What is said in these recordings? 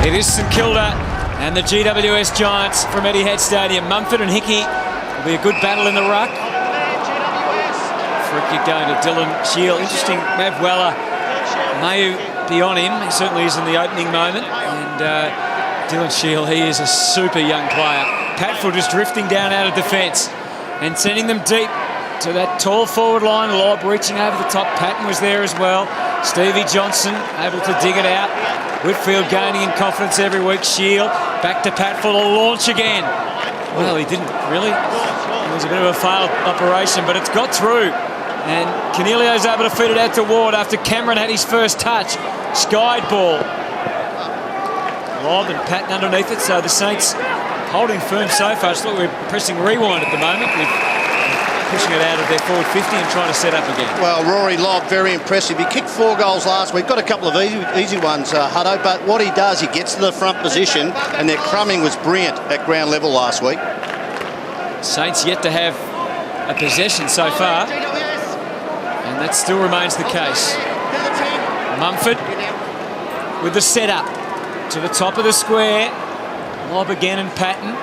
It is St Kilda and the GWS Giants from Etihad Stadium. Mumford and Hickey will be a good battle in the ruck. Free kick going to Dylan Shield. Interesting, Mav Weller may be on him. He certainly is in the opening moment. And Dylan Shield, he is a super young player. Patfull just drifting down out of defence and sending them deep to that tall forward line. Lob reaching over the top. Patton was there as well. Stevie Johnson able to dig it out. Whitfield gaining in confidence every week. Shield back to Patfull, a launch again. Well, he didn't really. It was a bit of a failed operation, but it's got through. And Cornelio's able to feed it out to Ward after Cameron had his first touch. Skied ball. Lob and Patton underneath it, so the Saints holding firm so far. It's like we're pressing rewind at the moment. We're pushing it out of their forward 50 and trying to set up again. Well, Rory Lobb, very impressive. He kicked 4 goals last week. Got a couple of easy ones, Hutto, but what he does, he gets to the front position, and their crumbing was brilliant at ground level last week. Saints yet to have a possession so far, and that still remains the case. Mumford with the setup to the top of the square. Lob again and Patton.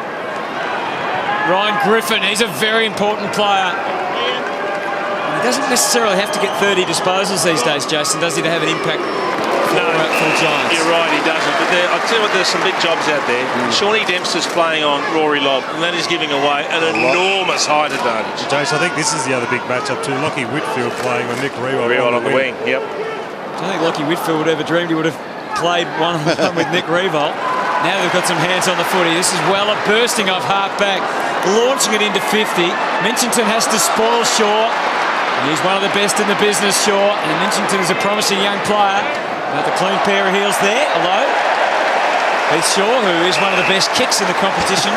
Ryan Griffin, he's a very important player. He doesn't necessarily have to get 30 disposals these days, Jason, does he, to have an impact for Giants? You're right, he doesn't. But I'll tell you what, there's some big jobs out there. Shawnee Dempster's playing on Rory Lobb, and that is giving away an enormous height advantage. Jason, I think this is the other big matchup too. Lockie Whitfield playing on Nick Riewoldt on the wing. Yep. I don't think Lockie Whitfield would ever dreamed he would have played one-on-one with Nick Riewoldt. Now they've got some hands on the footy. This is Weller bursting off half back, launching it into 50. Minchington has to spoil Shaw. He's one of the best in the business, Shaw, and Minchington is a promising young player. Another clean pair of heels there, although Heath Shaw, who is one of the best kicks in the competition,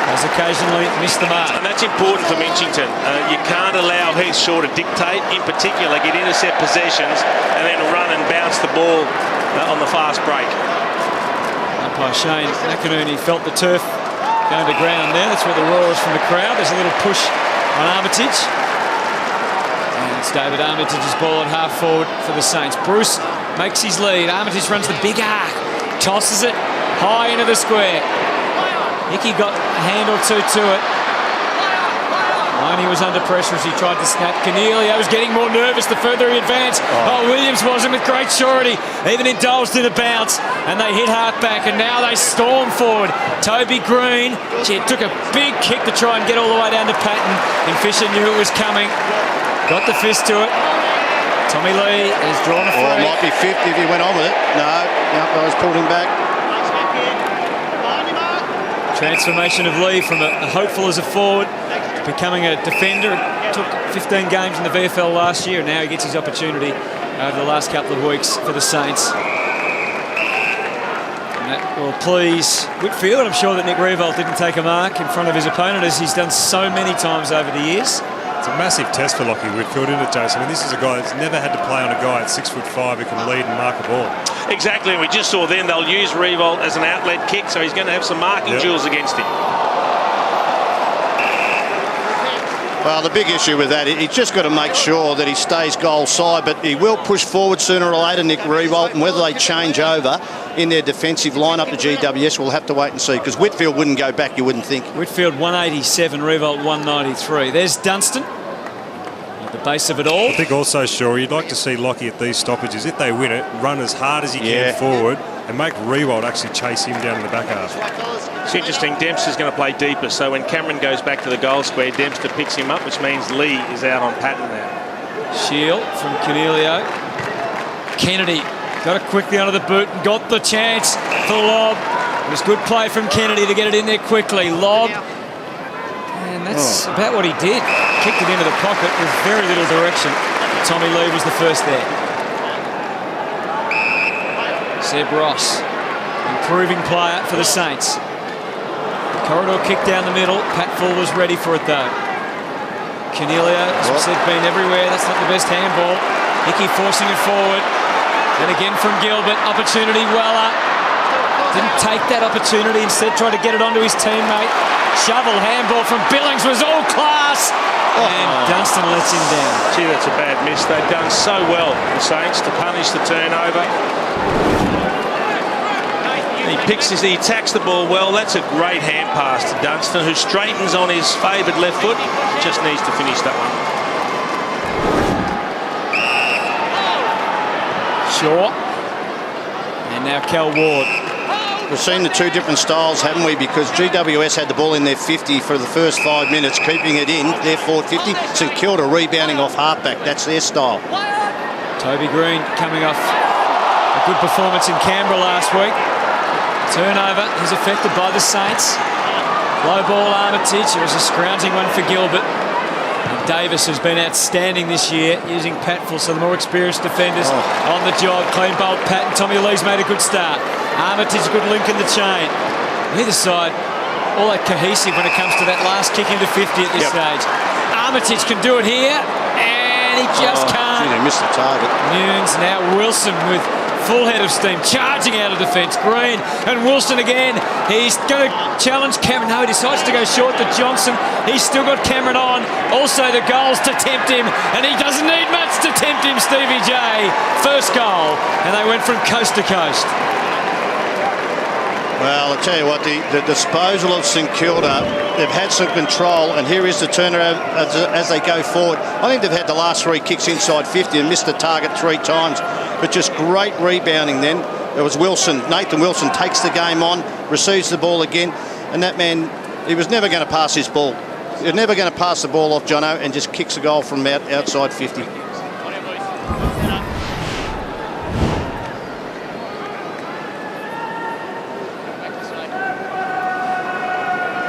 has occasionally missed the mark. And that's important for Minchington. You can't allow Heath Shaw to dictate, in particular, get intercept possessions and then run and bounce the ball on the fast break. Umpire Shane McInerney felt the turf going to ground there. That's what the roar is from the crowd. There's a little push on Armitage. And it's David Armitage's ball at half forward for the Saints. Bruce makes his lead. Armitage runs the big arc, tosses it high into the square. Hickey got a hand or two to it. Loney was under pressure as he tried to snap. Cornelio was getting more nervous the further he advanced. Oh, Williams wasn't with great surety. Even indulged in a bounce. And they hit half back, and now they storm forward. Toby Green, it took a big kick to try and get all the way down to Patton. And Fisher knew it was coming. Got the fist to it. Tommy Lee has drawn a free. Oh, it might be 50 if he went on with it. No, guys pulled him back. Transformation of Lee from a hopeful as a forward, becoming a defender. It took 15 games in the VFL last year, and now he gets his opportunity over the last couple of weeks for the Saints. And that will please Whitfield. I'm sure that Nick Riewoldt didn't take a mark in front of his opponent, as he's done so many times over the years. It's a massive test for Lockie Whitfield, isn't it, Jason? I mean, this is a guy that's never had to play on a guy at 6'5" who can lead and mark a ball. Exactly, and we just saw then they'll use Riewoldt as an outlet kick, so he's going to have some marking duels against him. Well, the big issue with that, he's just got to make sure that he stays goal side, but he will push forward sooner or later, Nick Riewoldt, and whether they change over in their defensive lineup to GWS, we'll have to wait and see, because Whitfield wouldn't go back, you wouldn't think. Whitfield 187, Riewoldt 193. There's Dunstan at the base of it all. I think also, Shaw, you'd like to see Lockie at these stoppages, if they win it, run as hard as he can forward and make Riewoldt actually chase him down in the back half. It's interesting, Dempster's going to play deeper, so when Cameron goes back to the goal square, Dempster picks him up, which means Lee is out on Patton now. Shield from Cornelio. Kennedy got it quickly onto the boot and got the chance for Lobb. It was good play from Kennedy to get it in there quickly. Lobb, and that's about what he did. Kicked it into the pocket with very little direction. Tommy Lee was the first there. Seb Ross, improving player for the Saints. Corridor kick down the middle. Patfull was ready for it though. Cornelio, as we said, been everywhere. That's not the best handball. Hickey forcing it forward. And again from Gilbert. Opportunity, Weller. Didn't take that opportunity. Instead tried to get it onto his teammate. Shovel handball from Billings was all class. And Dunstan lets him down. Gee, that's a bad miss. They've done so well, the Saints, to punish the turnover. He attacks the ball well. That's a great hand pass to Dunstan, who straightens on his favoured left foot. Just needs to finish that one. Shaw. And now Cal Ward. We've seen the two different styles, haven't we? Because GWS had the ball in their 50 for the first 5 minutes, keeping it in their forward 50. St Kilda rebounding off halfback. That's their style. Toby Green coming off a good performance in Canberra last week. Turnover is affected by the Saints. Low ball Armitage. It was a scrounging one for Gilbert. And Davis has been outstanding this year, using Patfull, so the more experienced defenders on the job. Clean bolt Pat, and Tommy Lee's made a good start. Armitage, good link in the chain. Either side, all that cohesive when it comes to that last kick into 50 at this stage. Armitage can do it here, and he just can't. Gee, they missed the target. Nunes, now Wilson with full head of steam, charging out of defence. Green and Wilson again. He's going to challenge Cameron. No, he decides to go short to Johnson. He's still got Cameron on. Also the goals to tempt him, and he doesn't need much to tempt him, Stevie J. First goal, and they went from coast to coast. Well, I'll tell you what, the disposal of St Kilda, they've had some control, and here is the turnaround as they go forward. I think they've had the last 3 kicks inside 50 and missed the target 3 times, but just great rebounding then. It was Wilson, Nathan Wilson takes the game on, receives the ball again, and that man, he was never going to pass his ball. He was never going to pass the ball off Jono, and just kicks a goal from outside 50.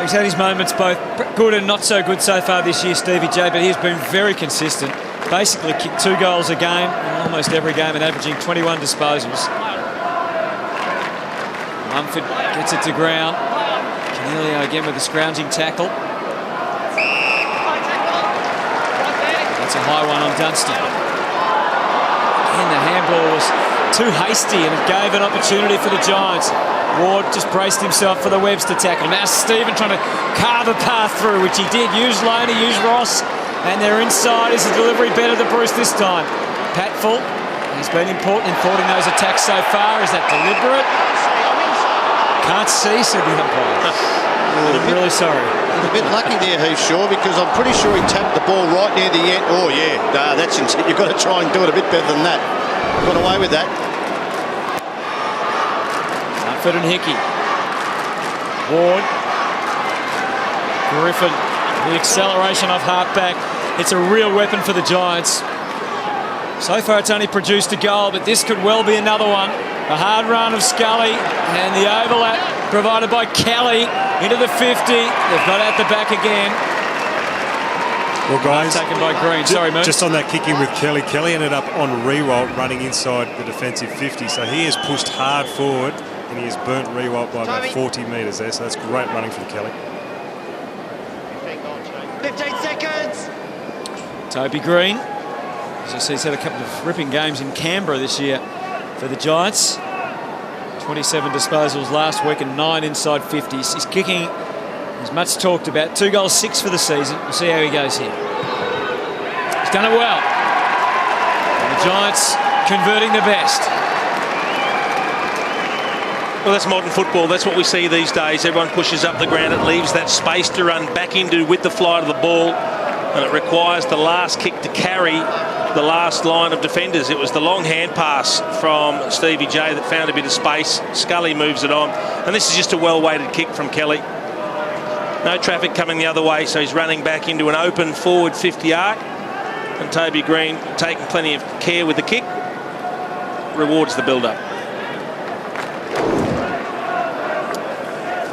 He's had his moments, both good and not so good so far this year, Stevie J, but he's been very consistent. Basically kicked 2 goals a game, almost every game, and averaging 21 disposals. Mumford gets it to ground. Canelio again with a scrounging tackle. That's a high one on Dunstan. And the handball was too hasty, and it gave an opportunity for the Giants. Ward just braced himself for the Webster tackle. Now Stephen trying to carve a path through, which he did. Use Loney, use Ross, and they're inside. Is the delivery better than Bruce this time? Patfull has been important in thwarting those attacks so far. Is that deliberate? Can't see, said the umpire. I'm really sorry. He's a bit lucky there, Heath Shaw, because I'm pretty sure he tapped the ball right near the end. Oh yeah, that's insane. You've got to try and do it a bit better than that. Got away with that. Mumford and Hickey. Ward. Griffin. The acceleration off halfback. It's a real weapon for the Giants. So far it's only produced a goal, but this could well be another one. A hard run of Scully, and the overlap provided by Kelly into the 50. They've got out the back again. Well, guys, taken by Green. Sorry, Moon. Just on that kick in with Kelly. Kelly ended up on Rewalt running inside the defensive 50, so he has pushed hard forward, and he has burnt Rewalt by about 40 metres there, so that's great running from Kelly. 15 seconds. Toby Green. As you see, he's had a couple of ripping games in Canberra this year for the Giants. 27 disposals last week and 9 inside 50s. He's kicking, as much talked about, 2 goals, 6 for the season. We'll see how he goes here. He's done it well. And the Giants converting the best. Well, that's modern football. That's what we see these days. Everyone pushes up the ground. It leaves that space to run back into with the flight of the ball. And it requires the last kick to carry the last line of defenders. It was the long hand pass from Stevie J that found a bit of space. Scully moves it on. And this is just a well-weighted kick from Kelly. No traffic coming the other way, so he's running back into an open forward 50 arc. And Toby Green, taking plenty of care with the kick, rewards the build-up.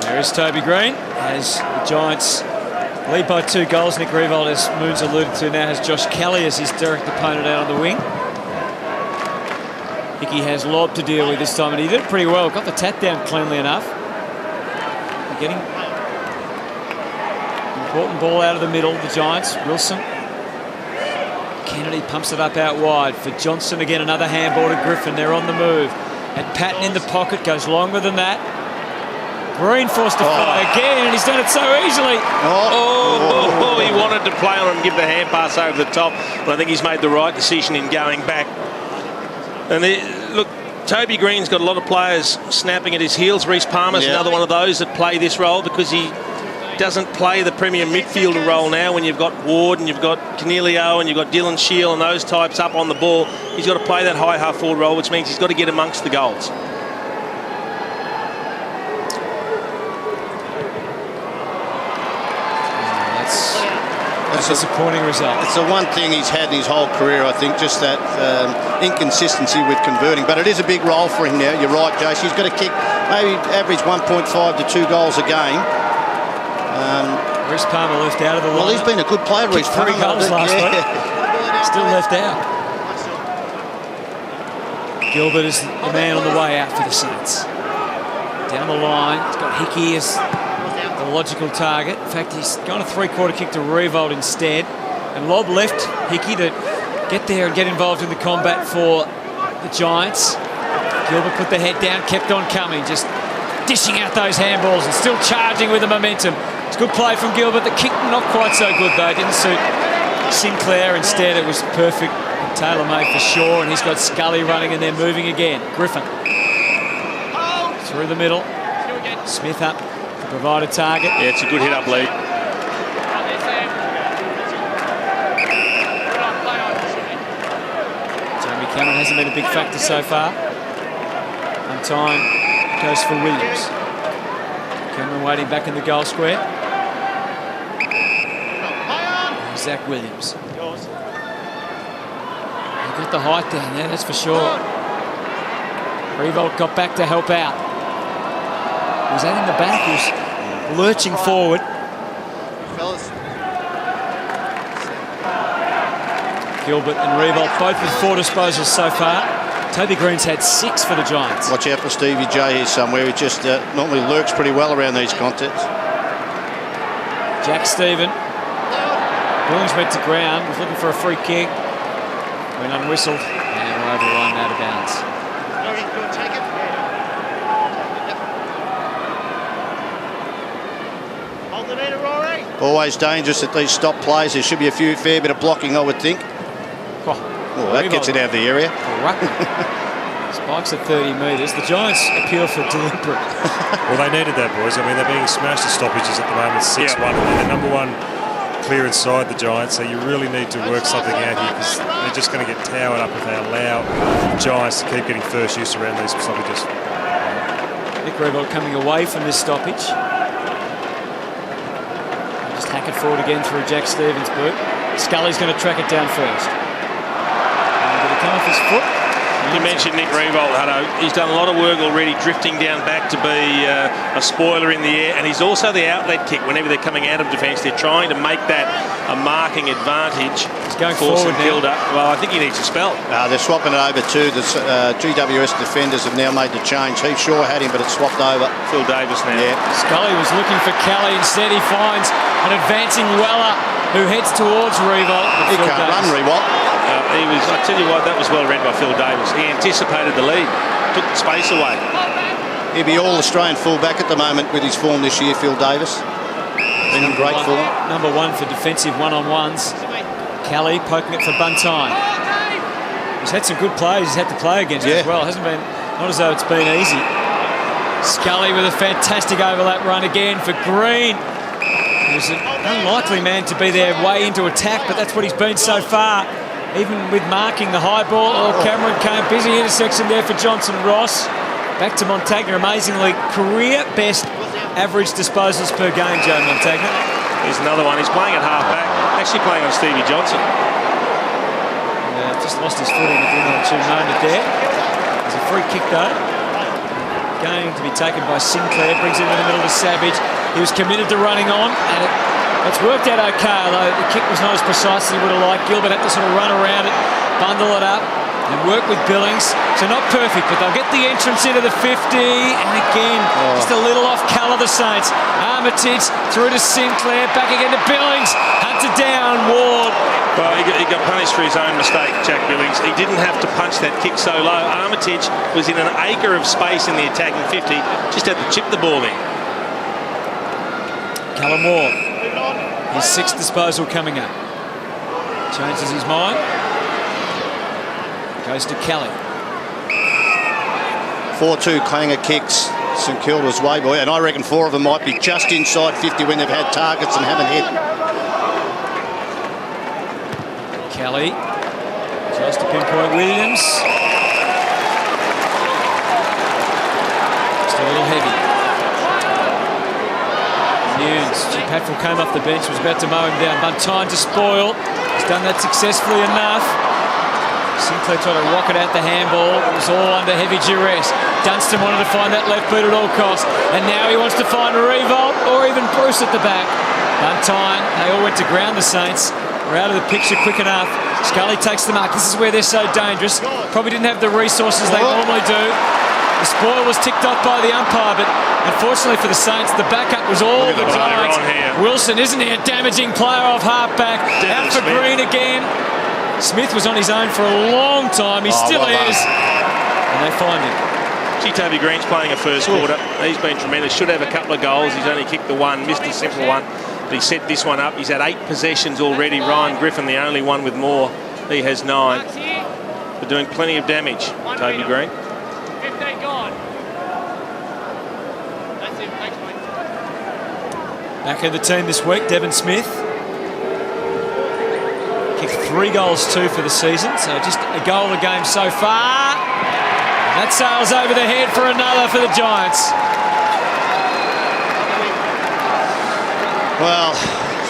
There is Toby Green as the Giants lead by 2 goals. Nick Rewalt, as Moon's alluded to, now has Josh Kelly as his direct opponent out on the wing. Hickey has Lob to deal with this time, and he did it pretty well. Got the tap down cleanly enough. Getting important ball out of the middle, the Giants. Wilson. Kennedy pumps it up out wide for Johnson again. Another handball to Griffin. They're on the move. And Patton in the pocket goes longer than that. Green forced to fly again, and he's done it so easily. He wanted to play on and give the hand pass over the top, but I think he's made the right decision in going back. And look, Toby Green's got a lot of players snapping at his heels. Reece Palmer's another one of those that play this role because he doesn't play the premier midfielder role now when you've got Ward and you've got Canelio and you've got Dylan Shield and those types up on the ball. He's got to play that high half forward role, which means he's got to get amongst the goals. That's a disappointing result. It's the one thing he's had in his whole career, I think, just that inconsistency with converting. But it is a big role for him now. You're right, Jace. He's got to kick maybe average 1.5 to 2 goals a game. Reece Palmer left out of the line. Well, he's been a good player, Reece Palmer. 3 goals last week. Still left out. Gilbert is the man on the way out for the Saints. Down the line, he's got Hickey as the logical target. In fact, he's gone a 3-quarter kick to Revolt instead. And Lob left Hickey to get there and get involved in the combat for the Giants. Gilbert put the head down, kept on coming, just dishing out those handballs and still charging with the momentum. It's good play from Gilbert. The kick not quite so good though. Didn't suit Sinclair. Instead, it was perfect, tailor-made for Shaw, and he's got Scully running and they're moving again. Griffin through the middle. Smith up to provide a target. Yeah, it's a good hit-up lead. Jamie Cameron hasn't been a big factor so far. On time goes for Williams. Cameron waiting back in the goal square. Zach Williams. He got the height down there, that's for sure. Revolt got back to help out. Was that in the back? He was lurching forward. Gilbert and Revolt both with 4 disposals so far. Toby Green's had 6 for the Giants. Watch out for Stevie J here somewhere. He just normally lurks pretty well around these contests. Jack Stephen. Billings went to ground, was looking for a free kick. Went unwhistled and over the line, out of bounds. Always dangerous at these stop plays. There should be a fair bit of blocking, I would think. Oh, that gets it out of the area. Spikes at 30 metres. The Giants appeal for deliberate. Well, they needed that, boys. I mean, they're being smashed to stoppages at the moment, 6-1. And they're the number 1 clear inside the Giants, so you really need to work something out here because they're just going to get towered up if they allow the Giants to keep getting first use around these stoppages. Nick Revolt coming away from this stoppage. Just hack it forward again through Jack Stevens' boot. Scully's going to track it down first. Did it come off his foot? You mentioned Nick Revolt, Hutto. He's done a lot of work already drifting down back to be a spoiler in the air, and he's also the outlet kick whenever they're coming out of defence. They're trying to make that a marking advantage. He's going for forward St.Kilda. Well, I think he needs a spell. They're swapping it over too. The GWS defenders have now made the change. He sure had him, but it's swapped over. Phil Davis now. Yeah. Scully was looking for Kelly. Instead, he finds an advancing Weller who heads towards Revolt. He can't run, Revolt. I tell you what, that was well read by Phil Davis. He anticipated the lead, took the space away. He'd be all Australian fullback at the moment with his form this year, Phil Davis. Been in great form. Number 1 for defensive one-on-ones. Kelly poking it for Buntine. He's had some good players he's had to play against as well. Hasn't been, not as though it's been easy. Scully with a fantastic overlap run again for Green. He's an unlikely man to be their way into attack, but that's what he's been so far. Even with marking the high ball, Cameron came busy intersection there for Johnson Ross. Back to Montagna, amazingly career best average disposals per game, Joe Montagna. Here's another one. He's playing at half back, actually playing on Stevie Johnson. Just lost his footing at the inopportune moment there. There's a free kick though. Going to be taken by Sinclair, brings it into the middle to Savage. He was committed to running on, and it's worked out okay, although the kick was not as precise as he would have liked. Gilbert had to sort of run around it, bundle it up, and work with Billings. So not perfect, but they'll get the entrance into the 50, and again, just a little off colour, the Saints. Armitage through to Sinclair, back again to Billings, hunted down, Ward. Well, he got punished for his own mistake, Jack Billings. He didn't have to punch that kick so low. Armitage was in an acre of space in the attacking 50, just had to chip the ball in. Callum Ward, his 6th disposal coming up. Changes his mind. Goes to Kelly. 4-2 clanger kicks St Kilda's way, boy, and I reckon 4 of them might be just inside 50 when they've had targets and haven't hit. Kelly just to pinpoint Williams. Just a little heavy. Nunes. Patful came off the bench, was about to mow him down. Buntine to spoil. He's done that successfully enough. Sinclair tried to rocket out the handball. It was all under heavy duress. Dunstan wanted to find that left boot at all costs. And now he wants to find Revolt or even Bruce at the back. Buntine, they all went to ground, the Saints. We're out of the picture quick enough. Scully takes the mark. This is where they're so dangerous. Probably didn't have the resources they normally do. The spoil was ticked off by the umpire, but unfortunately for the Saints, the backup was all the Giants. Wilson, isn't he a damaging player off half-back? Out for Green again. Smith was on his own for a long time. He still is. And they find him. Gee, Toby Green's playing a first quarter. He's been tremendous. Should have a couple of goals. He's only kicked the one, missed a simple one. But he set this one up. He's had 8 possessions already. Ryan Griffin, the only one with more. He has 9. But doing plenty of damage, Toby Green. 15 gone. That's it. Thanks, mate. Back in the team this week, Devon Smith. Kicked 3 goals, 2 for the season. So just a goal a game so far. And that sails over the head for another for the Giants. Well,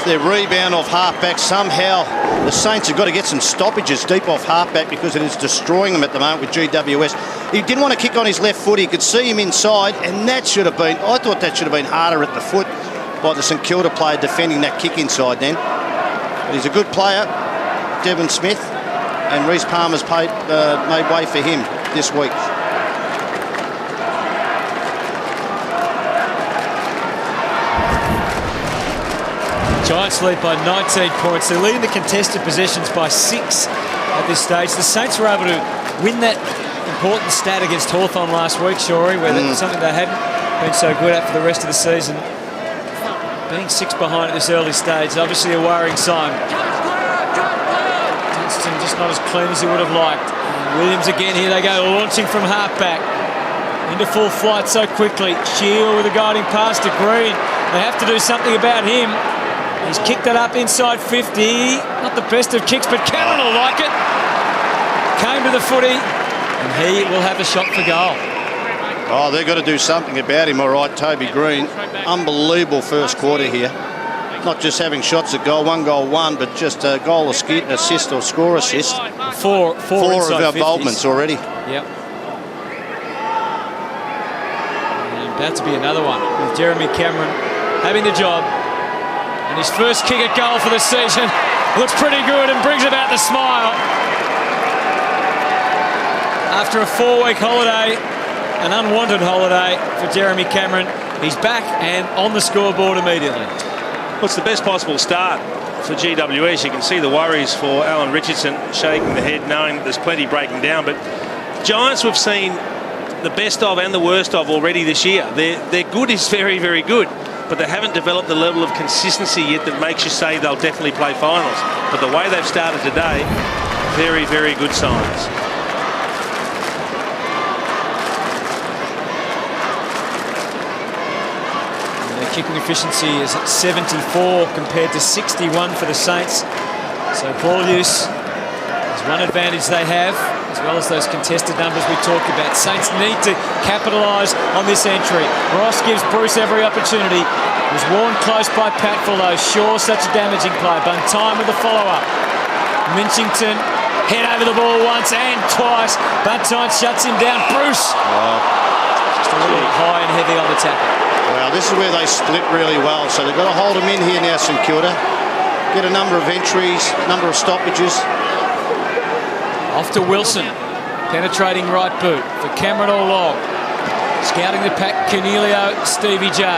their rebound off halfback, somehow the Saints have got to get some stoppages deep off halfback because it is destroying them at the moment with GWS. He didn't want to kick on his left foot. He could see him inside, and that should have been, I thought that should have been harder at the foot by the St Kilda player defending that kick inside then. But he's a good player, Devon Smith, and Reece Palmer's made way for him this week. Giants lead by 19 points. They're leading the contested possessions by 6 at this stage. The Saints were able to win that important stat against Hawthorn last week, Shorey, where that's something they hadn't been so good at for the rest of the season. Being 6 behind at this early stage, obviously a worrying sign. Dunstan just not as clean as he would have liked. And Williams again, here they go, launching from halfback. Into full flight so quickly. Shield with a guiding pass to Green. They have to do something about him. He's kicked it up inside 50. Not the best of kicks, but Cameron will like it. Came to the footy, and he will have a shot for goal. Oh, they've got to do something about him, all right, Toby Green. Unbelievable first quarter here. Not just having shots at goal, 1 goal, 1, but just a goal, assist or score assist. Four of our involvements already. Yep. And about to be another one with Jeremy Cameron having the job. And his first kick at goal for the season looks pretty good and brings about the smile. After a 4-week holiday, an unwanted holiday for Jeremy Cameron, he's back and on the scoreboard immediately. Well, it's the best possible start for GWS. You can see the worries for Alan Richardson shaking the head, knowing that there's plenty breaking down. But Giants, we've seen the best of and the worst of already this year. Their good is very, very good, but they haven't developed the level of consistency yet that makes you say they'll definitely play finals. But the way they've started today, very, very good signs. Their kicking efficiency is at 74 compared to 61 for the Saints. So ball use is one advantage they have, as well as those contested numbers we talked about. Saints need to capitalise on this entry. Ross gives Bruce every opportunity. Was warned close by Patful, though. Shaw, such a damaging play. Buntine with the follow-up. Minchington, head over the ball once and twice. Buntine shuts him down. Bruce, just a little high and heavy on the tackle. Well, this is where they split really well. So they've got to hold them in here now, St Kilda. Get a number of entries, number of stoppages. Off to Wilson, penetrating right boot for Cameron all long. Scouting the pack, Cornelio, Stevie J.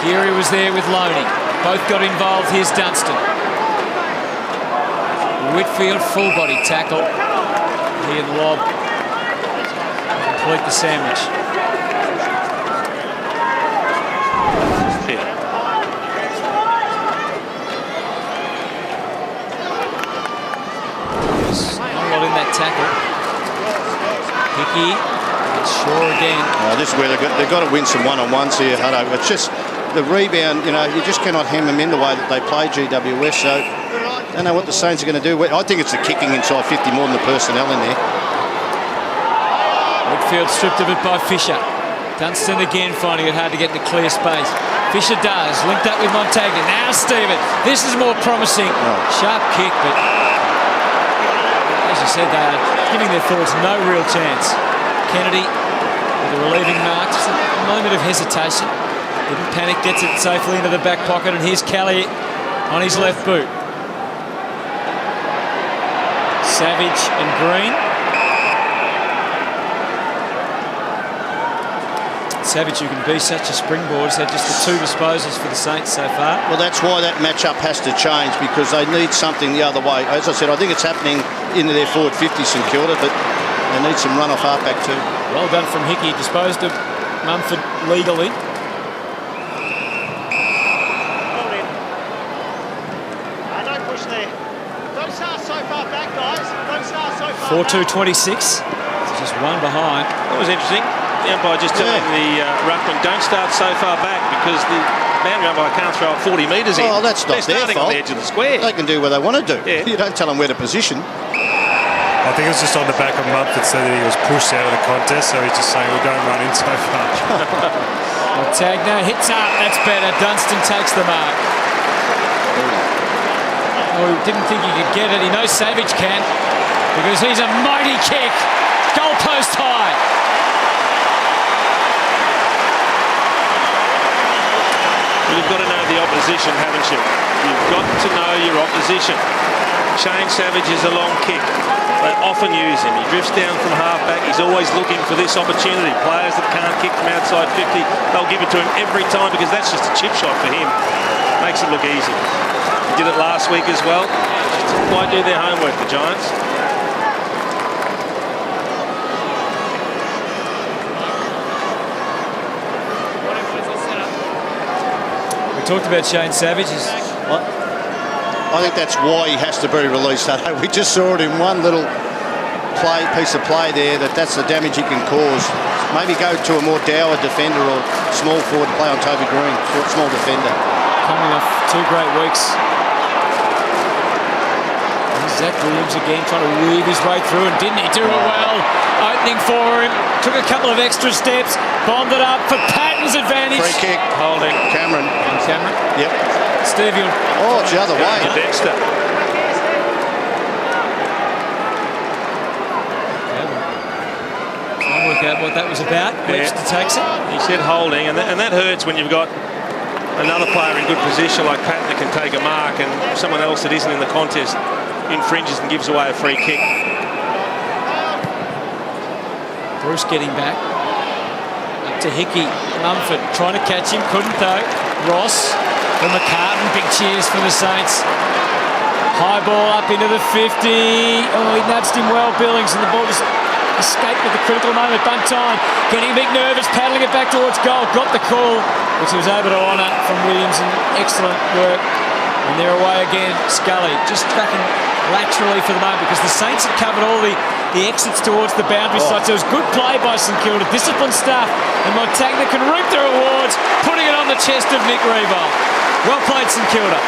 Geary was there with Loney. Both got involved. Here's Dunstan. Whitfield, full body tackle. He and Lobb complete the sandwich. Not a lot in that tackle. Hickey, Shaw again. Oh, this is where they've got to win some one-on-ones here, Hutto. It's just the rebound, you just cannot hem them in the way that they play GWS. So I don't know what the Saints are going to do. I think it's the kicking inside 50 more than the personnel in there. Whitfield stripped of it by Fisher. Dunstan again finding it hard to get into clear space. Fisher does, linked up with Montagna. Now Stephen, this is more promising. Sharp kick, but as you said, they are giving their thoughts no real chance. Kennedy with the relieving mark, just a moment of hesitation. Didn't panic, gets it safely into the back pocket, and here's Kelly on his left boot. Savage and Green. Savage, who can be such a springboard, has had just the 2 disposals for the Saints so far. Well, that's why that matchup has to change, because they need something the other way. As I said, I think it's happening into their forward 50, St Kilda, but they need some run-off halfback too. Well done from Hickey, disposed of Mumford legally. Don't push there. Don't start so far back, guys. Don't start so far 4-2-26. It's just one behind. That was interesting. The umpire just telling the ruckman, don't start so far back, because the boundary umpire can't throw up 40 metres in. Oh, that's not They're their starting fault. on the edge of the square. They can do what they want to do. Yeah. You don't tell them where to position. I think it was just on the back of Mumford said that he was pushed out of the contest, so he's just saying, well, don't run in so far. Montagna hits up, that's better. Dunstan takes the mark. Oh, he didn't think he could get it. He knows Savage can, because he's a mighty kick. Goalpost high. You've got to know the opposition, haven't you? You've got to know your opposition. Shane Savage is a long kick. They often use him. He drifts down from halfback. He's always looking for this opportunity. Players that can't kick from outside 50, they'll give it to him every time, because that's just a chip shot for him. Makes it look easy. He did it last week as well. Just didn't quite do their homework, the Giants. We talked about Shane Savage. I think that's why he has to be released. We just saw it in one little piece of play there, that's the damage he can cause. Maybe go to a more dour defender or small forward to play on Toby Green, small defender. Coming off 2 great weeks. Here's Zach Williams again, trying to weave his way through, and didn't he do it well? Opening for him, took a couple of extra steps, bombed it up for Patton's advantage. Free kick. Holding. Cameron. Cameron? Yep. Stevie. Oh, it's the other way. Dexter. Trying to work out what that was about. Webster takes it. He said holding, and that hurts when you've got another player in good position like Patton that can take a mark, and someone else that isn't in the contest infringes and gives away a free kick. Bruce getting back. Up to Hickey. Mumford trying to catch him, couldn't though. Ross for McCartan. Big cheers for the Saints. High ball up into the 50. Oh, he nudged him well, Billings, and the ball just escaped at the critical moment. Buntine getting a bit nervous, paddling it back towards goal. Got the call, which he was able to honour from Williams, and excellent work. And they're away again. Scully just tracking laterally for the moment, because the Saints had covered all the exits towards the boundary side. So it was good play by St Kilda, disciplined stuff, and Montagna can reap the rewards, putting it on the chest of Nick Rebold. Well played, St Kilda.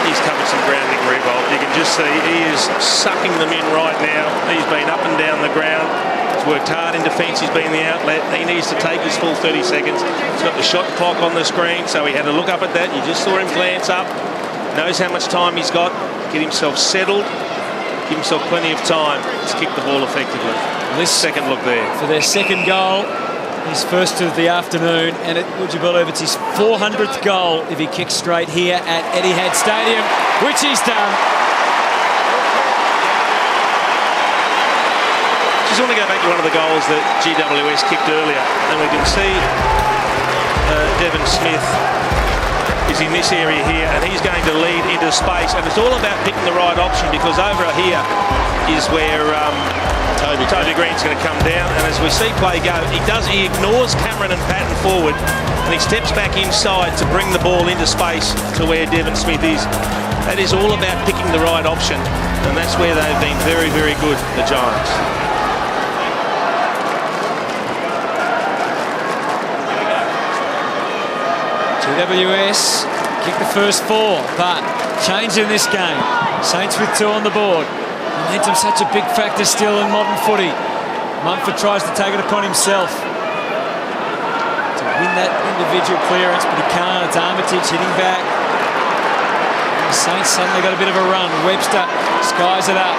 He's covered some ground, Nick Rebold. You can just see he is sucking them in right now. He's been up and down the ground. He's worked hard in defence. He's been the outlet. He needs to take his full 30 seconds. He's got the shot clock on the screen, so he had to look up at that. You just saw him glance up. Knows how much time he's got. Get himself settled. Give himself plenty of time to kick the ball effectively. This second look there. For their second goal, his first of the afternoon, and would you believe it's his 400th goal if he kicks straight here at Etihad Stadium, which he's done. Just want to go back to one of the goals that GWS kicked earlier, and we can see Devon Smith is in this area here, and he's going to lead into space, and it's all about picking the right option, because over here is where Toby Green's going to come down, and as we see play go, he ignores Cameron and Patton forward, and he steps back inside to bring the ball into space to where Devon Smith is. That is all about picking the right option, and that's where they've been very, very good, the Giants. GWS kicked the first 4, but change in this game. Saints with 2 on the board. Momentum's such a big factor still in modern footy. Mumford tries to take it upon himself to win that individual clearance, but he can't. It's Armitage hitting back. And the Saints suddenly got a bit of a run. Webster skies it up.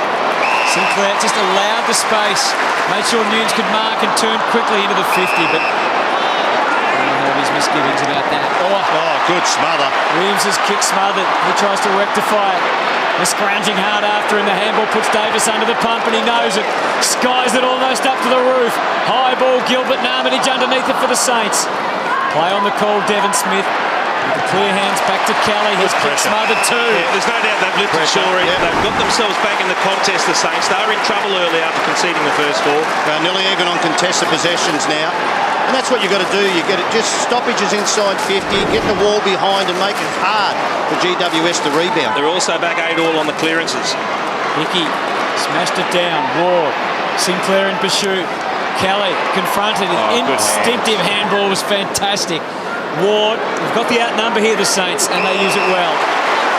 Sinclair just allowed the space. Made sure Nunes could mark and turn quickly into the 50, but he'll have his misgivings about that. Oh, good smother. Williams' kick smothered. He tries to rectify it. They're scrounging hard after him. The handball puts Davis under the pump and he knows it. Skies it almost up to the roof. High ball, Gilbert and Armitage underneath it for the Saints. Play on the call, Devon Smith. With the clear hands back to Kelly. His kick smothered too. Yeah, there's no doubt they've lifted Shorey. Yep. They've got themselves back in the contest, the Saints. They were in trouble early after conceding the first 4. Nearly even on contested possessions now. And that's what you've got to do. You get it, just stoppages inside 50, get the wall behind and make it hard for GWS to rebound. They're also back 8-all on the clearances. Hickey smashed it down. Ward, Sinclair in pursuit. Kelly confronted. An instinctive handball was fantastic. Ward, they've got the outnumber here, the Saints, and they use it well.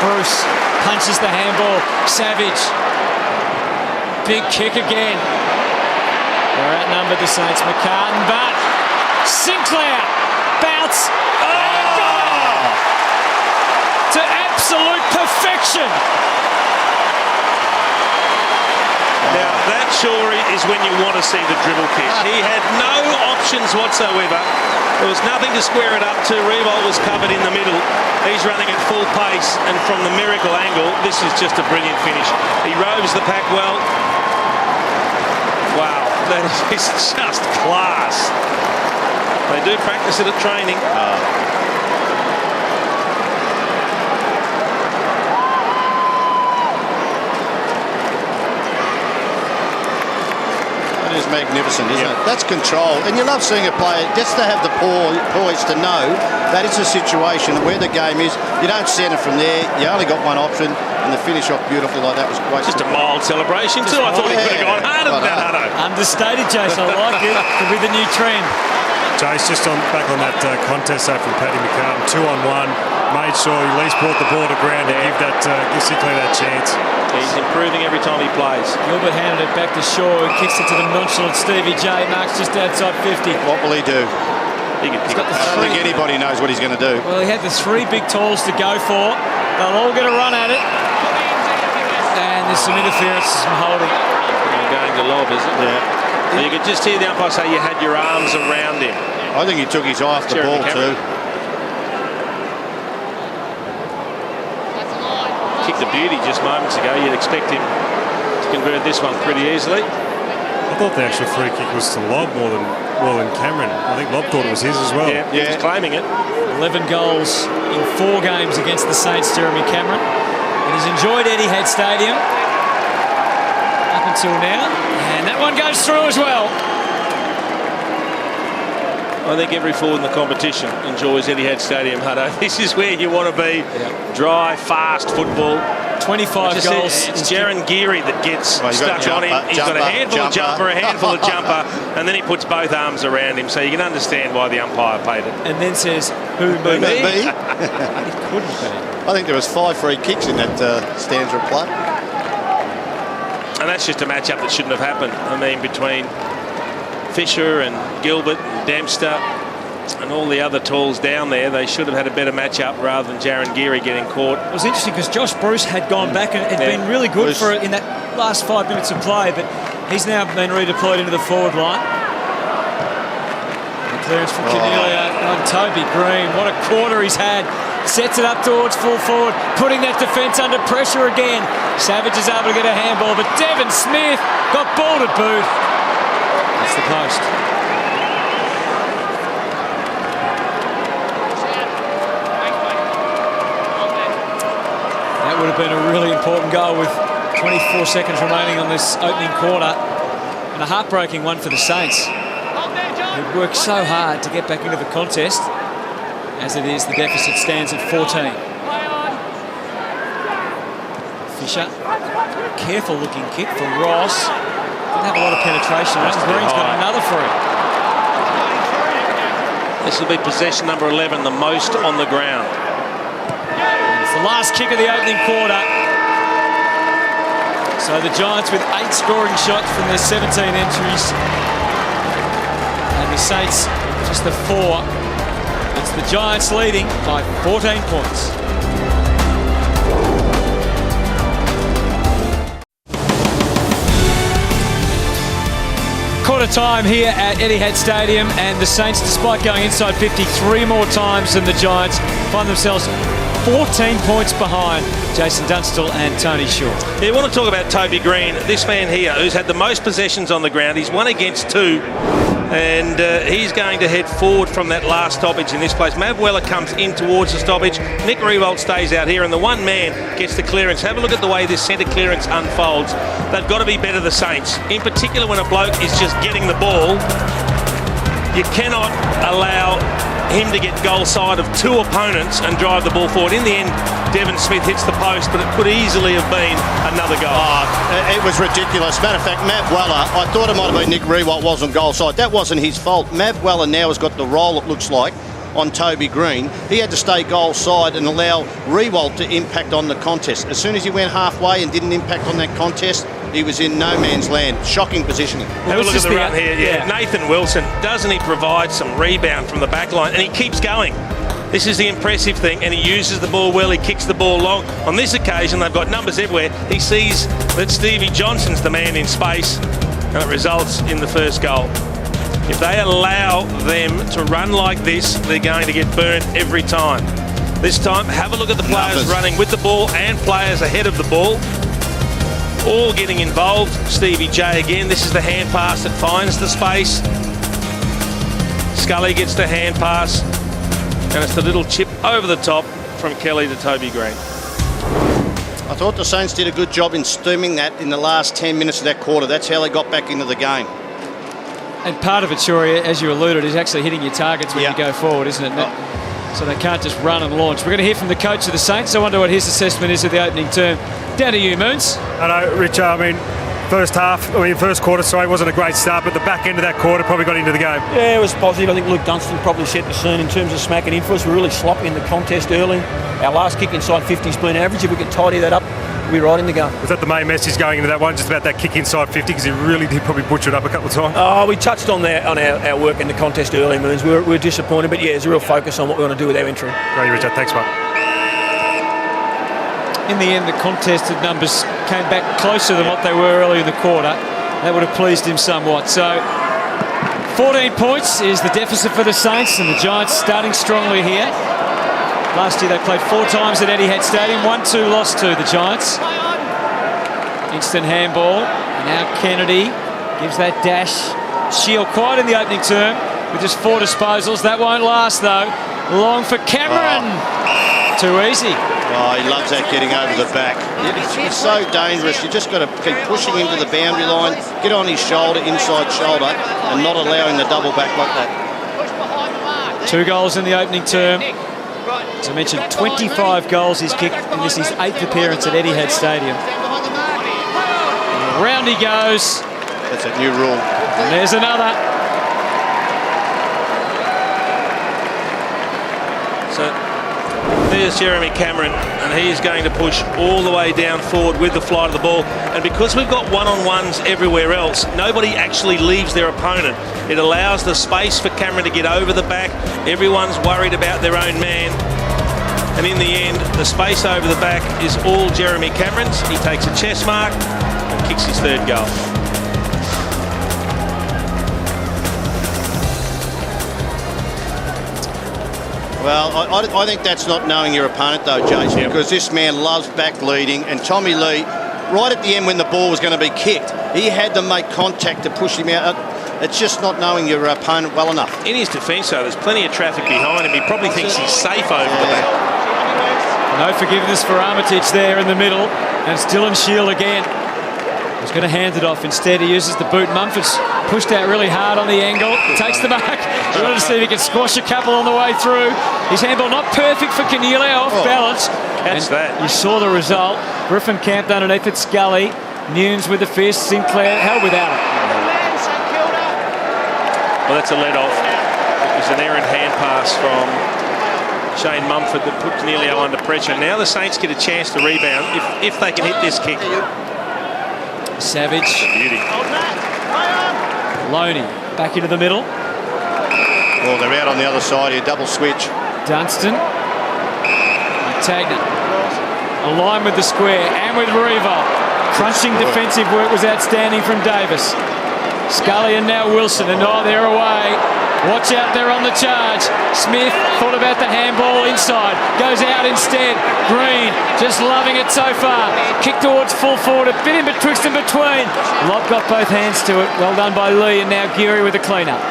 Bruce punches the handball. Savage, big kick again. They're outnumbered, the Saints. McCartan, but Sinclair, bounce. Oh! To absolute perfection. Now, that Shorey is when you want to see the dribble kick. He had no options whatsoever. There was nothing to square it up to. Revolt was covered in the middle. He's running at full pace, and from the miracle angle, this is just a brilliant finish. He roves the pack well. Wow, that is just class. They do practice it at training. It is magnificent, isn't it? That's control. And you love seeing a player just to have the poise to know that it's a situation where the game is. You don't send it from there. You only got one option, and the finish off beautifully like that was great. Just a mild celebration too. I thought he could have gone harder than that, Hutto. Understated, Jason. I like it. Could be the new trend. Jace, just back on that contest from Paddy McCartan, 2-on-1, made sure he at least brought the ball to ground to give Sinclair that chance. He's improving every time he plays. Gilbert handed it back to Shaw, who kicks it to the nonchalant Stevie J. Marks just outside 50. What will he do? He can pick it. I don't think anybody knows what he's going to do. Well, he had the 3 big tools to go for. They'll all get a run at it. And there's some interference, some holding. Going to lob, is it? Yeah. Well, you could just hear the umpire say you had your arms around him. I think he took his eye off the ball too. Kicked a beauty just moments ago. You'd expect him to convert this one pretty easily. I thought the actual free kick was to Lob more than Cameron. I think Lob thought it was his as well. Yeah, he was claiming it. 11 goals in 4 games against the Saints, Jeremy Cameron. And he's enjoyed Etihad Stadium up until now. And that one goes through as well. I think every forward in the competition enjoys Etihad Stadium, Hutto. This is where you want to be. Dry, fast football. 25 goals. It's Jaron Geary that gets stuck on him. He's got a handful of jumper, a handful of jumper, and then he puts both arms around him. So you can understand why the umpire paid it. And then says, who me? Me? It couldn't be. I think there was 5 free kicks in that stanza of play. And that's just a matchup that shouldn't have happened. I mean, between Fisher and Gilbert and Dempster and all the other tools down there, they should have had a better matchup rather than Jaron Geary getting caught. It was interesting because Josh Bruce had gone back and had been really good for it in that last 5 minutes of play, but he's now been redeployed into the forward line. The clearance from Cornelia on Toby Green. What a quarter he's had. Sets it up towards full forward, putting that defence under pressure again. Savage is able to get a handball, but Devon Smith got balled at boot. That's the post. That would have been a really important goal with 24 seconds remaining on this opening quarter. And a heartbreaking one for the Saints, who worked so hard to get back into the contest. As it is, the deficit stands at 14. Fisher, careful looking kick for Ross. Didn't have a lot of penetration. Green's got another for him. This will be possession number 11, the most on the ground. It's the last kick of the opening quarter. So the Giants with 8 scoring shots from their 17 entries. And the Saints just the 4. It's the Giants leading by 14 points. Quarter time here at Etihad Stadium, and the Saints, despite going inside 53 more times than the Giants, find themselves 14 points behind Jason Dunstall and Tony Shaw. Yeah, you want to talk about Toby Green, this man here who's had the most possessions on the ground. He's 1 against 2, and he's going to head forward from that last stoppage in this place. Mav Weller comes in towards the stoppage. Nick Riewoldt stays out here, and the one man gets the clearance. Have a look at the way this centre clearance unfolds. They've got to be better, the Saints. In particular, when a bloke is just getting the ball, you cannot allow him to get goal side of 2 opponents and drive the ball forward. In the end, Devon Smith hits the post, but it could easily have been another goal. Oh, it was ridiculous. Matter of fact, Mav Weller, I thought it might have been Nick Riewoldt wasn't goal side. That wasn't his fault. Mav Weller now has got the role, it looks like, on Toby Green. He had to stay goal side and allow Riewoldt to impact on the contest. As soon as he went halfway and didn't impact on that contest, he was in no man's land. Shocking positioning. Have a look at the run here. Yeah. Nathan Wilson, doesn't he provide some rebound from the back line? And he keeps going. This is the impressive thing, and he uses the ball well. He kicks the ball long. On this occasion, they've got numbers everywhere. He sees that Stevie Johnson's the man in space, and it results in the first goal. If they allow them to run like this, they're going to get burnt every time. This time, have a look at the players running with the ball and players ahead of the ball. All getting involved. Stevie J again. This is the hand pass that finds the space. Scully gets the hand pass, and it's the little chip over the top from Kelly to Toby Green. I thought the Saints did a good job in stemming that in the last 10 minutes of that quarter. That's how they got back into the game. And part of it, Shorey, as you alluded, is actually hitting your targets when you go forward, isn't it? So they can't just run and launch. We're going to hear from the coach of the Saints. I wonder what his assessment is of the opening term. Down to you, Moons. I know, Rich, first quarter, wasn't a great start, but the back end of that quarter probably got into the game. Yeah, it was positive. I think Luke Dunstan probably set the scene in terms of smacking in for us. We're really sloppy in the contest early. Our last kick inside 50's been average. If we can tidy that up, we'll be right in the game. Was that the main message going into that one, just about that kick inside 50, because he really did probably butcher it up a couple of times? Oh, we touched on that on our work in the contest early, Moons. We were disappointed, but yeah, there's a real focus on what we want to do with our entry. Great, Richard. Thanks, mate. In the end, the contested numbers came back closer than what they were early in the quarter. That would have pleased him somewhat. So 14 points is the deficit for the Saints, and the Giants starting strongly here. Last year they played 4 times at Etihad Stadium, 1-2 lost to the Giants. Instant handball, and now Kennedy gives that dash. Shield quiet in the opening term with just 4 disposals. That won't last though. Long for Cameron. Too easy. Oh, he loves that getting over the back. It's so dangerous. You just got to keep pushing him to the boundary line, get on his shoulder, inside shoulder, and not allowing the double back like that. 2 goals in the opening term. As I mentioned, 25 goals he's kicked, and this is his 8th appearance at Etihad Stadium. Round he goes. That's a new rule. And there's another. So there's Jeremy Cameron, and he is going to push all the way down forward with the flight of the ball. And because we've got one-on-ones everywhere else, nobody actually leaves their opponent. It allows the space for Cameron to get over the back. Everyone's worried about their own man. And in the end, the space over the back is all Jeremy Cameron's. He takes a chest mark and kicks his 3rd goal. Well, I think that's not knowing your opponent though, Jason, because this man loves back leading, and Tommy Lee, right at the end when the ball was going to be kicked, he had to make contact to push him out. It's just not knowing your opponent well enough. In his defence, though, there's plenty of traffic behind him. He probably thinks he's safe over the back. No forgiveness for Armitage there in the middle, and it's Dylan Shield again. He's going to hand it off. Instead, he uses the boot. Mumford's pushed out really hard on the angle. Takes the back. He wanted to see if he could squash a couple on the way through. His handball not perfect for Keneally, off balance. Catch that. You saw the result. Griffin camped underneath it. Scully. Nunes with the fist. Sinclair held without it. Well, that's a let off. It was an errant hand pass from Shane Mumford that put Canelio under pressure. Now the Saints get a chance to rebound if they can hit this kick. Savage. Beauty. Loney back into the middle. Well, they're out on the other side here, double switch. Dunstan. Tagner. Aligned with the square and with Revolt. Crunching defensive work was outstanding from Davis. Scully and now Wilson, and they're away. Watch out, they're on the charge. Smith thought about the handball inside, goes out instead. Green just loving it so far. Kick towards full forward, a bit in betwixt and between. Lobb got both hands to it. Well done by Lee, and now Geary with a clean-up.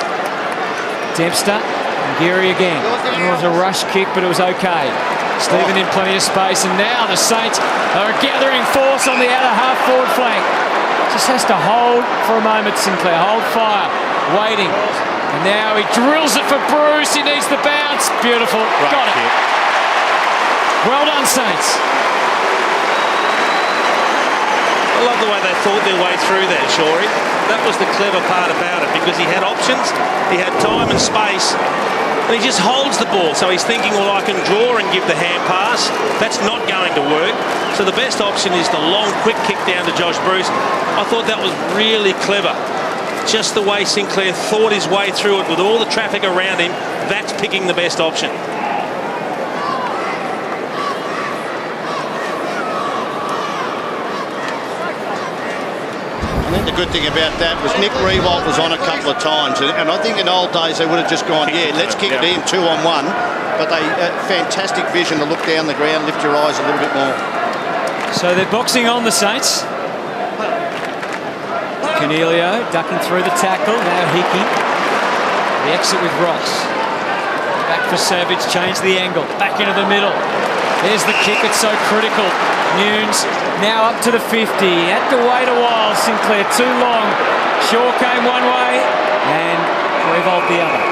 Dempster and Geary again. It was a rush kick, but it was okay. Stephen in plenty of space, and now the Saints are gathering force on the outer half forward flank. Just has to hold for a moment, Sinclair. Hold fire, waiting. And now he drills it for Bruce. He needs the bounce. Beautiful. Got it. Well done, Saints. I love the way they thought their way through that, Shorey. That was the clever part about it, because he had options, he had time and space, and he just holds the ball. So he's thinking, well, I can draw and give the hand pass. That's not going to work. So the best option is the long, quick kick down to Josh Bruce. I thought that was really clever. Just the way Sinclair thought his way through it with all the traffic around him, that's picking the best option. I think the good thing about that was Nick Revolt was on a couple of times, and I think in old days they would have just gone, yeah, let's kick it in 2-on-1, but they fantastic vision to look down the ground, lift your eyes a little bit more. So they're boxing on, the Saints. Canelio ducking through the tackle. Now Hickey. The exit with Ross. Back for Savage. Change the angle. Back into the middle. There's the kick. It's so critical. Nunes now up to the 50. Had to wait a while. Sinclair too long. Shaw came one way and Revolt the other.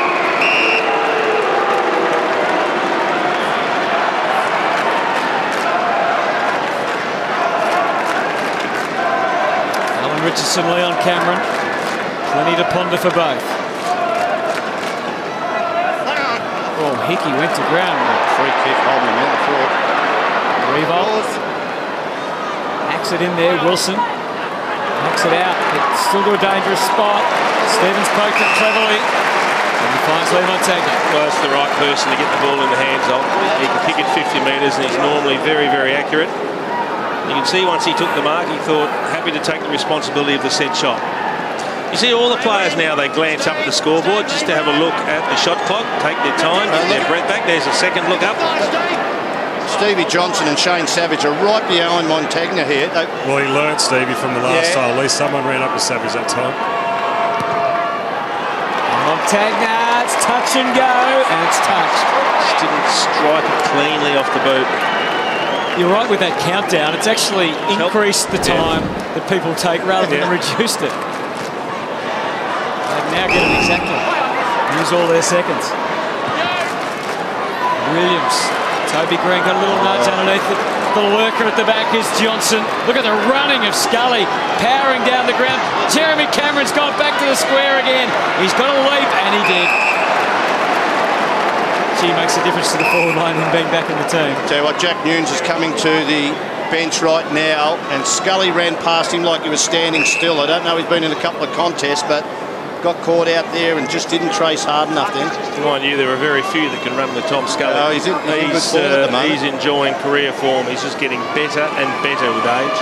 Richardson, Leon Cameron, plenty to ponder for both. Oh, Hickey went to ground. Free kick, holding him out the court. Revolt. Hacks it in there, Wilson. Hacks it out. It's still to a dangerous spot. Stevens poked it cleverly. And he finds Leon Tagner. Well, it's the right person to get the ball in the hands of. He can kick it 50 metres and he's normally very, very accurate. You can see once he took the mark, he thought, happy to take the responsibility of the set shot. You see all the players now, they glance up at the scoreboard just to have a look at the shot clock, take their time, get their breath back. There's a second look up. Stevie Johnson and Shane Savage are right behind Montagna here. Well, he learnt, Stevie, from the last time. At least someone ran up to Savage that time. Montagna, it's touch and go, and it's touched. Just didn't strike it cleanly off the boot. You're right with that countdown. It's actually increased the time that people take rather than reduced it. They now get it exactly. Use all their seconds. Williams. Toby Green got a little nudge underneath it. The lurker at the back is Johnson. Look at the running of Scully, powering down the ground. Jeremy Cameron's gone back to the square again. He's got a leap, and he did. He makes a difference to the forward line and being back in the team. Tell you what, Jack Nunes is coming to the bench right now, and Scully ran past him like he was standing still. I don't know, he's been in a couple of contests, but got caught out there and just didn't trace hard enough then. Mind you, there are very few that can run with Tom Scully. Oh, he's in good form at the moment. He's enjoying career form. He's just getting better and better with age.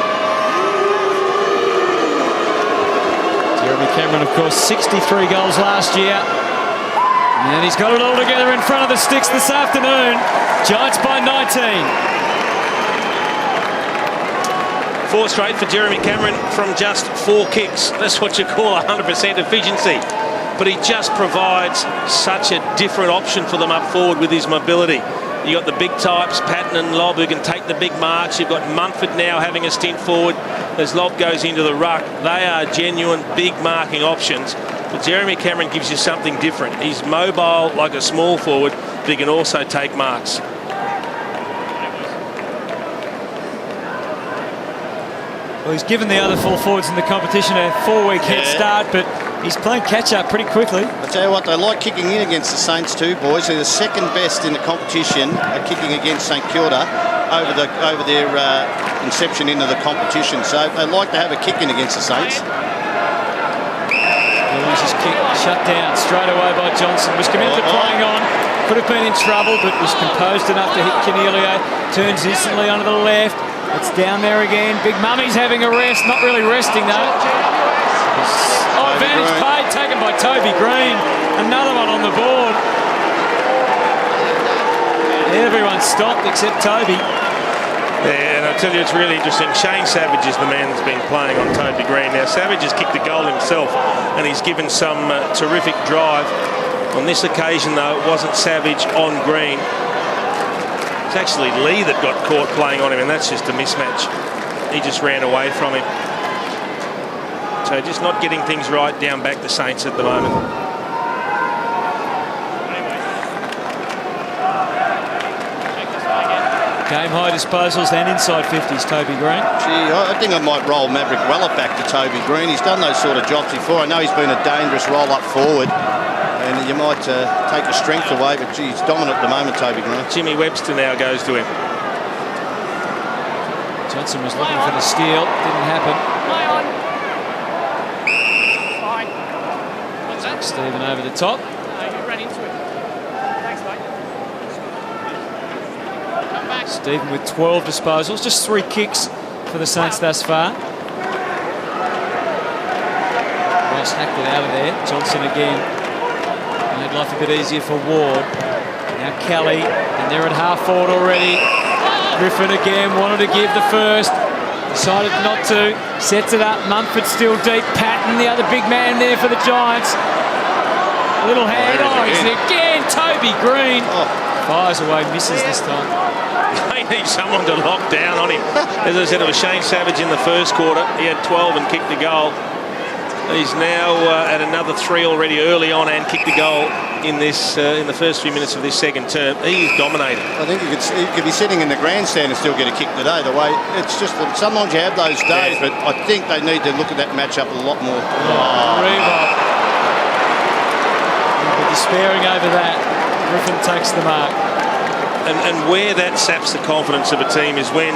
Jeremy Cameron, of course, 63 goals last year. And he's got it all together in front of the sticks this afternoon. Giants by 19. 4 straight for Jeremy Cameron from just 4 kicks. That's what you call 100% efficiency. But he just provides such a different option for them up forward with his mobility. You've got the big types, Patton and Lobb, who can take the big marks. You've got Mumford now having a stint forward as Lobb goes into the ruck. They are genuine big marking options. But Jeremy Cameron gives you something different. He's mobile like a small forward, but he can also take marks. Well, he's given the other full forwards in the competition a 4-week head start, but He's playing catch-up pretty quickly. I tell you what, they like kicking in against the Saints too, boys. They're the second best in the competition at kicking against St Kilda over their inception into the competition. So they like to have a kick in against the Saints. His kick shut down straight away by Johnson. Was committed to playing on. Could have been in trouble, but was composed enough to hit Cornelio. Turns instantly onto the left. It's down there again. Big Mummy's having a rest. Not really resting though. Oh, advantage paid, taken by Toby Green. Another one on the board. Everyone stopped except Toby. Yeah, and I tell you, it's really interesting. Shane Savage is the man that's been playing on Toby Green. Now, Savage has kicked a goal himself, and he's given some terrific drive. On this occasion, though, it wasn't Savage on Green. It's actually Lee that got caught playing on him, and that's just a mismatch. He just ran away from him. So just not getting things right down back the Saints at the moment. Game-high disposals and inside 50s, Toby Green. Gee, I think I might roll Maverick Weller back to Toby Green. He's done those sort of jobs before. I know he's been a dangerous roll-up forward, and you might take the strength away, but gee, he's dominant at the moment, Toby Green. Jimmy Webster now goes to him. Johnson was looking for the steal. Didn't happen. Stephen over the top. You ran into it. Thanks, mate. Come back. Stephen with 12 disposals. Just 3 kicks for the Saints thus far. Ross hacked it out of there. Johnson again. Made life a bit easier for Ward. Now Kelly, and they're at half forward already. Griffin again wanted to give the first. Decided not to. Sets it up. Mumford still deep. Patton, the other big man there for the Giants. A little hand. Oh, he's again. Toby Green. Fires away, misses this time. They need someone to lock down on him. As I said, it was Shane Savage in the first quarter. He had 12 and kicked the goal. He's now at another 3 already early on and kicked the goal in this in the first few minutes of this second term. He is dominating. I think he could be sitting in the grandstand and still get a kick today. The way it's just that sometimes you have those days, but I think they need to look at that matchup a lot more. Reebok. Despairing over that. Griffin takes the mark. And where that saps the confidence of a team is when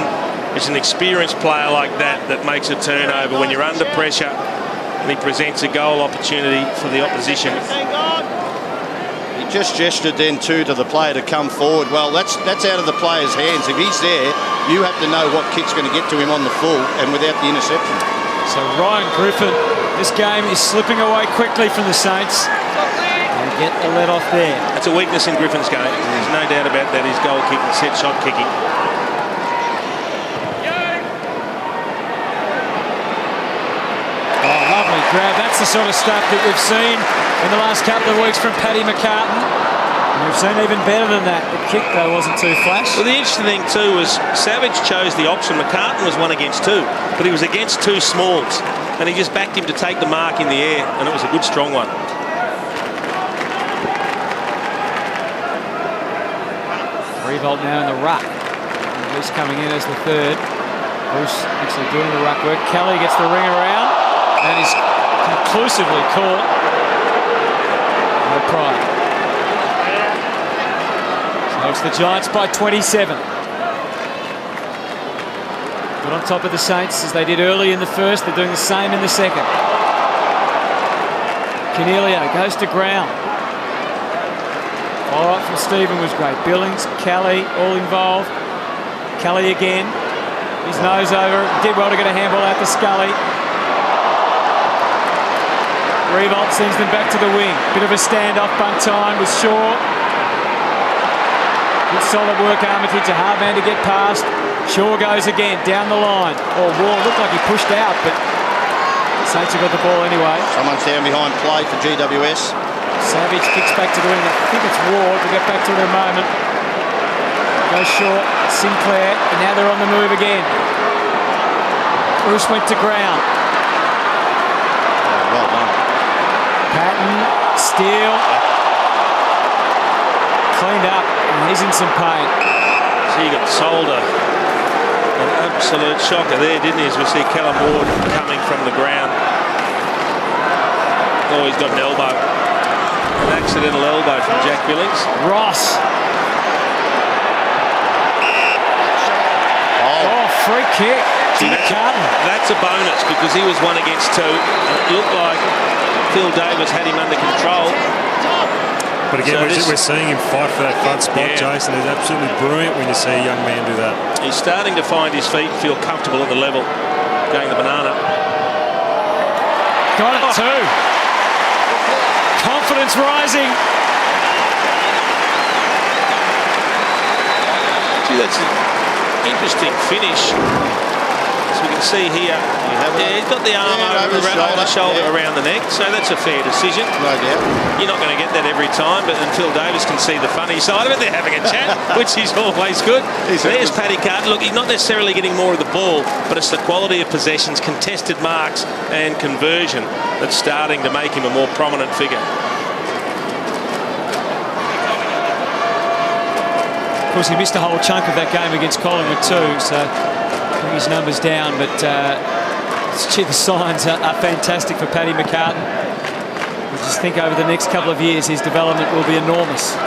it's an experienced player like that that makes a turnover. When you're under pressure and he presents a goal opportunity for the opposition. He just gestured then too to the player to come forward. Well, that's out of the player's hands. If he's there, you have to know what kick's going to get to him on the full and without the interception. So Ryan Griffin, this game is slipping away quickly from the Saints. They get the let off there. That's a weakness in Griffin's game. There's no doubt about that. His goal kicking, set shot kicking. Oh, lovely grab. That's the sort of stuff that we've seen in the last couple of weeks from Paddy McCartan. And we've seen even better than that. The kick, though, wasn't too flash. Well, the interesting thing, too, was Savage chose the option. McCartan was 1 against 2, but he was against 2 smalls. And he just backed him to take the mark in the air, and it was a good, strong one. Revolt now in the ruck. Bruce coming in as the third. Bruce actually doing the ruck work. Kelly gets the ring around and is conclusively caught. No pride. So it's the Giants by 27. Got on top of the Saints as they did early in the first. They're doing the same in the second. Cornelio goes to ground. Follow up from Stephen was great. Billings, Kelly, all involved. Kelly again. His nose over. Did well to get a handball out to Scully. Revolt sends them back to the wing. Bit of a standoff bunk time with Shaw. Good solid work, Armitage. A hard man to get past. Shaw goes again down the line. Oh, Ward looked like he pushed out, but Saints have got the ball anyway. Someone's down behind play for GWS. Savage kicks back to the wing. I think it's Ward. We'll get back to it in a moment. Goes short. Sinclair. And now they're on the move again. Bruce went to ground. Oh, well done. Patton. Steele. Cleaned up. And he's in some pain. So he got sold an absolute shocker there, didn't he? As we see Callum Ward coming from the ground. Oh, he's got an elbow. An accidental elbow from Jack Billings. Ross. Oh, free kick. See, that's a bonus because he was 1 against 2. And it looked like Phil Davis had him under control. But again, So we're seeing him fight for that front spot, Jason. It's absolutely brilliant when you see a young man do that. He's starting to find his feet and feel comfortable at the level. Going the banana. Got it too. Confidence rising. Gee, that's an interesting finish. As we can see here, he's got the arm over the shoulder around the neck, so that's a fair decision. No doubt. You're not going to get that every time, but Phil Davis can see the funny side of it. They're having a chat, which is always good. There's Paddy Carton. Look, he's not necessarily getting more of the ball, but it's the quality of possessions, contested marks and conversion that's starting to make him a more prominent figure. Of course, he missed a whole chunk of that game against Collingwood too, so bring his numbers down, but the signs are fantastic for Paddy McCartan. I just think over the next couple of years his development will be enormous.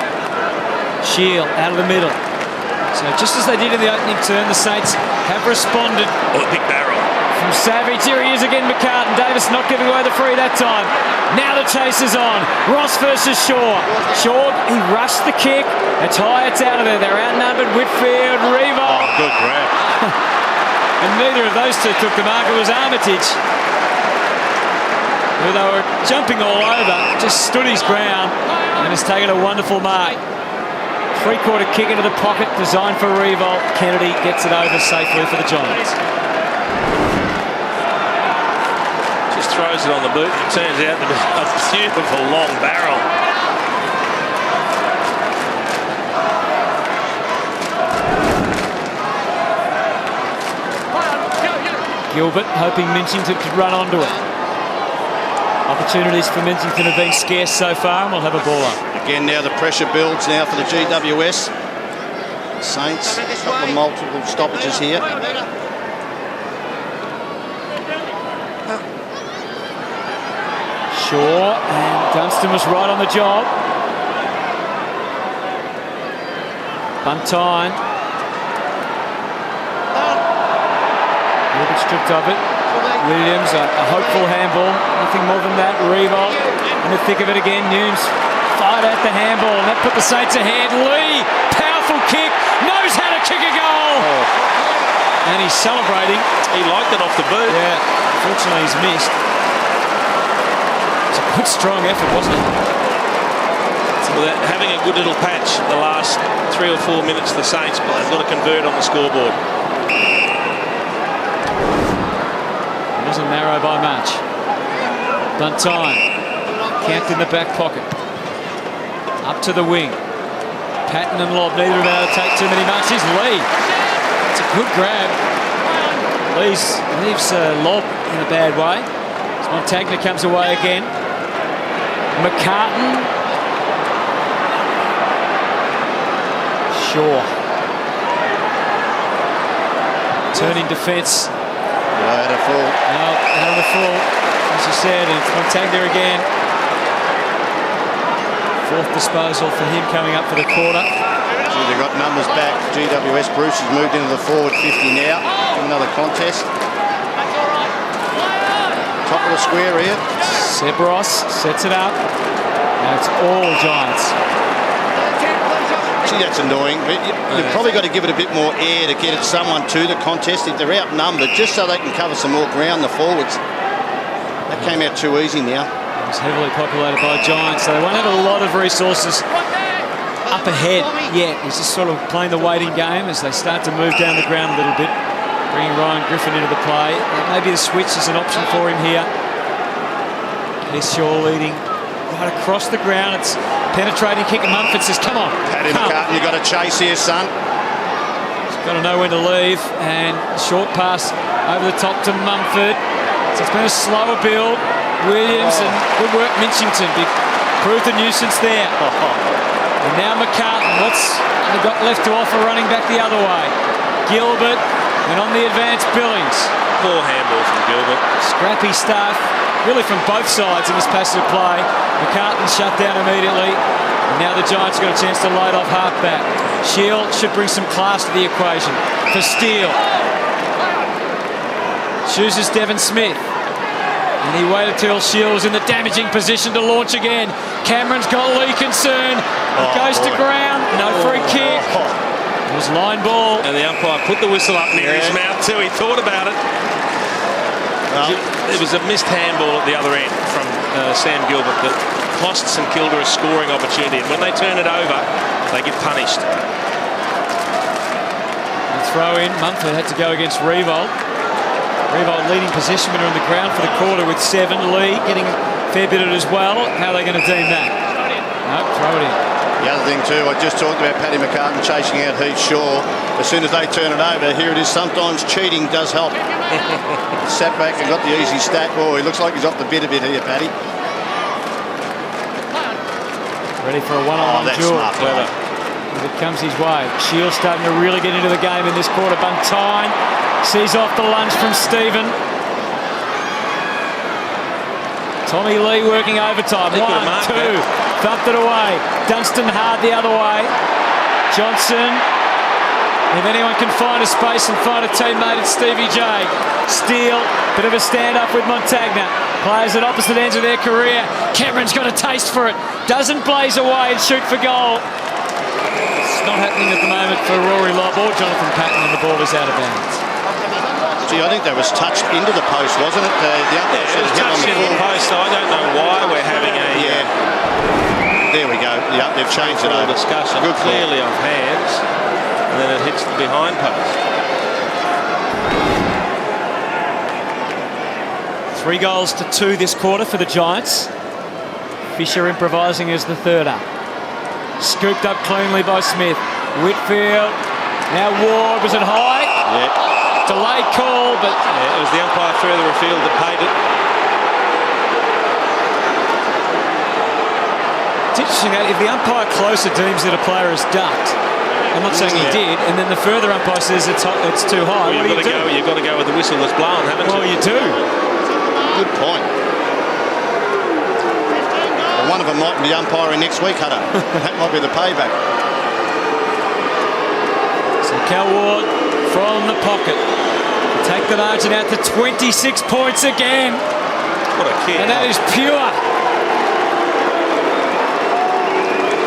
Shield out of the middle. So just as they did in the opening term, the Saints have responded. Oh, big barrel. From Savage, here he is again, McCartan. Davis not giving away the free that time. Now the chase is on. Ross versus Shaw. Shaw, he rushed the kick. It's high, it's out of there. They're outnumbered. Whitfield, Revo. Oh, good grab. And neither of those two took the mark. It was Armitage, who they were jumping all over, just stood his ground and has taken a wonderful mark. Three-quarter kick into the pocket, designed for Revolt. Kennedy gets it over safely for the Giants. Just throws it on the boot. It turns out to be a beautiful long barrel. Gilbert hoping Minchington could run onto it. Opportunities for Minchington have been scarce so far, and we'll have a ball up. Again, now the pressure builds now for the GWS. Saints, a couple of multiple stoppages here. Shaw, and Dunstan was right on the job. Buntine. Gilbert stripped of it. Williams, a hopeful handball. Nothing more than that. Revolt in the thick of it again. Nunes fired at the handball, and that put the Saints ahead. Lee, powerful kick, knows how to kick a goal. Oh. And he's celebrating. He liked it off the boot. Yeah, unfortunately he's missed. It's a good, strong effort, wasn't it? Well, having a good little patch the last 3 or 4 minutes, the Saints, but they've got to convert on the scoreboard. Wasn't narrow by much. Buntine camped in the back pocket. Up to the wing. Patton and Lobb, neither of them able to take too many marks. Here's Lee. It's a good grab. Leaves Lobb in a bad way. Montagna comes away again. McCartan. Shaw. Turning defence. Out of full. No, out of the full, as you said, and it's Montagna again. Fourth disposal for him coming up for the quarter. Gee, they've got numbers back. GWS. Bruce has moved into the forward 50 now. Another contest. Top of the square here. Sebros sets it up. Now it's all Giants. Gee, that's annoying. But you've probably got to give it a bit more air to get it someone to the contest if they're outnumbered, just so they can cover some more ground, the forwards. That came out too easy now. It was heavily populated by Giants, so they won't have a lot of resources up ahead yet. He's just sort of playing the waiting game as they start to move down the ground a little bit, bringing Ryan Griffin into the play. Maybe the switch is an option for him here. Here's Shaw leading right across the ground. It's penetrating kick, and Mumford says, come on. Paddy McCartan, you've got to chase here, son. He's got to know when to leave, and short pass over the top to Mumford. So it's been a slower build. Williams and good work, Minchington. Proved the nuisance there. And now McCartan, what's he got left to offer running back the other way? Gilbert, and on the advance, Billings. Poor handball from Gilbert. Scrappy stuff. really from both sides in this passage of play. McCartan shut down immediately. And now the Giants got a chance to load off half-back. Shield should bring some class to the equation. For Steele. Chooses Devon Smith. And he waited till Shield was in the damaging position to launch again. Cameron's got Lee concerned. It goes to ground. No free kick. It was line ball. And the umpire put the whistle up near his mouth too. He thought about it. Well, it was a missed handball at the other end from Sam Gilbert that cost St.Kilda a scoring opportunity. And when they turn it over, they get punished. The throw in. Mumford had to go against Revolt. Revolt leading possession winner on the ground for the quarter with 7. Lee getting a fair bit of it as well. How are they going to deem that? No, throw it in. The other thing too, I just talked about Paddy McCartan chasing out Heath Shaw. As soon as they turn it over, here it is. Sometimes cheating does help. Sat back and got the easy stat. Oh, he looks like he's off the bit a bit here, Paddy. Ready for a one-on-one duel. Clever. If it comes his way. Shield starting to really get into the game in this quarter. Buntine sees off the lunge from Stephen. Tommy Lee working overtime. 1, 2. Thumped it away. Dunstan hard the other way. Johnson. If anyone can find a space and find a teammate, it's Stevie J. Steele. Bit of a stand-up with Montagna. Players at opposite ends of their career. Cameron's got a taste for it. Doesn't blaze away and shoot for goal. It's not happening at the moment for Rory Lobb or Jonathan Patton, and the ball is out of bounds. Gee, I think that was touched into the post, wasn't it? The umpire said it hit on the post. I don't know why we're having a... There we go. Yeah, they've changed it over. Discussion. Good call. Clearly off hands. And then it hits the behind post. 3 goals to 2 this quarter for the Giants. Fisher improvising as the third up. Scooped up cleanly by Smith. Whitfield. Now Ward. Was it high? Yeah. Delayed call, but... Yeah, it was the umpire further afield that paid it. It's interesting that if the umpire closer deems that a player is ducked, I'm not saying he did, and then the further umpire says it's too high, well, what do you do? You've got to go with the whistle that's blown, haven't you? Well, you do. Good point. Well, one of them might be umpiring next week, Hunter. That might be the payback. So Cal Ward from the pocket. Take the margin out to 26 points again. What a kick. And that is pure.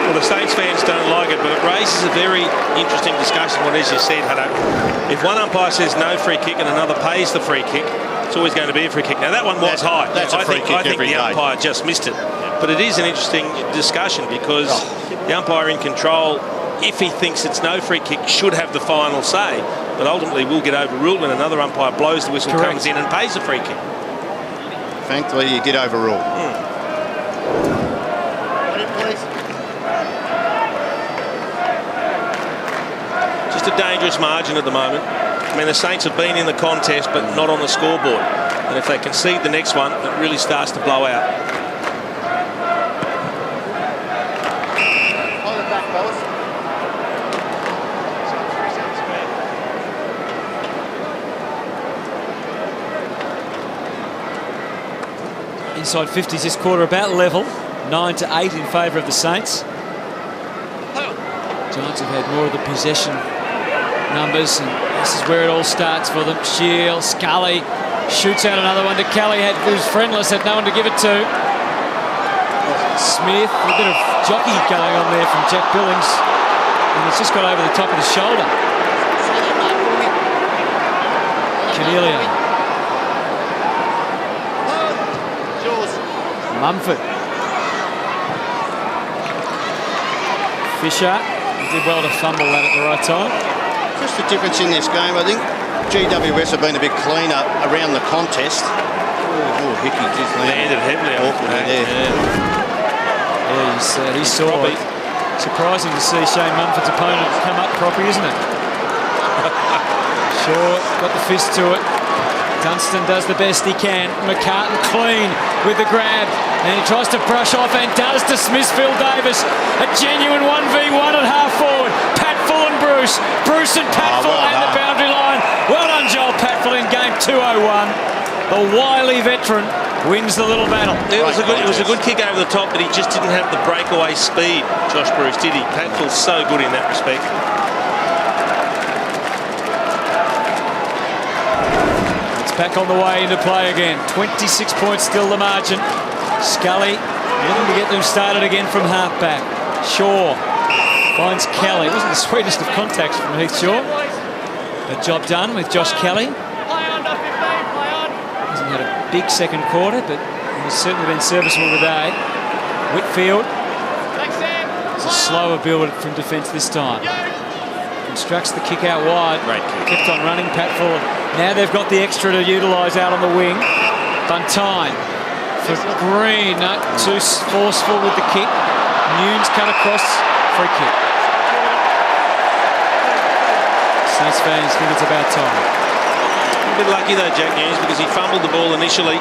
Well, the Saints fans don't like it, but it raises a very interesting discussion. What as you said, Hutto, if one umpire says no free kick and another pays the free kick, it's always going to be a free kick. Now, that one was high. That's a free kick I think every the day. umpire just missed it. But it is an interesting discussion because the umpire in control, if he thinks it's no free kick, should have the final say. But ultimately will get overruled when another umpire blows the whistle, comes in and pays a free kick. Thankfully, he did overrule. Just a dangerous margin at the moment. I mean, the Saints have been in the contest, but not on the scoreboard. And if they concede the next one, it really starts to blow out. Hold it back, fellas. Inside 50s this quarter, about level. 9-8 in favour of the Saints. Giants have had more of the possession numbers, and this is where it all starts for them. Shield, Scully shoots out another one to Kelly, who's friendless, had no one to give it to. Smith, a bit of jockey going on there from Jack Billings, and it's just got over the top of the shoulder. Cornelia. Mumford. Fisher did well to fumble that at the right time. Just the difference in this game, I think. GWS have been a bit cleaner around the contest. Oh, Hickey just Landed heavily awkwardly there. Yeah, he saw it. Surprising to see Shane Mumford's opponent come up properly, isn't it? Short, got the fist to it. Dunstan does the best he can. McCartan clean with the grab. And he tries to brush off and does to Smithfield Davis. A genuine 1v1 at half forward. Patfull and Bruce. Bruce and Patfull and the boundary line. Well done, Joel Patfull in game 201. The wily veteran wins the little battle. It was a good kick over the top, but he just didn't have the breakaway speed, Josh Bruce, did he? Patful's so good in that respect. It's back on the way into play again. 26 points still the margin. Scully looking to get them started again from half-back. Shaw finds Kelly. It wasn't the sweetest of contacts from Heath Shaw. The job done with Josh Kelly. Hasn't had a big second quarter, but he's certainly been serviceable today. Whitfield. It's a slower build from defence this time. Constructs the kick out wide. Great kick. Kept on running, Patfull. Now they've got the extra to utilise out on the wing. Buntine for Green. No, too forceful with the kick. Nunes cut across. Free kick. Saints fans think it's about time. A bit lucky though, Jack Nunes, because he fumbled the ball initially.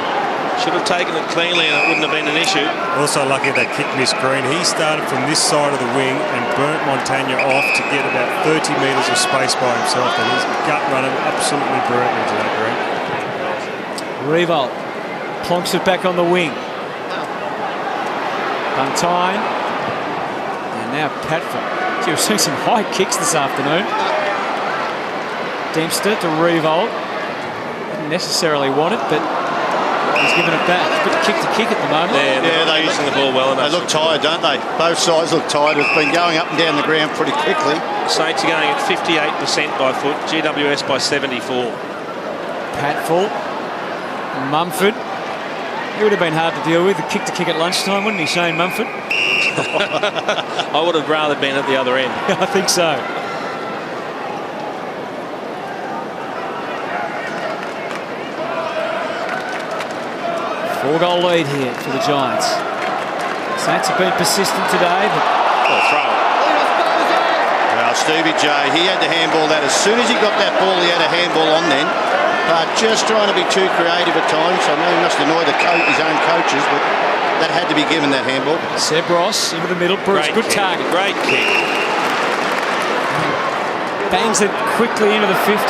Should have taken it cleanly and it wouldn't have been an issue. Also lucky that kick missed Green. He started from this side of the wing and burnt Montagna off to get about 30 metres of space by himself, and his gut running absolutely burnt into that, Green. Revolt plonks it back on the wing. Buntine. And now Patfull. Gee, we're seeing some high kicks this afternoon. Dempster to Revolt. Didn't necessarily want it, but he's given it back. It's a bit kick to kick at the moment. Yeah, they're using the ball well enough. They look tired, don't they? Both sides look tired. It's been going up and down the ground pretty quickly. Saints are going at 58% by foot. GWS by 74. Patfull. Mumford. He would have been hard to deal with. The kick to kick at lunchtime, wouldn't he, Shane Mumford? I would have rather been at the other end. I think so. Four-goal lead here for the Giants. Saints have been persistent today, but Throw it. Well, Stevie J, he had to handball that. As soon as he got that ball, he had a handball on then. But just trying to be too creative at times. I know he must annoy his own coaches, but that had to be given, that handball. Seb Ross into the middle. Bruce, Great good kick. target. Great kick. Bangs it quickly into the 52.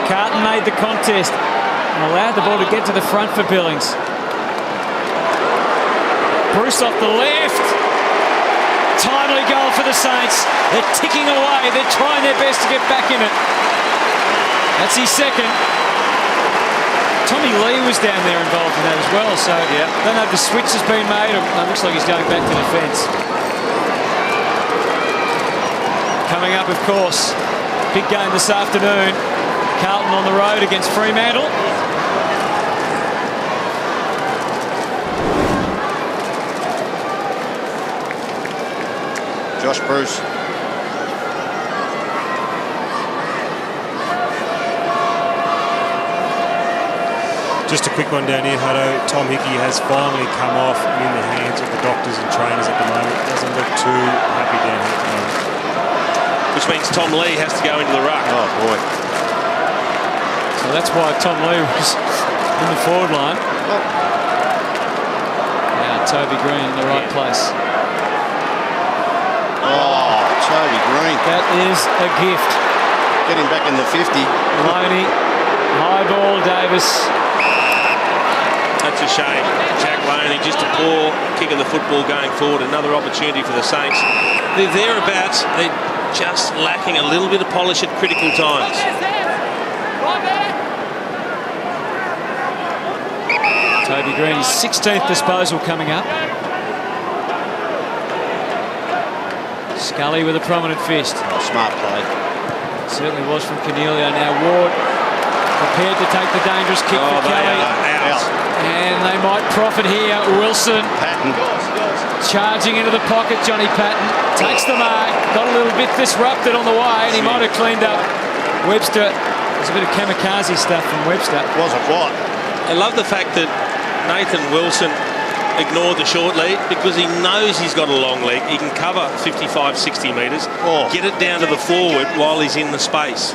McCartan made the contest and allowed the ball to get to the front for Billings. Bruce off the left. Timely goal for the Saints. They're ticking away. They're trying their best to get back in it. That's his second. Tommy Lee was down there involved in that as well, so I don't know if the switch has been made, or it looks like he's going back to defence. Coming up, of course, big game this afternoon. Carlton on the road against Fremantle. Josh Bruce. Just a quick one down here, Hutto. Tom Hickey has finally come off and in the hands of the doctors and trainers at the moment. Doesn't look too happy down here at the moment. Which means Tom Lee has to go into the ruck. Oh, boy. So that's why Tom Lee was in the forward line. Now Toby Green in the right place. Oh, Toby Green. That is a gift. Get him back in the 50. Maloney, high ball, Davis. That's a shame. Jack Loney, just a poor kick of the football going forward. Another opportunity for the Saints. They're thereabouts. They're just lacking a little bit of polish at critical times. Toby Green, his 16th disposal coming up. Scully with a prominent fist. Oh, smart play. Certainly was from Cornelio. Now Ward prepared to take the dangerous kick for Kelly. Out. And they might profit here. Wilson Patton. charging into the pocket. Johnny Patton takes the mark. Got a little bit disrupted on the way, and he might have cleaned up Webster. There's a bit of kamikaze stuff from Webster. Wasn't what? I love the fact that Nathan Wilson ignored the short lead because he knows he's got a long leg. He can cover 55, 60 metres, get it down to the forward while he's in the space.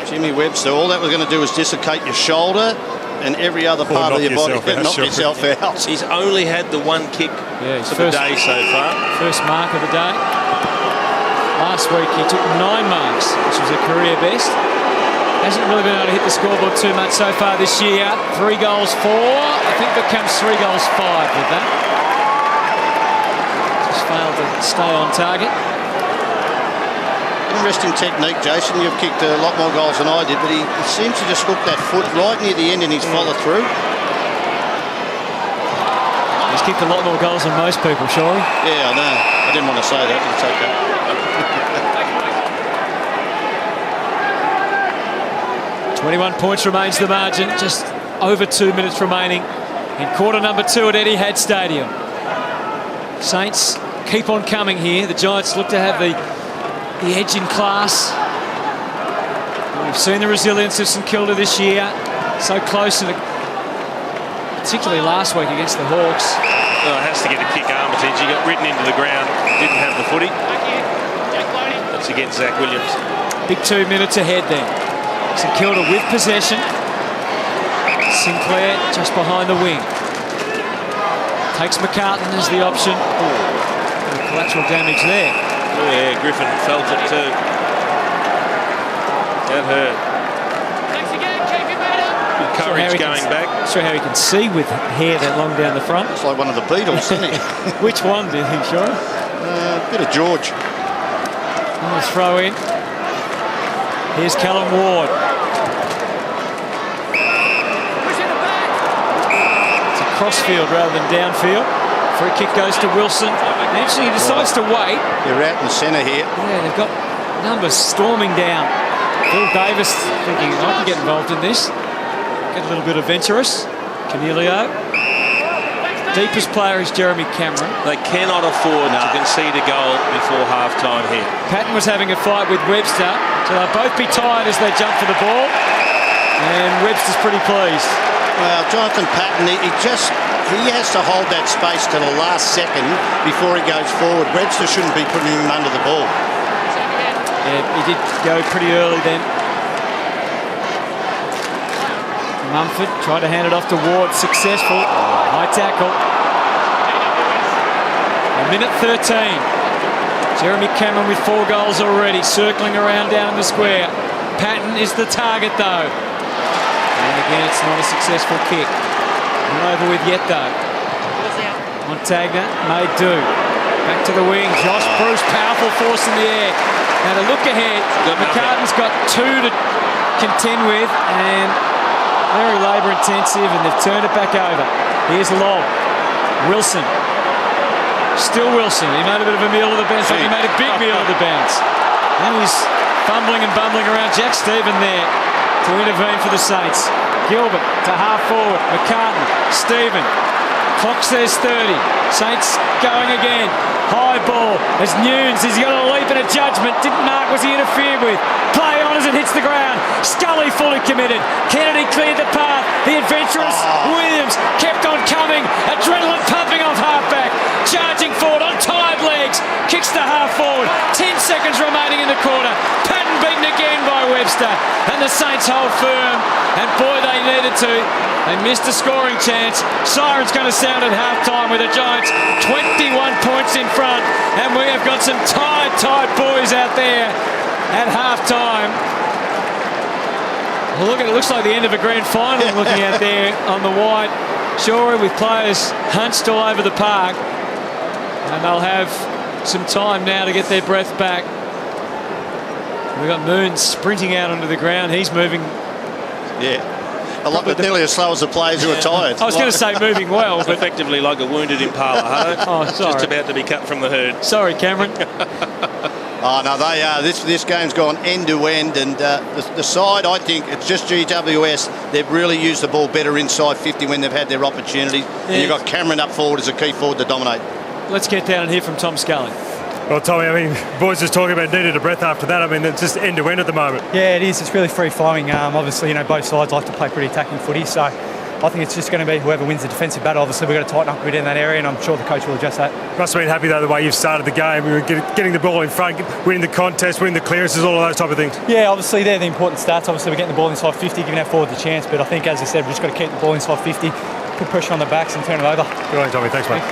Jimmy Webster, all that was going to do was dislocate your shoulder and every other part of your body. Knock yourself out. He's only had the one kick for the day so far. First mark of the day. Last week he took 9 marks, which was a career best. Hasn't really been able to hit the scoreboard too much so far this year. 3 goals, 4. I think it becomes 3 goals, 5 with that. Just failed to stay on target. Interesting technique, Jason. You've kicked a lot more goals than I did, but he seems to just hook that foot right near the end in his follow-through. He's kicked a lot more goals than most people, surely. Yeah, I know. I didn't want to say that, but it's okay. 21 points remains the margin. Just over 2 minutes remaining in quarter number 2 at Etihad Stadium. Saints keep on coming here. The Giants look to have the edge in class. We've seen the resilience of St Kilda this year. So close, particularly last week against the Hawks. Well, it has to get a kick, Armitage. He got ridden into the ground, didn't have the footy. That's against Zach Williams. Big 2 minutes ahead then. St Kilda with possession. Sinclair just behind the wing. Takes McCartan as the option. Oh, collateral damage there. Yeah, Griffin felt it too. That hurt. Thanks again, keep it better. Good coverage going back. Not sure how he can see with hair that long down the front. It's like one of the Beatles, isn't it? Which one do you think, Sean? Bit of George. And the throw in. Here's Callum Ward. It's a crossfield rather than downfield. Free kick goes to Wilson. Actually, he decides to wait. You're out in the centre here. Yeah, they've got numbers storming down. Phil Davis thinking, I can get involved in this. Get a little bit adventurous. Canelio. Deepest player is Jeremy Cameron. They cannot afford to concede a goal before half-time here. Patton was having a fight with Webster, so they'll both be tired as they jump for the ball. And Webster's pretty pleased. Well, Jonathan Patton, he has to hold that space to the last second before he goes forward. Webster shouldn't be putting him under the ball. Yeah, he did go pretty early then. Mumford tried to hand it off to Ward, successful. High tackle. A minute 13. Jeremy Cameron with 4 goals already, circling around down in the square. Patton is the target though. And again, it's not a successful kick. Not over with yet though. Montagna made do. Back to the wing. Josh Bruce, powerful force in the air. Now to look ahead, McCartan's got 2 to contend with and very labour intensive, and they've turned it back over. Here's Lobb. Wilson. Still Wilson. He made a bit of a meal of the bounce. He made a big meal of the bounce. And he's fumbling and bumbling around. Jack Stephen there to intervene for the Saints. Gilbert to half forward. McCartan. Stephen. Clock says 30. Saints going again. High ball as Nunes has got a leap and a judgment. Didn't mark, was he interfered with? Play on as it hits the ground. Scully fully committed. Kennedy cleared the path. The adventurous Williams kept on coming. Adrenaline pumping off halfback. Charging forward on tired legs. Kicks the half forward. 10 seconds remaining in the quarter. Patton beaten again by Webster. And the Saints hold firm. And boy, they needed to. They missed a scoring chance. Siren's going to sound at halftime with the Giants 21 points in front. And we have got some tired boys out there at halftime. Well, look, it looks like the end of a grand final looking out there on the white shore with players hunched all over the park. And they'll have some time now to get their breath back. We've got Moons sprinting out onto the ground. He's moving. Yeah. A lot, but nearly as slow as the players who are tired. I was going to say moving well, but Effectively like a wounded impala, huh? Oh, sorry. Just about to be cut from the herd. Sorry, Cameron. Oh, no, they are. This game's gone end to end, and the side, I think, it's just GWS. They've really used the ball better inside 50 when they've had their opportunities. Yeah. And you've got Cameron up forward as a key forward to dominate. Let's get down and hear from Tom Scully. Well, Tommy, I mean, boys just talking about needed a breath after that. I mean, it's just end to end at the moment. Yeah, it is. It's really free flowing. Obviously, both sides like to play pretty attacking footy, so I think it's just going to be whoever wins the defensive battle. Obviously, we've got to tighten up a bit in that area, and I'm sure the coach will adjust that. Must have been happy, though, the way you've started the game. We were getting the ball in front, winning the contest, winning the clearances, all of those type of things. Yeah, obviously, they're the important stats. Obviously, we're getting the ball inside 50, giving our forwards a chance, but I think, as I said, we've just got to keep the ball inside 50, put pressure on the backs and turn it over. Good on you, Tommy. Thanks, mate.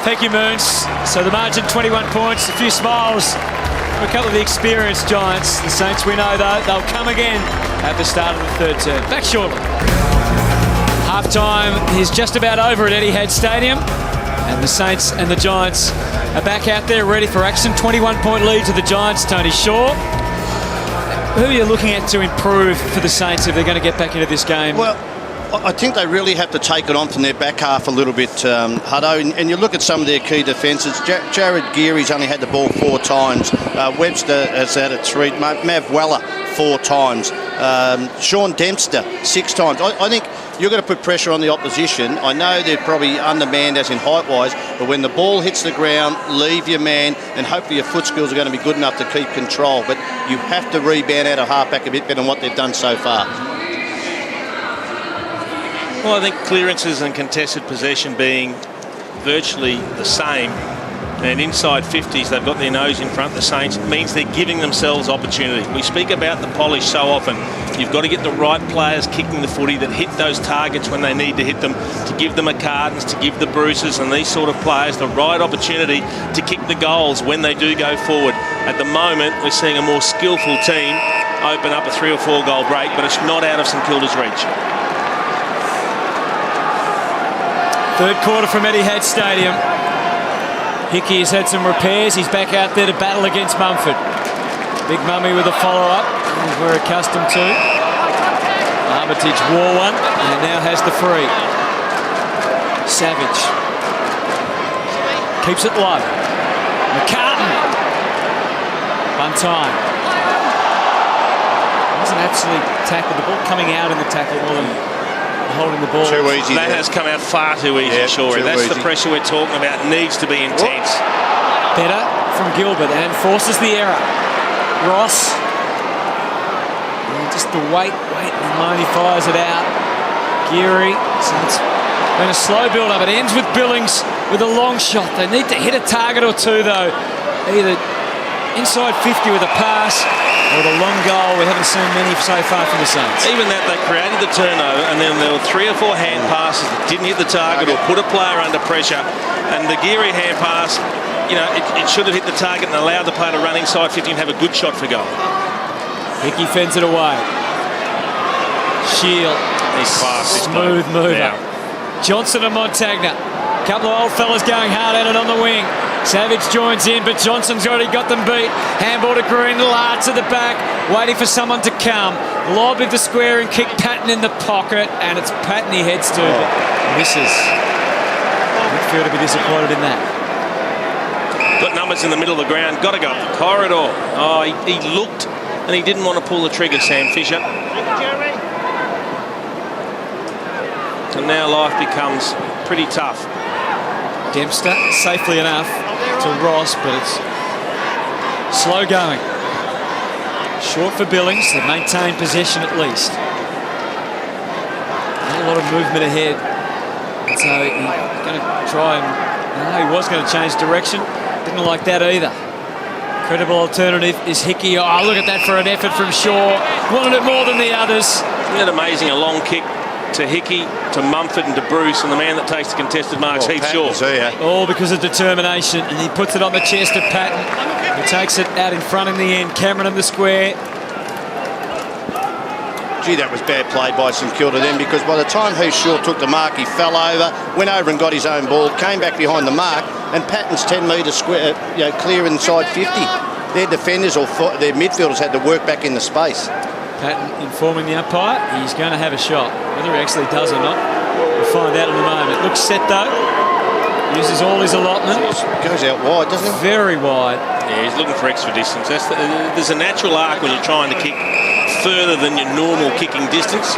Thank you, Moons. So the margin, 21 points, a few smiles for a couple of the experienced Giants. The Saints, we know, though, they'll come again at the start of the third term. Back shortly. Half-time is just about over at Etihad Stadium. And the Saints and the Giants are back out there ready for action. 21-point lead to the Giants, Tony Shaw. Who are you looking at to improve for the Saints if they're going to get back into this game? Well, I think they really have to take it on from their back half a little bit, Hutto. And you look at some of their key defences. Jared Geary's only had the ball 4 times. Webster has had it 3. Mav Weller 4 times. Sean Dempster 6 times. I think you're going to put pressure on the opposition. I know they're probably undermanned as in height-wise, but when the ball hits the ground, leave your man, and hopefully your foot skills are going to be good enough to keep control. But you have to rebound out of halfback a bit better than what they've done so far. Well, I think clearances and contested possession being virtually the same, and inside 50s, they've got their nose in front, the Saints, means they're giving themselves opportunity. We speak about the polish so often. You've got to get the right players kicking the footy that hit those targets when they need to hit them, to give the McCartans, to give the Bruces and these sort of players the right opportunity to kick the goals when they do go forward. At the moment, we're seeing a more skillful team open up a 3 or 4 goal break, but it's not out of St Kilda's reach. Third quarter from Etihad Stadium. Hickey has had some repairs. He's back out there to battle against Mumford. Big Mummy with a follow-up, as we're accustomed to. Armitage wore one and now has the free. Savage keeps it low. McCartan. One time. Doesn't actually tackle the ball, coming out in the tackle more than holding the ball. Too easy. That has come out far too easy, Shorey. That's the pressure we're talking about. Needs to be intense. Better from Gilbert and forces the error. Ross. Just the wait, and Money fires it out. Geary. So it's been a slow build-up. It ends with Billings with a long shot. They need to hit a target or two, though. Either inside 50 with a pass or the long goal. We haven't seen many so far from the Saints. Even that, they created the turnover, and then there were 3 or 4 hand passes that didn't hit the target or put a player under pressure. And the Geary hand pass, you know, it should have hit the target and allowed the player to run inside 50 and have a good shot for goal. Hickey fends it away. Shield. He's fast. Smooth mover. Yeah. Johnson and Montagna. Couple of old fellas going hard at it on the wing. Savage joins in, but Johnson's already got them beat. Handball to Green, Larts at the back, waiting for someone to come. Lob with the square and kick Patton in the pocket, and it's Patton he heads to, but misses. Midfield to be disappointed in that. Got numbers in the middle of the ground, got to go up the corridor. Oh, he looked, and he didn't want to pull the trigger, Sam Fisher. And now life becomes pretty tough. Dempster, safely enough to Ross, but it's slow going. Short for Billings, they maintain possession at least. Not a lot of movement ahead. And so he's going to try and... No, he was going to change direction. Didn't like that either. Credible alternative is Hickey. Oh, look at that for an effort from Shaw. Wanted it more than the others. Isn't it amazing? A long kick to Hickey, to Mumford and to Bruce, and the man that takes the contested marks, Heath Shaw. All because of determination, and he puts it on the chest of Patton, who takes it out in front in the end. Cameron in the square. Gee, that was bad play by St Kilda then, because by the time Heath Shaw took the mark, he fell over, went over and got his own ball, came back behind the mark, and Patton's 10 metres square, clear inside 50. Their defenders or their midfielders had to work back in the space. Patton informing the umpire he's going to have a shot. Whether he actually does or not, we'll find out in a moment. Looks set though. Uses all his allotment. Goes out wide, doesn't he? Very wide. Yeah, he's looking for extra distance. There's a natural arc when you're trying to kick further than your normal kicking distance.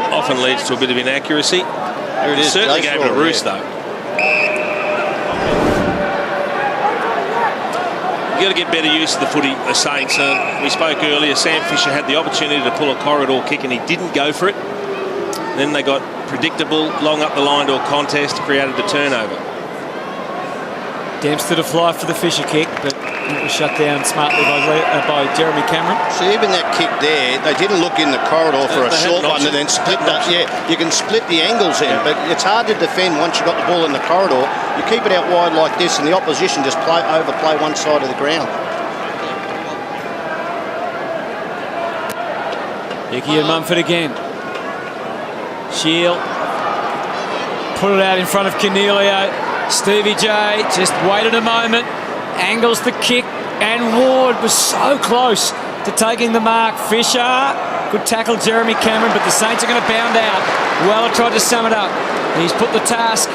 Often leads to a bit of inaccuracy. There it is. Certainly gave it a roost though. You've got to get better use of the footy, the Saints. We spoke earlier, Sam Fisher had the opportunity to pull a corridor kick and he didn't go for it. Then they got predictable, long up the line to a contest, created the turnover. Dempster to fly for the Fisher kick, but It was shut down smartly by Jeremy Cameron. So even that kick there, they didn't look in the corridor for a short one and then split that. Yeah, you can split the angles in, but it's hard to defend once you've got the ball in the corridor. You keep it out wide like this and the opposition just overplay one side of the ground. Hickey and Mumford again. Shield. Put it out in front of Cornelio. Stevie J just waited a moment. Angles the kick, and Ward was so close to taking the mark. Fisher, good tackle, Jeremy Cameron, but the Saints are going to bound out. Weller tried to sum it up. He's put the task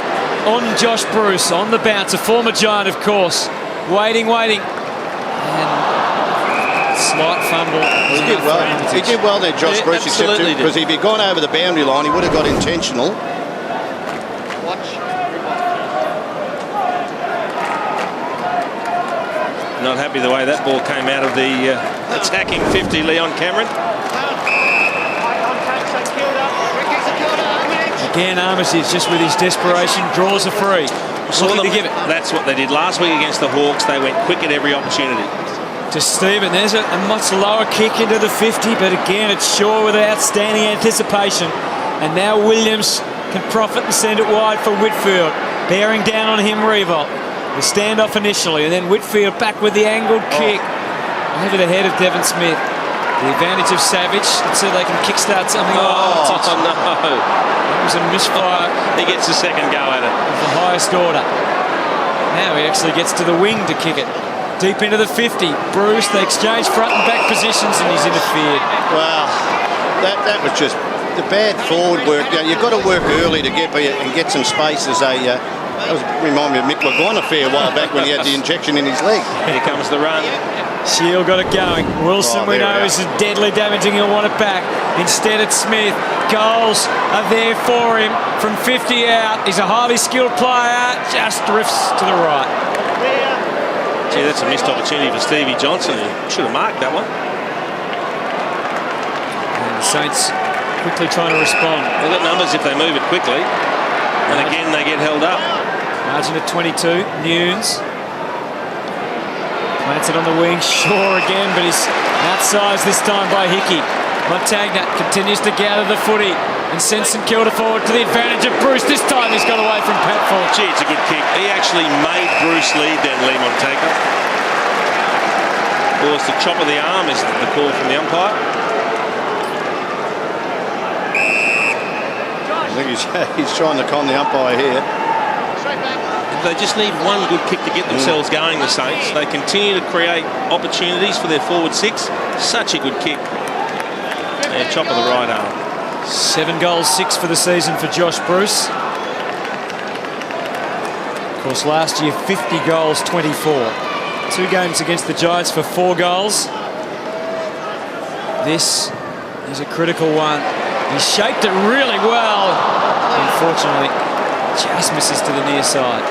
on Josh Bruce, on the bounce, a former Giant, of course. Waiting. And slight fumble. He did well there, Josh Bruce, because if he'd gone over the boundary line, he would have got intentional. Not happy the way that ball came out of the attacking 50, Leon Cameron. Again, Armitage just with his desperation draws a free. Looking to give it. That's what they did last week against the Hawks. They went quick at every opportunity. To Stephen, there's a much lower kick into the 50, but again, it's Shaw with outstanding anticipation. And now Williams can profit and send it wide for Whitfield. Bearing down on him, Revolt. The standoff initially, and then Whitfield back with the angled kick. Over the head of Devon Smith. The advantage of Savage. Let's see if they can kickstart something. No. That was a misfire. He gets a second go at it. Of the highest order. Now he actually gets to the wing to kick it. Deep into the 50. Bruce, they exchange front and back positions, and he's interfered. Well, that was just the bad forward work. Now, you've got to work early to get some space as a... that reminded me of Mick Maguire a fair while back when he had the injection in his leg. Here comes the run. Shield got it going. Wilson, we know, is deadly damaging. He'll want it back. Instead, it's Smith. Goals are there for him from 50 out. He's a highly skilled player. Just drifts to the right. Gee, that's a missed opportunity for Stevie Johnson. He should have marked that one. And the Saints quickly trying to respond. They've got numbers if they move it quickly. And again, they get held up. Margin at 22. Nunes. Plants it on the wing. Shaw again, but he's outsized this time by Hickey. Montagna continues to gather the footy and sends St.Kilda forward to the advantage of Bruce. This time he's got away from Pat Ford. Gee, it's a good kick. He actually made Bruce lead then, Lee Montagna. Ball to chop of the arm is the call from the umpire. I think he's trying to con the umpire here. They just need one good kick to get themselves going, the Saints. They continue to create opportunities for their forward six. Such a good kick. And chop of the right arm. 7 goals, 6 for the season for Josh Bruce. Of course, last year, 50 goals, 24. 2 games against the Giants for 4 goals. This is a critical one. He shaped it really well. Unfortunately, just misses to the near side.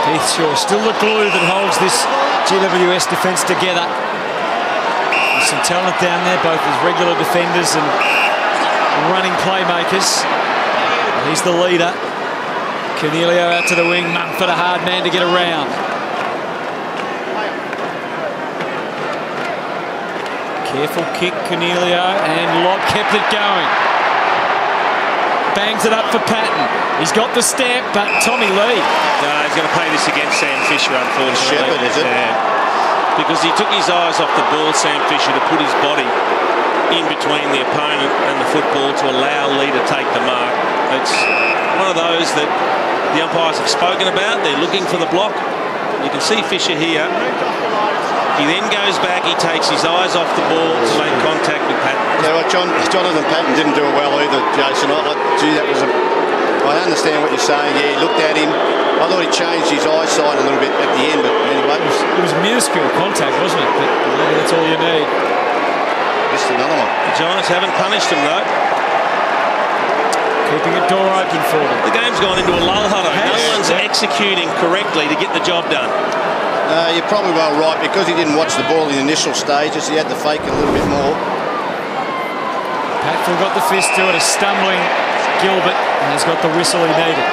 Heath Shaw, still the glue that holds this GWS defence together. There's some talent down there, both as regular defenders and running playmakers. He's the leader. Cornelio out to the wing. Mumford, a hard man to get around. Careful kick, Cornelio, and Lobb kept it going. Bangs it up for Patton. He's got the stamp, but Tommy Lee. No, he's going to pay this against Sam Fisher, unfortunately. Shepherd, is it? Yeah. Because he took his eyes off the ball, Sam Fisher, to put his body in between the opponent and the football to allow Lee to take the mark. It's one of those that the umpires have spoken about. They're looking for the block. You can see Fisher here. He then goes back, he takes his eyes off the ball to make contact with Patton. Yeah, well, Jonathan Patton didn't do it well either, Jason. I understand what you're saying. Yeah, he looked at him. I thought he changed his eyesight a little bit at the end, but anyway. It was minuscule contact, wasn't it? But maybe that's all you need. Just another one. The Giants haven't punished him, though. Keeping a door open for them. The game's gone into a lull, Hutto. No one's executing correctly to get the job done. You're probably well right. Because he didn't watch the ball in the initial stages, he had to fake it a little bit more. Hatfield got the fist to it, a stumbling Gilbert, and has got the whistle he needed.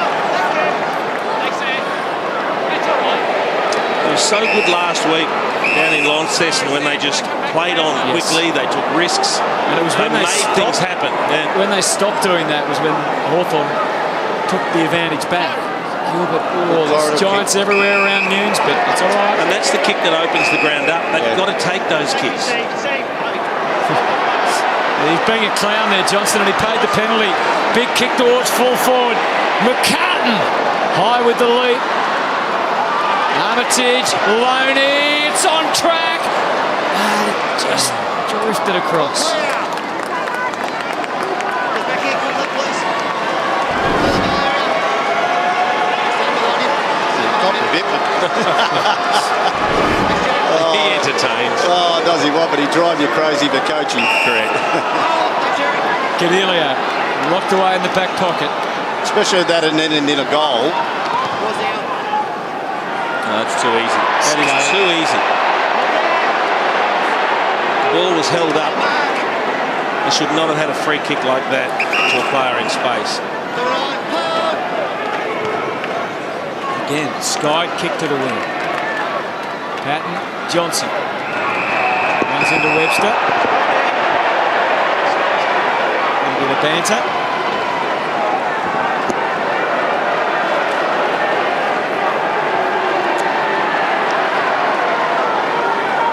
It was so good last week down in Launceston when they just played on quickly, they took risks, and it was when they made things happen. Yeah. When they stopped doing that was when Hawthorn took the advantage back. Gilbert, there's Giants everywhere around Nunes, but it's all right. And that's the kick that opens the ground up. They've got to take those kicks. He's being a clown there, Johnson, and he paid the penalty. Big kick towards full forward. McCartan high with the lead. Armitage, Loney, it's on track. And it just drifted across. He entertains. Oh, does he what? But he drive you crazy for coaching. Correct. Cadillo locked away in the back pocket. Especially that and then in a goal. No, that's too easy. That is too easy. The ball was held up. He should not have had a free kick like that to a player in space. Again, Sky kick to the wing. Patton, Johnson. Runs into Webster. A little bit of banter.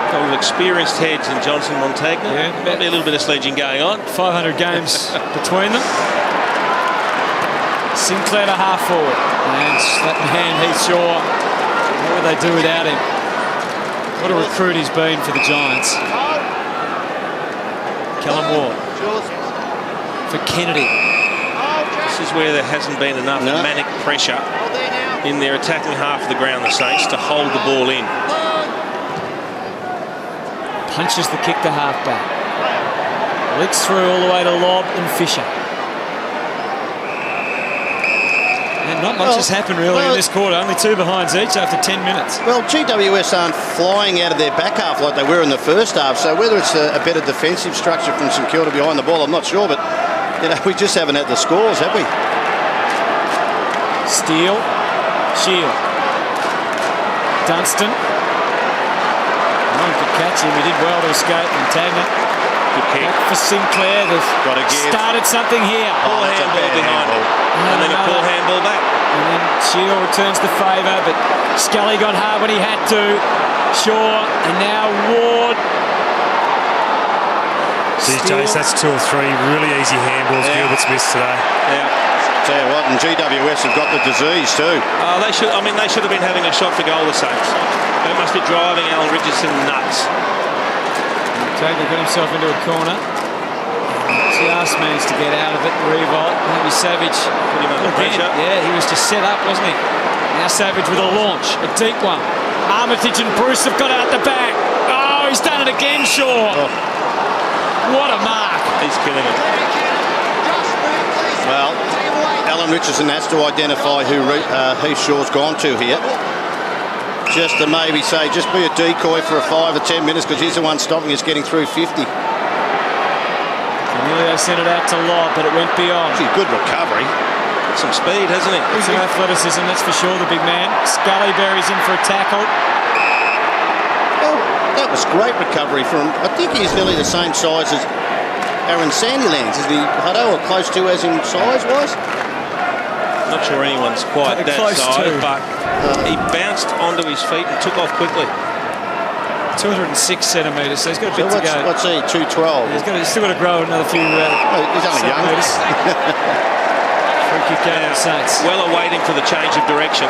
Couple of experienced heads in Johnson Montagna. Yeah, might be a little bit of sledging going on. 500 games between them. Sinclair to half forward. And that man, Heath Shaw, what would they do without him? What a recruit he's been for the Giants. Callum Ward. For Kennedy. This is where there hasn't been enough manic pressure in their attacking half of the ground, the Saints, to hold the ball in. Punches the kick to half back. Licks through all the way to Lobb and Fisher. And not much has happened really in this quarter. Only 2 behinds each after 10 minutes. Well, GWS aren't flying out of their back half like they were in the first half. So whether it's a better defensive structure from St Kilda behind the ball, I'm not sure. But you know, we just haven't had the scores, have we? Steele, Shield, Dunstan. No one could catch him. He did well to escape Montagna. Good kick. Back for Sinclair. They've started something here. Poor handball behind it. And then a poor handball back. And then Shield returns the favour, but Scully got hard when he had to. Shaw, and now Ward. Geez, Jace, that's 2 or 3 really easy handballs Gilbert's missed today. Yeah. Tell you what, and GWS have got the disease too. They should. I mean, they should have been having a shot for goal, the Saints. They must be driving Alan Richardson nuts. Montagna got himself into a corner. Just managed to get out of it. Revolt. Maybe Savage. Put him under pressure. Yeah, he was just set up, wasn't he? Now Savage with a launch, a deep one. Armitage and Bruce have got out the back. Oh, he's done it again, Shaw. Oh. What a mark. He's killing it. Well, Alan Richardson has to identify who Heath Shaw's gone to here. Just to maybe say, just be a decoy for a 5 or 10 minutes because he's the one stopping us getting through 50. Emilio sent it out to Lobb, but it went beyond. Gee, good recovery. Got some speed, hasn't he? Some athleticism, that's for sure, the big man. Scully buries him for a tackle. Well, that was great recovery from him. I think he's nearly the same size as Aaron Sandilands. Is he Hutto or close to as in size-wise? Not sure anyone's quite that size, but he bounced onto his feet and took off quickly. 206 centimetres, so he's got a bit to go. What's he, 212? He's still got to grow another few he's only young. Free kick out of the Saints. Well awaiting for the change of direction.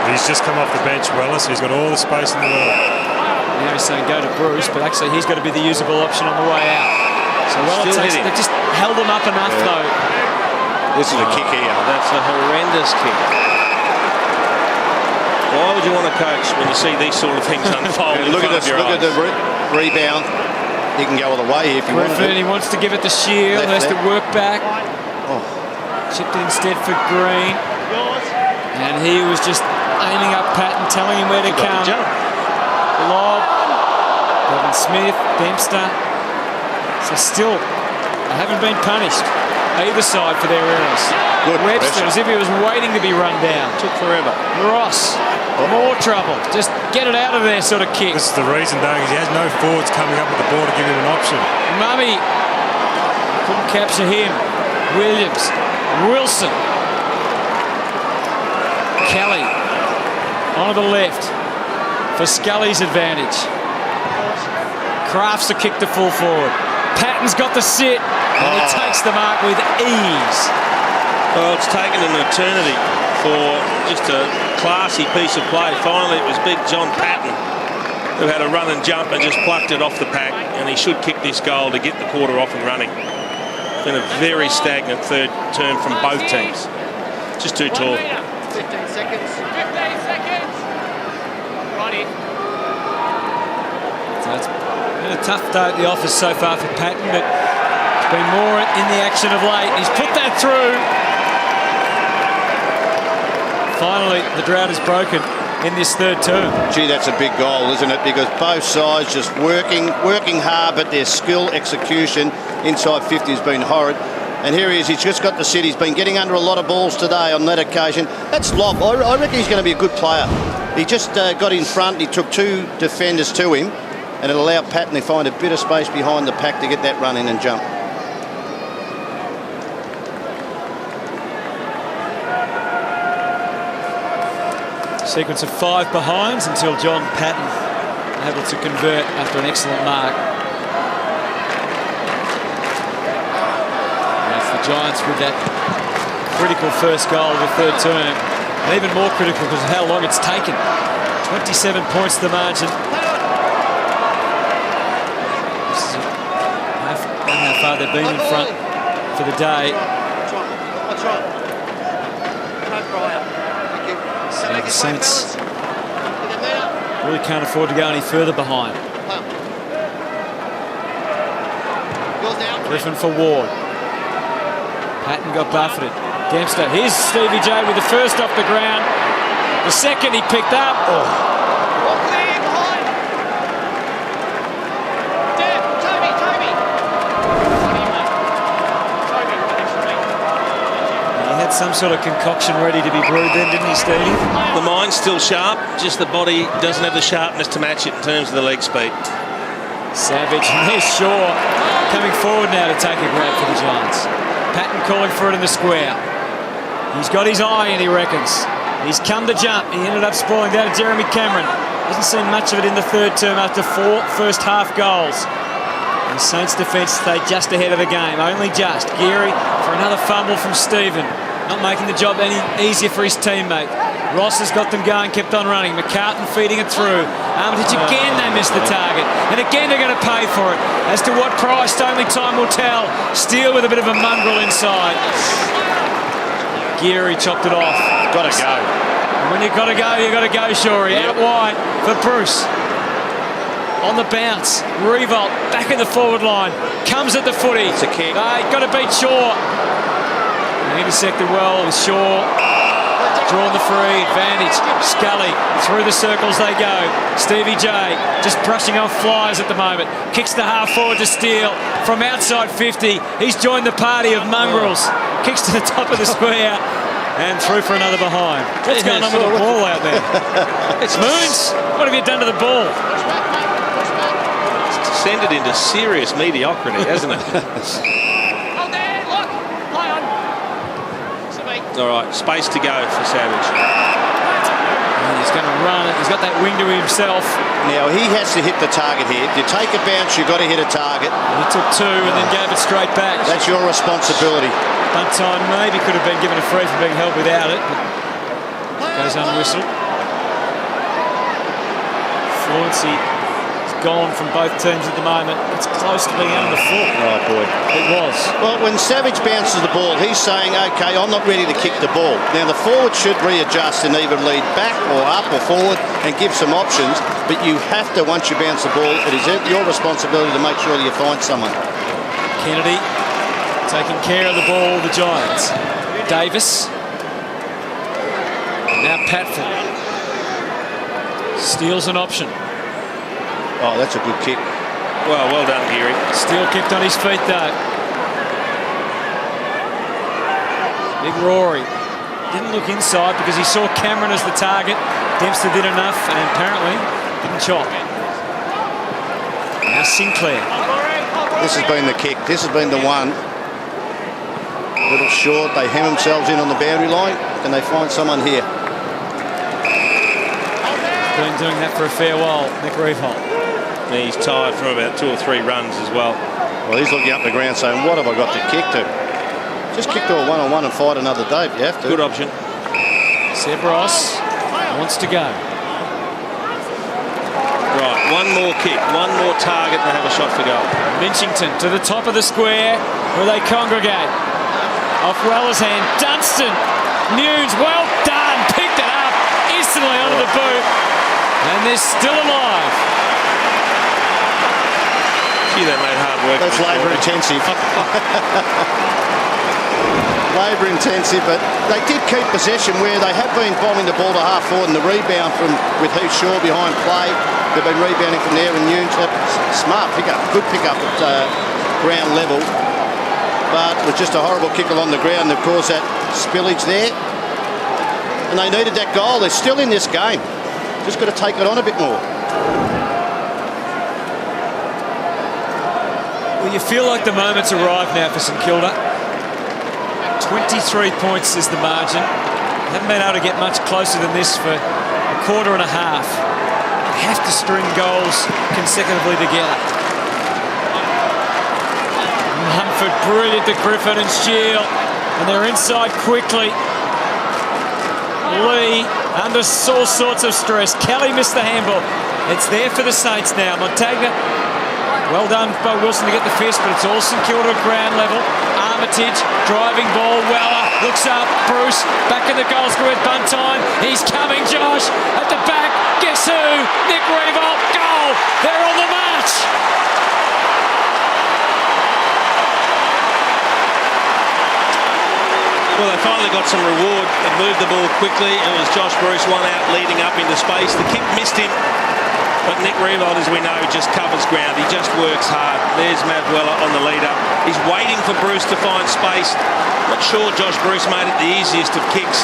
He's just come off the bench, Welles, so he's got all the space in the world. Now he's saying go to Bruce, but actually he's got to be the usable option on the way out. So they've just held him up enough though. This is a kick here. That's a horrendous kick. Why would you want to coach when you see these sort of things unfold? Look at this. Look at the rebound. He can go all the way here if you want to. He wants to give it to Shield. Has to work back. Oh. Chipped it instead for Green. And he was just aiming up Patton, telling him where to come. Lobb. Devon Smith. Dempster. So still They haven't been punished, either side, for their errors. Good Webster, pressure. as if he was waiting to be run down. Took forever. Ross, more trouble. Just get it out of there sort of kick. This is the reason, Doug, is he has no forwards coming up with the ball to give him an option. Mummy couldn't capture him. Williams, Wilson, Kelly on the left for Scully's advantage. Crafts a kick to full forward. Patton's got the sit, and he takes the mark with ease. Well, it's taken an eternity for just a classy piece of play. Finally, it was big John Patton who had a run and jump and just plucked it off the pack, and he should kick this goal to get the quarter off and running. It's been a very stagnant third term from both teams. Just too tall. 15 seconds. 15 seconds. Righty. So it's been a tough day at the office so far for Patton, but it's been more in the action of late. He's put that through. Finally, the drought is broken in this third term. Gee, that's a big goal, isn't it? Because both sides just working hard, but their skill execution inside 50 has been horrid. And here he is, he's just got the sit. He's been getting under a lot of balls today on that occasion. That's lob. I reckon he's going to be a good player. He just got in front, he took two defenders to him, and it allowed Patton to find a bit of space behind the pack to get that run in and jump. Sequence of 5 behinds until John Patton able to convert after an excellent mark. That's the Giants with that critical first goal of the third term. And even more critical because of how long it's taken. 27 points the margin. This is how far they've been in front for the day. That's right. No prior. So the Saints really can't afford to go any further behind. Griffin for Ward. Patton got buffeted. Dempster, here's Stevie J with the first off the ground. The second he picked up. He had some sort of concoction ready to be brewed then, didn't he, Stevie? The mind's still sharp, just the body doesn't have the sharpness to match it in terms of the leg speed. Savage, and there's Shaw coming forward now to take a grab for the Giants. Patton calling for it in the square. He's got his eye in, he reckons. He's come to jump. He ended up spoiling down to Jeremy Cameron. Hasn't seen much of it in the third term after 4 first half goals. The Saints defence stayed just ahead of the game, only just. Geary for another fumble from Stephen. Not making the job any easier for his teammate. Ross has got them going, kept on running. McCartan feeding it through. Armitage again, they missed the target. And again, they're going to pay for it. As to what price, only time will tell. Steele with a bit of a mongrel inside. Geary chopped it off. Got to go. And when you've got to go, you've got to go, Shorey. Out wide for Bruce. On the bounce. Revolt back in the forward line. Comes at the footy. It's a kick. Got to beat Shaw. Intersected well with Shaw. Drawn the free advantage. Scully through the circles they go. Stevie J just brushing off flies at the moment. Kicks the half forward to Steele from outside 50. He's joined the party of mongrels. Kicks to the top of the square and through for another behind. What's going on with the ball out there? It's Moons. What have you done to the ball? It's descended into serious mediocrity, hasn't it? All right, space to go for Savage. And he's going to run it. He's got that wing to himself. Now, he has to hit the target here. If you take a bounce, you've got to hit a target. He took 2 and then gave it straight back. That's your responsibility. Buntime maybe could have been given a free for being held without it, but goes unwhistled. Fluency is gone from both teams at the moment. It's close to being under foot. Oh, boy. It was. Well, when Savage bounces the ball, he's saying, OK, I'm not ready to kick the ball. Now, the forward should readjust and either lead back or up or forward and give some options, but you have to, once you bounce the ball, it is your responsibility to make sure that you find someone. Kennedy taking care of the ball, the Giants. Davis. And now Patford. Steals an option. Oh, that's a good kick. Well done, Geary. Steele kept on his feet though. Big Rory didn't look inside because he saw Cameron as the target. Dempster did enough and apparently didn't chop. Now Sinclair. This has been the kick. This has been the one. A little short. They hem themselves in on the boundary line. Can they find someone here? Been doing that for a fair while, Nick Revolt. He's tired from about 2 or 3 runs as well. Well, he's looking up the ground saying, what have I got to kick to? Just kick to a one-on-one and fight another day if you have to. Good option. Seb Ross wants to go. Right, one more kick, one more target and they have a shot for goal. Minchington to the top of the square where they congregate. Off Weller's hand, Dunstan. Nunes, well done, picked it up instantly onto the boot. And they're still alive. Gee, they made hard work. That's labour intensive. Labour intensive, but they did keep possession where they have been bombing the ball to half forward, and the rebound with Heath Shaw behind play. They've been rebounding from there, and Nunes, smart pickup, good pickup at ground level. But it was just a horrible kick along the ground that caused that spillage there. And they needed that goal. They're still in this game. Just got to take it on a bit more. Well, you feel like the moment's arrived now for St Kilda. 23 points is the margin. Haven't been able to get much closer than this for a quarter and a half. They have to string goals consecutively together. Mumford brilliant to Griffin and Shield, and they're inside quickly. Lee under all sorts of stress. Kelly missed the handball. It's there for the Saints now. Montagna, well done by Wilson to get the fist, but it's all St Kilda at ground level. Armitage, driving ball, Weller, looks up, Bruce, back in the goal square with Buntine. He's coming, Josh, at the back. Guess who? Nick Revolt, goal! They're on the march! Well, they finally got some reward and moved the ball quickly. It was Josh Bruce, one out, leading up into space. The kick missed him, but Nick Revolt, as we know, just covers ground. He just works hard. There's Mav Weller on the lead-up. He's waiting for Bruce to find space. Not sure Josh Bruce made it the easiest of kicks.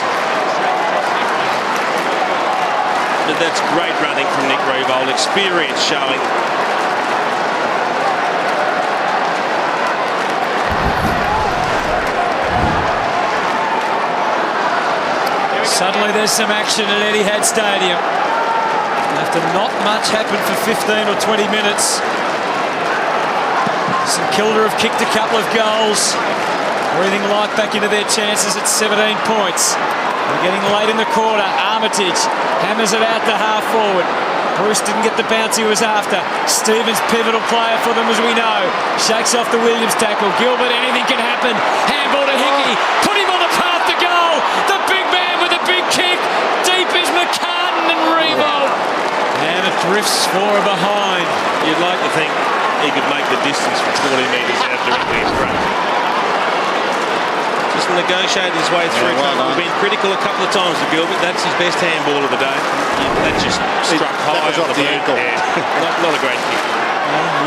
But that's great running from Nick Revolt. Experience showing. Suddenly there's some action at Etihad Stadium. After not much happened for 15 or 20 minutes, St Kilda have kicked a couple of goals, breathing life back into their chances at 17 points. We're getting late in the quarter. Armitage hammers it out to half forward. Bruce didn't get the bounce he was after. Stevens, pivotal player for them as we know. Shakes off the Williams tackle. Gilbert, anything can happen. Handball to Hickey. Put him on the path to goal. The big man with a big kick. Deep is McCartan and Revolt. And it drifts 4 behind. You'd like to think he could make the distance from 40 metres out directly in front. Just negotiated his way through. We've been critical a couple of times of Gilbert. That's his best handball of the day. That just struck high was on off the the ankle. Yeah. not a great kick.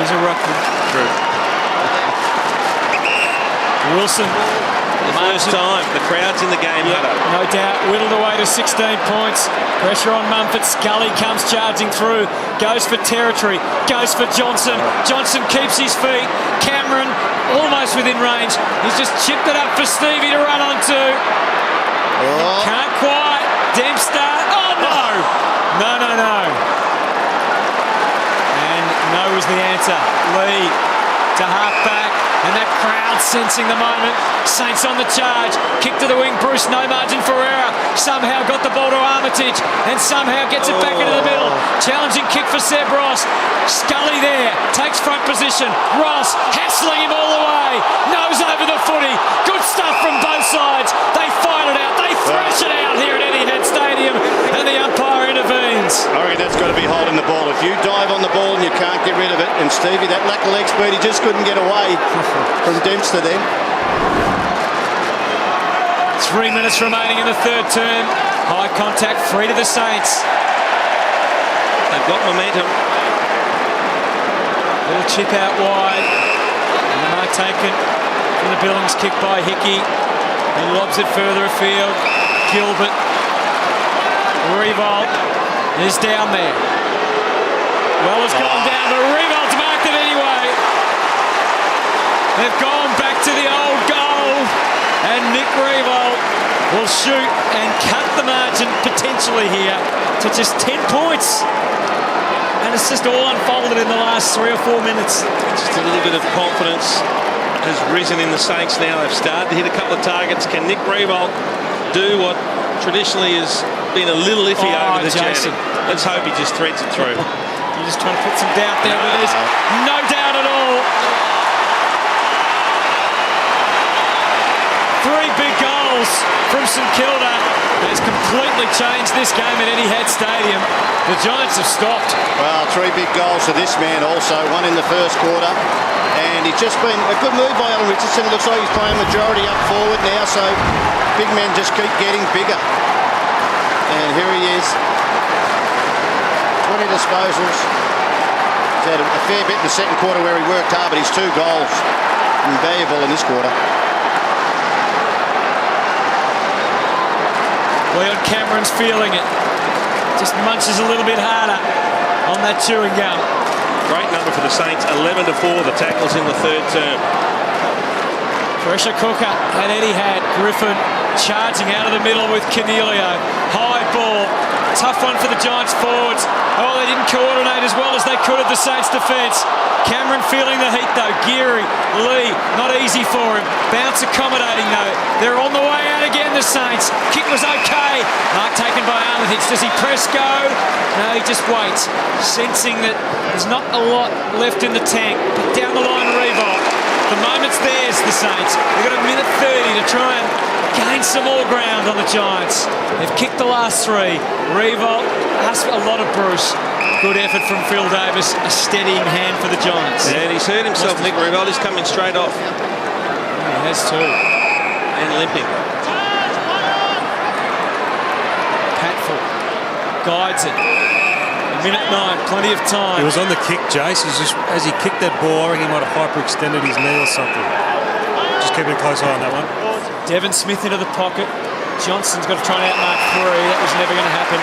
He's a ruckman. True. Wilson. First time. The crowd's in the game. Yeah, no doubt. Whittled away to 16 points. Pressure on Mumford. Scully comes charging through. Goes for territory. Goes for Johnson. Johnson keeps his feet. Cameron almost within range. He's just chipped it up for Stevie to run onto. Can't quite. Dempster. Oh, no. No. And no was the answer. Lee to half back. And that crowd sensing the moment. Saints on the charge. Kick to the wing. Bruce, no margin for error. Somehow got the ball to Armitage. And somehow gets it back into the middle. Challenging kick for Seb Ross. Scully there. Takes front position. Ross hassling him all the way. Nose over the footy. Good stuff from both sides. They fight it out. They thrash it out here at Etihad Stadium. And the umpire intervenes. I reckon that's got to be holding the ball. If you dive on the ball and you can't get rid of it, and Stevie, that lack of leg speed, he just couldn't get away from Dempster then. 3 minutes remaining in the third term. High contact, free to the Saints. They've got momentum. Little chip out wide. And the mark taken from the Billings kick by Hickey. He lobs it further afield. Gilbert. Revolt is down there. Well, has gone down, but Revolt's marked it anyway. They've gone back to the old goal, and Nick Revolt will shoot and cut the margin potentially here to just 10 points. And it's just all unfolded in the last 3 or 4 minutes. Just a little bit of confidence has risen in the Saints now. They've started to hit a couple of targets. Can Nick Revolt do what traditionally has been a little iffy over the Jason. journey? Let's hope he just threads it through. You're just trying to put some doubt there, but there's no doubt at all. 3 big goals from St Kilda has completely changed this game at Etihad Stadium. The Giants have stopped. Well, 3 big goals to this man also, one in the first quarter. And he's just been a good move by Alan Richardson. It looks like he's playing majority up forward now, so big men just keep getting bigger. And here he is. 20 disposals. He's had a fair bit in the second quarter where he worked hard, but his 2 goals invaluable in this quarter. Leon Cameron's feeling it. Just munches a little bit harder on that chewing gum. Great number for the Saints, 11-4, the tackles in the third term. Pressure cooker at Etihad. Griffin charging out of the middle with Cornelio. High ball. Tough one for the Giants forwards. Oh, they didn't coordinate as well as they could at the Saints defence. Cameron feeling the heat though. Geary, Lee, not easy for him. Bounce accommodating though. They're on the way out again, the Saints. Kick was okay. Mark taken by Armitage. Does he press go? No, he just waits. Sensing that there's not a lot left in the tank. But down the line, Revolt. The moment's theirs, the Saints. They've got a minute 30 to try and gain some more ground on the Giants. They've kicked the last 3. Revolt asked a lot of Bruce. Good effort from Phil Davis, a steadying hand for the Giants. And he's hurt himself, Nick Revolt. He's coming straight off. He has too. And limping. Patful guides it. Minute 9, plenty of time. He was on the kick, Jace. He's just, as he kicked that ball, I reckon he might have hyperextended his knee or something. Just keeping a close eye on that one. Devon Smith into the pocket. Johnson's got to try and outmark 3. That was never going to happen.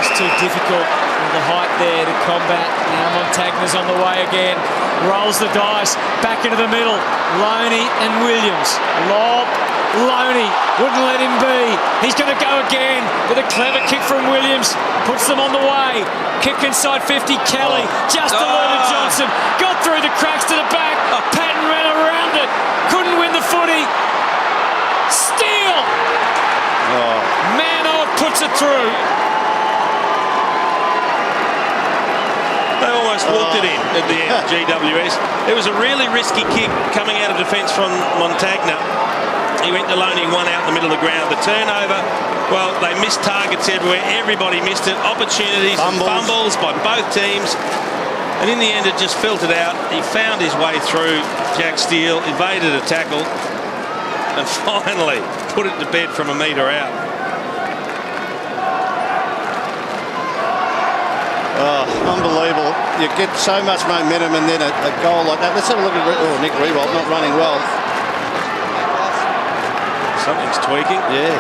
Just too difficult with the height there to combat. Now Montagna's on the way again. Rolls the dice. Back into the middle. Loney and Williams. Lob. Loney wouldn't let him be. He's going to go again with a clever kick from Williams. Puts them on the way. Kick inside 50. Kelly just alerted Johnson. Got through the cracks to the back. Patton ran around it. Couldn't win the footy. Steal. Manord puts it through. They almost walked it in at the end, GWS. It was a really risky kick coming out of defence from Montagna. He went to Loney, 1 out in the middle of the ground. The turnover, well, they missed targets everywhere. Everybody missed it. Opportunities, fumbles by both teams. And in the end, it just filtered out. He found his way through Jack Steele, evaded a tackle, and finally put it to bed from a metre out. Oh, unbelievable. You get so much momentum and then a goal like that. Let's have a look at Nick Revolt not running well. Something's tweaking. Yeah,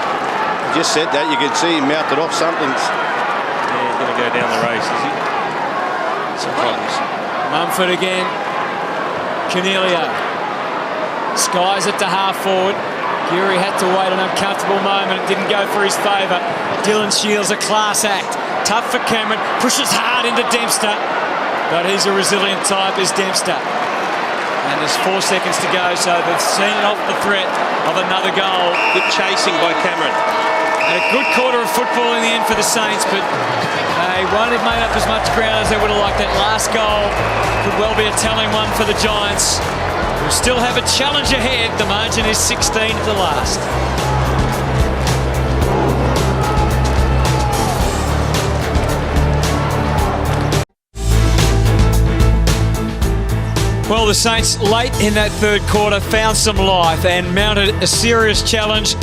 he just said that. You can see him mouthed it off. Something's... Yeah, he's going to go down the race, is he? Some problems. Mumford again. Cornelio. Skies it to half forward. Geary had to wait an uncomfortable moment. It didn't go for his favour. Dylan Shields, a class act. Tough for Cameron. Pushes hard into Dempster. But he's a resilient type, is Dempster. And there's 4 seconds to go, so they've seen off the threat of another goal. Good chasing by Cameron. And a good quarter of football in the end for the Saints, but they won't have made up as much ground as they would have liked. That last goal could well be a telling one for the Giants, who still have a challenge ahead. The margin is 16 at the last. Well, the Saints late in that third quarter found some life and mounted a serious challenge,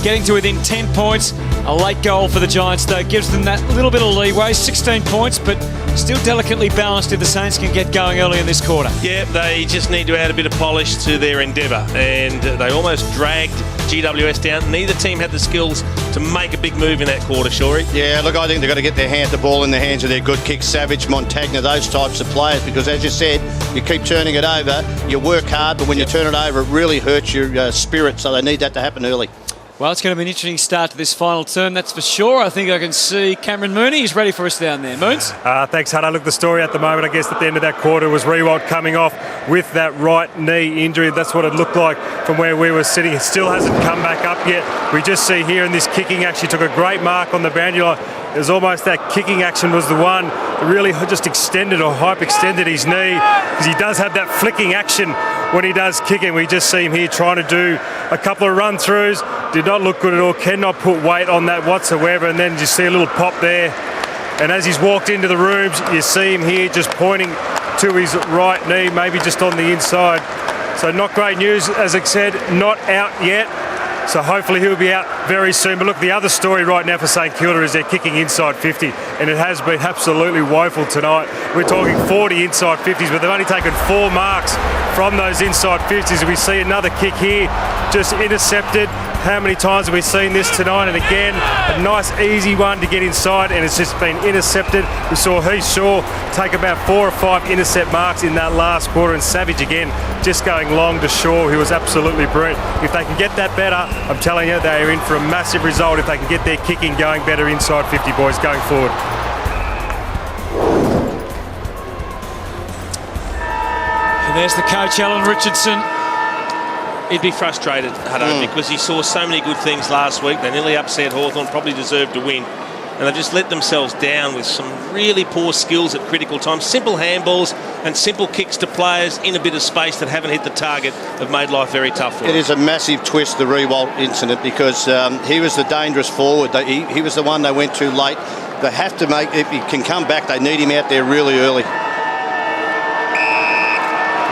getting to within 10 points A late goal for the Giants, though, gives them that little bit of leeway. 16 points, but still delicately balanced if the Saints can get going early in this quarter. Yeah, they just need to add a bit of polish to their endeavour, and they almost dragged GWS down. Neither team had the skills to make a big move in that quarter, Shorey. Yeah, look, I think they've got to get the ball in the hands of their good kick, Savage, Montagna, those types of players, because as you said, you keep turning it over, you work hard, but when you turn it over, it really hurts your spirit, so they need that to happen early. Well, it's going to be an interesting start to this final term, that's for sure. I think I can see Cameron Mooney. He's ready for us down there. Moons? Thanks, Hutto. Look, the story at the moment, I guess, at the end of that quarter was Riewoldt coming off with that right knee injury. That's what it looked like from where we were sitting. It still hasn't come back up yet. We just see here in this kicking action, took a great mark on the boundary line. It was almost that kicking action was the one that really just extended or hyper-extended his knee, because he does have that flicking action when he does kicking. We just see him here trying to do a couple of run-throughs. Did not look good at all, cannot put weight on that whatsoever, and then you see a little pop there. And as he's walked into the rooms, you see him here just pointing to his right knee, maybe just on the inside. So not great news, as I said, not out yet. So hopefully he'll be out very soon. But look, the other story right now for St Kilda is they're kicking inside 50, and it has been absolutely woeful tonight. We're talking 40 inside 50s, but they've only taken 4 marks from those inside 50s. And we see another kick here, just intercepted. How many times have we seen this tonight? And again, a nice easy one to get inside, and it's just been intercepted. We saw Heath Shaw take about 4 or 5 intercept marks in that last quarter, and Savage again just going long to Shaw, who was absolutely brilliant. If they can get that better, I'm telling you, they are in for a massive result if they can get their kicking going better inside 50, boys, going forward. And there's the coach, Alan Richardson. He'd be frustrated, Hutto, because he saw so many good things last week. They nearly upset Hawthorn, probably deserved to win. And they've just let themselves down with some really poor skills at critical times. Simple handballs and simple kicks to players in a bit of space that haven't hit the target have made life very tough for them. It is a massive twist, the Riewoldt incident, because he was the dangerous forward. He was the one they went too late. They have to make, if he can come back, they need him out there really early.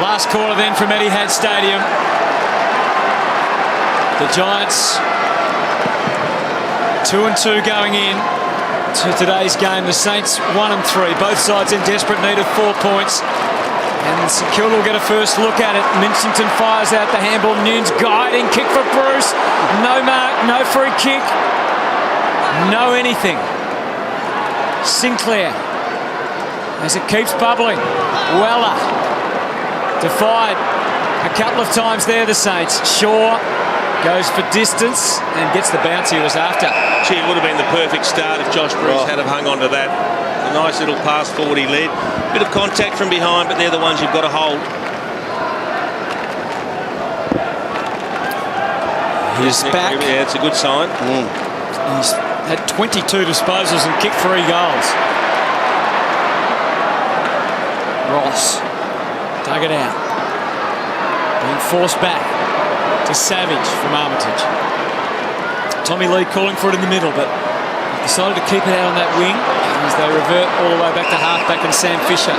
Last quarter then from Etihad Stadium. The Giants 2-2 going in to today's game. The Saints 1-3. Both sides in desperate need of 4 points. And St Kilda will get a first look at it. Mincington fires out the handball. Nunes guiding kick for Bruce. No mark, no free kick, no anything. Sinclair as it keeps bubbling. Weller defied a couple of times there, the Saints. Shaw goes for distance and gets the bounce he was after. Gee, it would have been the perfect start if Josh Bruce had have hung on to that. A nice little pass forward he led. Bit of contact from behind, but they're the ones you've got to hold. He's back. Yeah, it's a good sign. He's had 22 disposals and kicked 3 goals. Ross dug it out. Being forced back to Savage from Armitage. Tommy Lee calling for it in the middle, but decided to keep it out on that wing as they revert all the way back to halfback and Sam Fisher.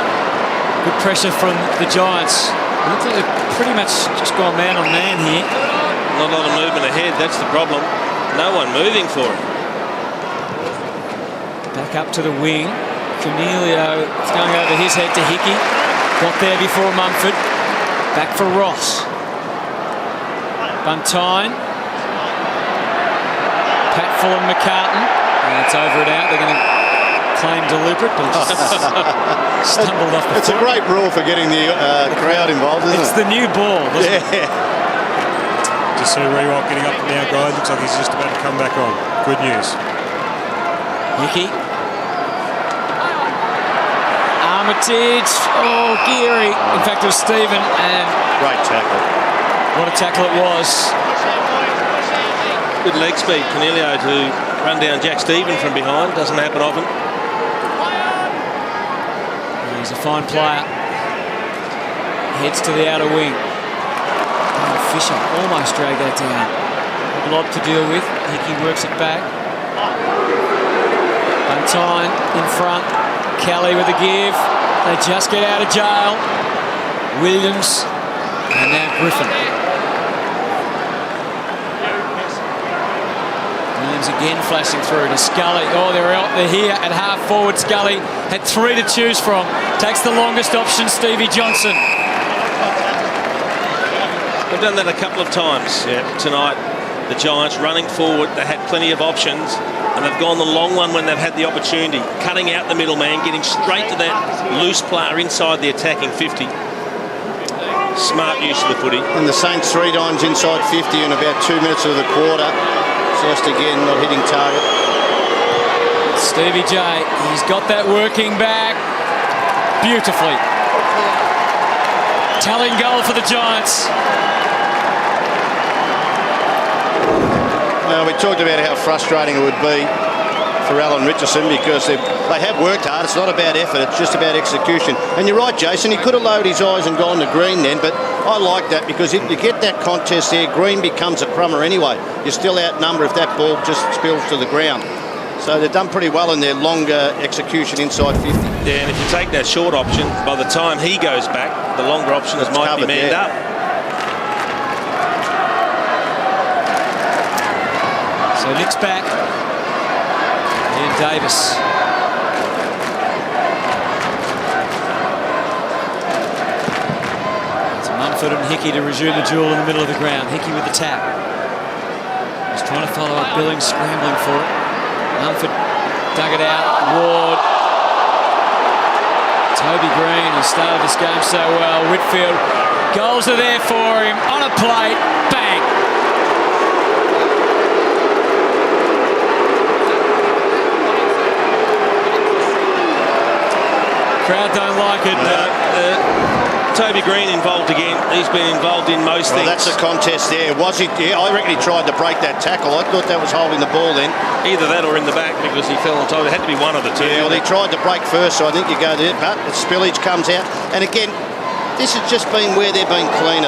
Good pressure from the Giants. It looks like they've pretty much just gone man on man here. Not a lot of movement ahead, that's the problem. No one moving for it. Back up to the wing. Cornelio is going over his head to Hickey. Got there before Mumford. Back for Ross. Buntine. Pat Full and McCartan. And it's over and out. They're going to claim deliberate, but it just stumbled off the It's foot. a great rule for getting the crowd involved, isn't It's it? the new ball, isn't it? Just see Riewoldt getting up now, guys. Looks like he's just about to come back on. Good news. Hickey. Armitage. Oh, Geary. In fact, it was Stephen. And Great tackle. what a tackle it was. Good leg speed, Cornelio, to run down Jack Stephen from behind. Doesn't happen often. He's a fine player. Heads to the outer wing. Oh, Fisher almost dragged that down. A lot to deal with. Hickey works it back. Buntine in front. Kelly with a give. They just get out of jail. Williams and now Griffin. Williams again flashing through to Scully. Oh, they're here at half forward. Scully had 3 to choose from. Takes the longest option, Stevie Johnson. They've done that a couple of times tonight. The Giants running forward. They had plenty of options, and they've gone the long one when they've had the opportunity. Cutting out the middleman, getting straight to that loose player inside the attacking 50. Smart use of the footy. And the Saints 3 times inside 50 in about 2 minutes of the quarter. Just again not hitting target. Stevie J, he's got that working back beautifully. Telling goal for the Giants. Well, we talked about how frustrating it would be for Alan Richardson because they have worked hard. It's not about effort, it's just about execution. And you're right, Jason, he could have lowered his eyes and gone to Green then, but I like that because if you get that contest there, Green becomes a crummer anyway. You're still outnumbered if that ball just spills to the ground. So they've done pretty well in their longer execution inside 50. Yeah, and if you take that short option, by the time he goes back, the longer option might be manned up. So Nick's back. And Davis. It's Mumford and Hickey to resume the duel in the middle of the ground. Hickey with the tap. He's trying to follow up Billings, scrambling for it. Mumford dug it out. Ward. Toby Green has started this game so well. Whitfield. Goals are there for him. On a plate. Bang. Crowd don't like it. Toby Green involved again. He's been involved in most things. That's a contest there. Was he? Yeah, I reckon he tried to break that tackle. I thought that was holding the ball then. Either that or in the back because he fell on top. It had to be one of the two. Yeah, well, he tried to break first, so I think you go there. But the spillage comes out. And again, this has just been where they've been cleaner.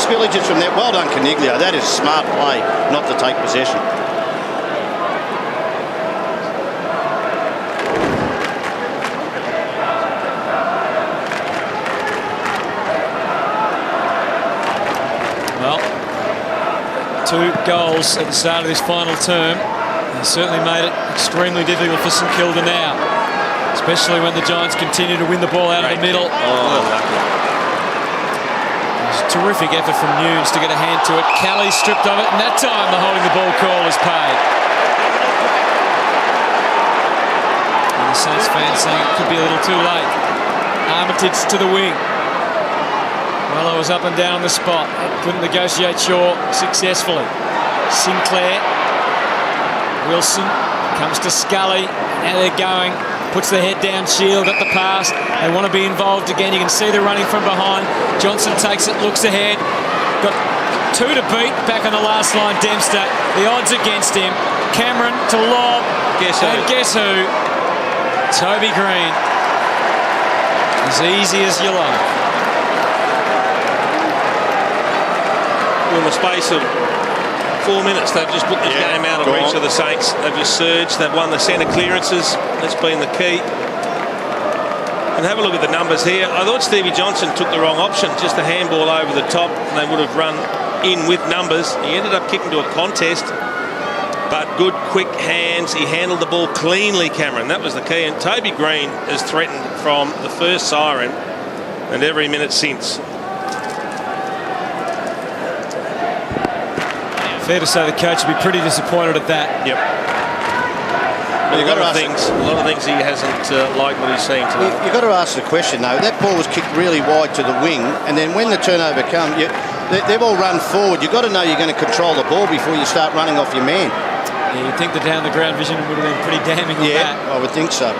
Spillages from that. Well done, Caniglio. That is smart play not to take possession. Well, 2 goals at the start of this final term. He certainly made it extremely difficult for St Kilda now, especially when the Giants continue to win the ball out of the middle. It was a terrific effort from Nunes to get a hand to it. Kelly stripped of it, and that time the holding the ball call is paid. And the Saints fans saying it could be a little too late. Armitage to the wing. Well, I was up and down on the spot. Couldn't negotiate Shaw successfully. Sinclair. Wilson comes to Scully. Now they're going. Puts the head down. Shield at the pass. They want to be involved again. You can see they're running from behind. Johnson takes it, looks ahead. Got 2 to beat back on the last line. Dempster. The odds against him. Cameron to lob. Guess who? And guess who? Toby Green. As easy as you like. In the space of 4 minutes, they've just put this game out of reach of the Saints. They've just surged. They've won the centre clearances. That's been the key. And have a look at the numbers here. I thought Stevie Johnson took the wrong option, just a handball over the top, and they would have run in with numbers. He ended up kicking to a contest, but good, quick hands. He handled the ball cleanly, Cameron. That was the key. And Toby Green has threatened from the first siren and every minute since. Fair to say the coach would be pretty disappointed at that. Yep. A lot of things he hasn't liked what he's seen tonight. You've got to ask the question, though. That ball was kicked really wide to the wing, and then when the turnover comes, they've all run forward. You've got to know you're going to control the ball before you start running off your man. Yeah, you'd think the down-the-ground vision would have been pretty damning on that. Yeah, I would think so.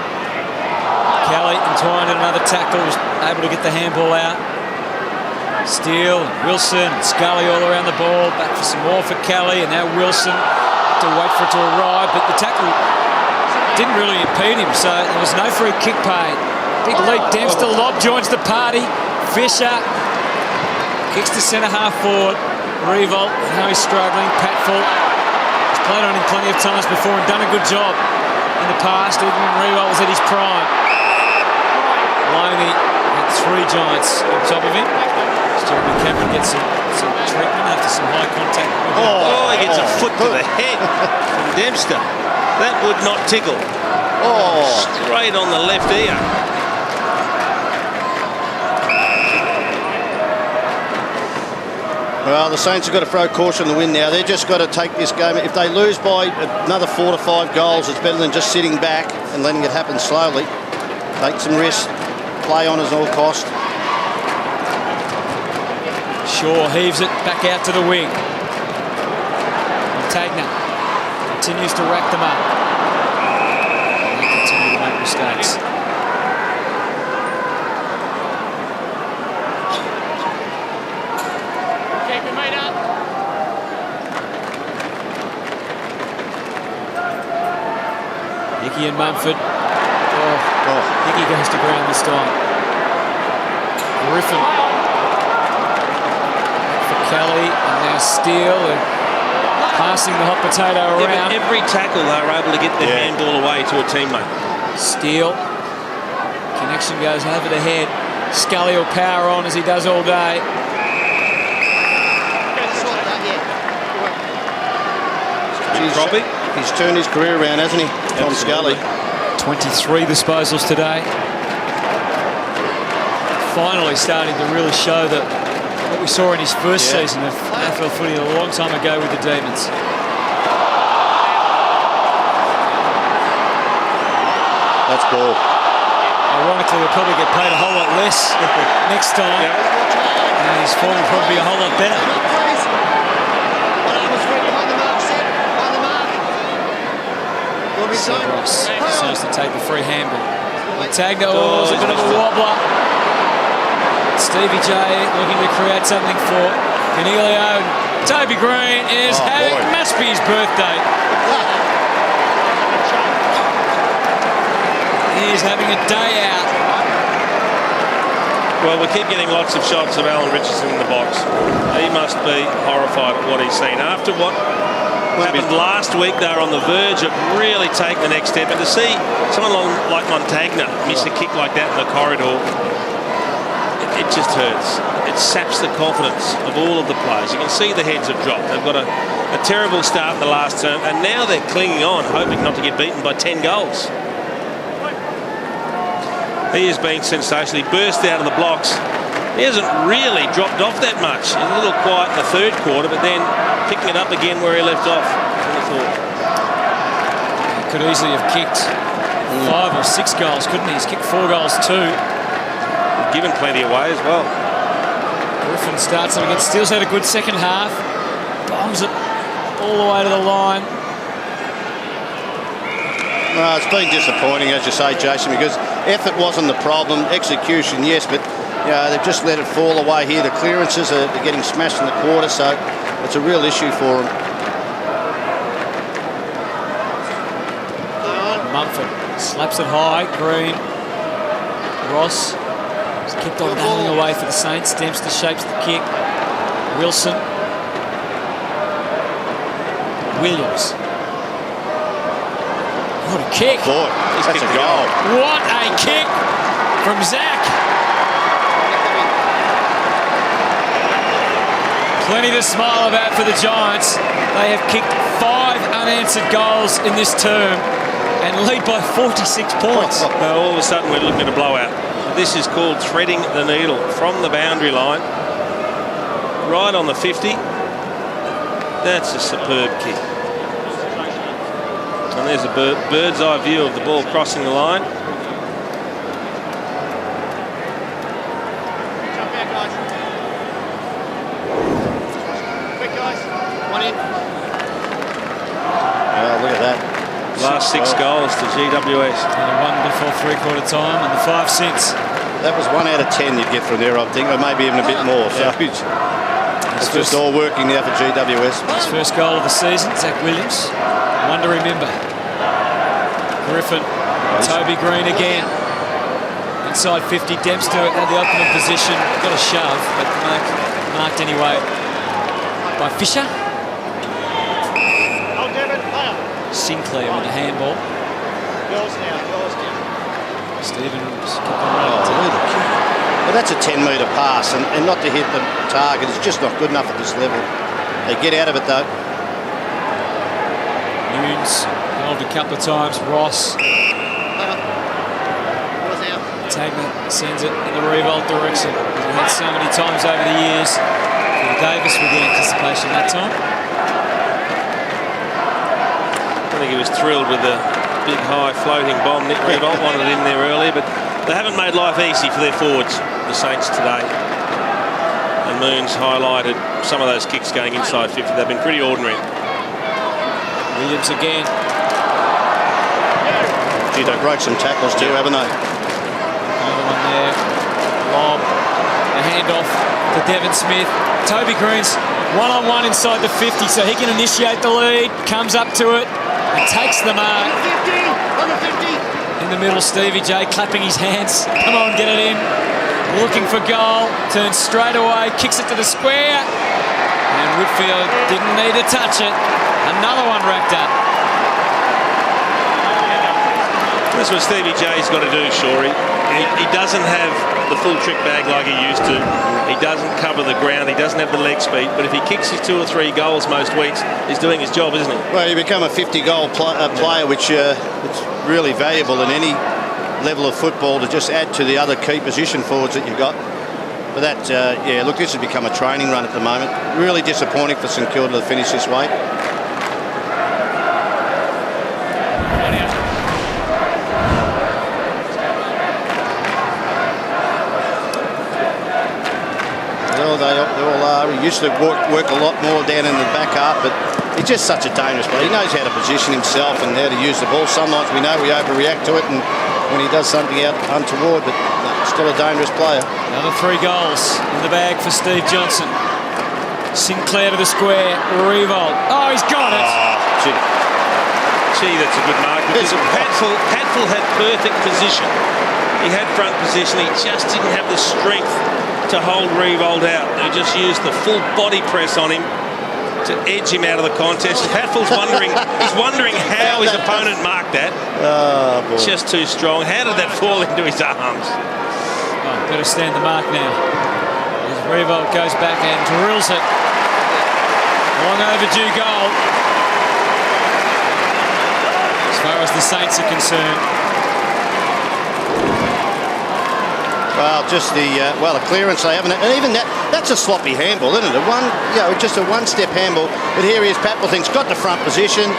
Kelly entwined in another tackle, was able to get the handball out. Steele, Wilson, Scully all around the ball. Back for some more for Kelly, and now Wilson to wait for it to arrive. But the tackle didn't really impede him, so there was no free kick paid. Big lead. Dempster lob joins the party. Fisher kicks to centre half forward. Revolt, now he's struggling. Patfull has played on him plenty of times before and done a good job in the past, even when Revolt was at his prime. Loney had 3 Giants on top of him. Jeremy Cameron gets some treatment after some high contact. He gets a foot to the head from Dempster. That would not tickle. Straight on the left ear. Well, the Saints have got to throw caution to the wind now. They've just got to take this game. If they lose by another 4 to 5 goals, it's better than just sitting back and letting it happen slowly. Take some risks, play on at all cost. Shaw heaves it back out to the wing. Montagna continues to rack them up. They continue to make mistakes. Keep your mate up. Hickey and Mumford. Hickey goes to ground this time. Griffin. Kelly and now Steele passing the hot potato around. Every tackle they were able to get the handball away to a teammate. Steele. Connection goes over the head. Scully will power on as he does all day. He's turned his career around, hasn't he? Tom Scully. 23 disposals today. Finally starting to really show that what we saw in his first season of AFL footy a long time ago with the Demons. That's ball. Ironically, he'll probably get paid a whole lot less next time. And his form will probably be a whole lot better. Ross decides to take the free handball. Montagna, a bit of a wobbler. Stevie J looking to create something for Canelio. Toby Green must be his birthday. He's having a day out. Well, we keep getting lots of shots of Alan Richardson in the box. He must be horrified at what he's seen. After what happened last week, they were on the verge of really taking the next step. And to see someone like Montagna miss a kick like that in the corridor, it just hurts. It saps the confidence of all of the players. You can see the heads have dropped. They've got a terrible start in the last term, and now they're clinging on, hoping not to get beaten by 10 goals. He has been sensational. He burst out of the blocks. He hasn't really dropped off that much. He's a little quiet in the third quarter, but then picking it up again where he left off in the fourth. He could easily have kicked 5 or 6 goals, couldn't he? He's kicked 4 goals too. Given plenty away as well. Griffin starts him again. Steele's had a good second half. Bombs it all the way to the line. Well, it's been disappointing, as you say, Jason, because effort wasn't the problem. Execution, yes, but they've just let it fall away here. The clearances are getting smashed in the quarter, so it's a real issue for them. Mumford slaps it high. Green. Ross has kept on battling away for the Saints. Dempster shapes the kick. Wilson. Williams. What a kick. Boy, that's a goal. What a kick from Zach. Plenty to smile about for the Giants. They have kicked 5 unanswered goals in this term and lead by 46 points. Now, all of a sudden, we're looking at a blowout. This is called threading the needle from the boundary line. Right on the 50. That's a superb kick. And there's a bird's eye view of the ball crossing the line. Jump out, guys. Quick, guys. One in. Oh, look at that. Last 6 goals to GWS. And a 1 before three-quarter time and the 5 since. That was 1 out of 10 you'd get from there, I think, or maybe even a bit more. So it's just all working now for GWS. His first goal of the season, Zach Williams. One to remember. Griffin, Toby Green again. Inside 50, Dempster had the optimum position. Got a shove, but marked anyway by Fisher. Oh, Devon, player. Sinclair with the handball. Girls now, girls now. Stevens kept on running. Look But that's a 10-metre pass, and not to hit the target is just not good enough at this level. They get out of it, though. Nunes involved a couple of times. Ross. Tagman sends it in the Revolt direction. We've had so many times over the years. Davis with the anticipation that time. I think he was thrilled with the big high floating bomb. Nick Revolt wanted it in there earlier, but they haven't made life easy for their forwards, the Saints, today. And Moons highlighted some of those kicks going inside 50. They've been pretty ordinary. Williams again. Gee, they broke some tackles too, haven't they? Another one there. Lob. A handoff to Devon Smith. Toby Green's one-on-one inside the 50, so he can initiate the lead. Comes up to it and takes the mark. In the middle, Stevie J clapping his hands. Come on, get it in. Looking for goal. Turns straight away. Kicks it to the square. And Whitfield didn't need to touch it. Another one racked up. That's what Stevie J's got to do, Shorey. He doesn't have the full trick bag like he used to. He doesn't cover the ground. He doesn't have the leg speed. But if he kicks his 2 or 3 goals most weeks, he's doing his job, isn't he? Well, you become a 50-goal player, which it's really valuable in any level of football to just add to the other key position forwards that you've got. But that, yeah, look, this has become a training run at the moment. Really disappointing for St Kilda to finish this way. Well, they all are. He used to work a lot more down in the back half, but he's just such a dangerous player. He knows how to position himself and how to use the ball. Sometimes we know we overreact to it, and when he does something out untoward, but no, still a dangerous player. Another 3 goals in the bag for Steve Johnson. Sinclair to the square. Revolt. Oh, he's got it. Gee, that's a good mark. Because Padfield had perfect position. He had front position. He just didn't have the strength to hold Revolt out. He just used the full body press on him to edge him out of the contest. Padfield's wondering, he's wondering how his opponent marked that. Oh, boy. Just too strong. How did that fall into his arms? Oh, better stand the mark now. As Revolt goes back and drills it. Long overdue goal. As far as the Saints are concerned. Well, just the clearance they haven't, and even that's a sloppy handball, isn't it? Just a one-step handball. But here he is, Paplething's got the front position.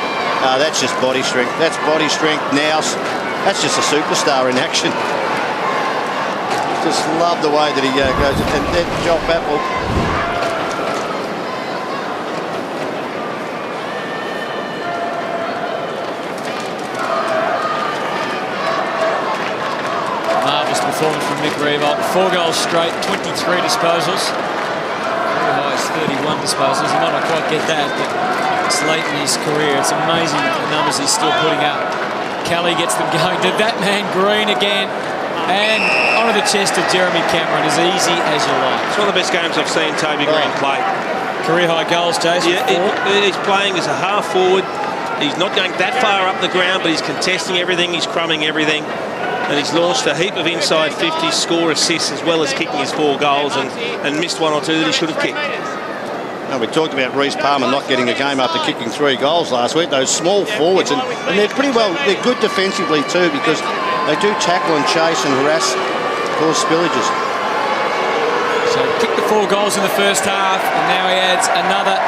That's just body strength. That's body strength. Nouse. That's just a superstar in action. Just love the way that he goes. And then Joel Papel. Performance from Nick Revolt. 4 goals straight, 23 disposals. Very high is 31 disposals. He might not quite get that, but it's late in his career. It's amazing the numbers he's still putting up. Kelly gets them going. Did that man Green again. And onto the chest of Jeremy Cameron, as easy as you like. It's one of the best games I've seen Toby Green play. Career high goals, Jason. Yeah, he's playing as a half forward. He's not going that far up the ground, but he's contesting everything. He's crumbing everything. And he's launched a heap of inside 50s, score assists, as well as kicking his 4 goals and missed 1 or 2 that he should have kicked. Now, we talked about Reece Palmer not getting a game after kicking 3 goals last week. Those small forwards, and they're pretty well, they're good defensively too, because they do tackle and chase and harass, cause spillages. So kicked the 4 goals in the first half, and now he adds another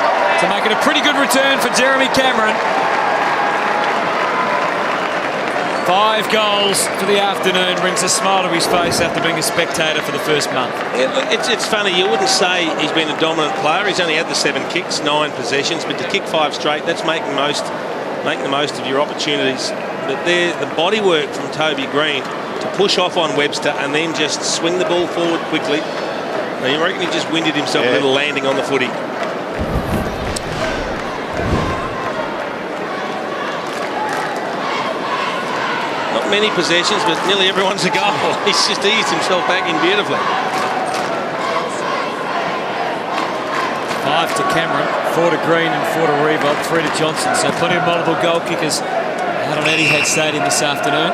to make it a pretty good return for Jeremy Cameron. 5 goals for the afternoon brings a smile to his face after being a spectator for the first month. It's funny, you wouldn't say he's been a dominant player. He's only had the 7 kicks, 9 possessions, but to kick 5 straight, that's making the most of your opportunities. But there, the body work from Toby Green to push off on Webster and then just swing the ball forward quickly. Now, you reckon he just winded himself a little landing on the footy. Many possessions, but nearly everyone's a goal. He's just eased himself back in beautifully. 5 to Cameron, 4 to Green and 4 to Revolt, 3 to Johnson. So plenty of multiple goal kickers out on Etihad Stadium this afternoon.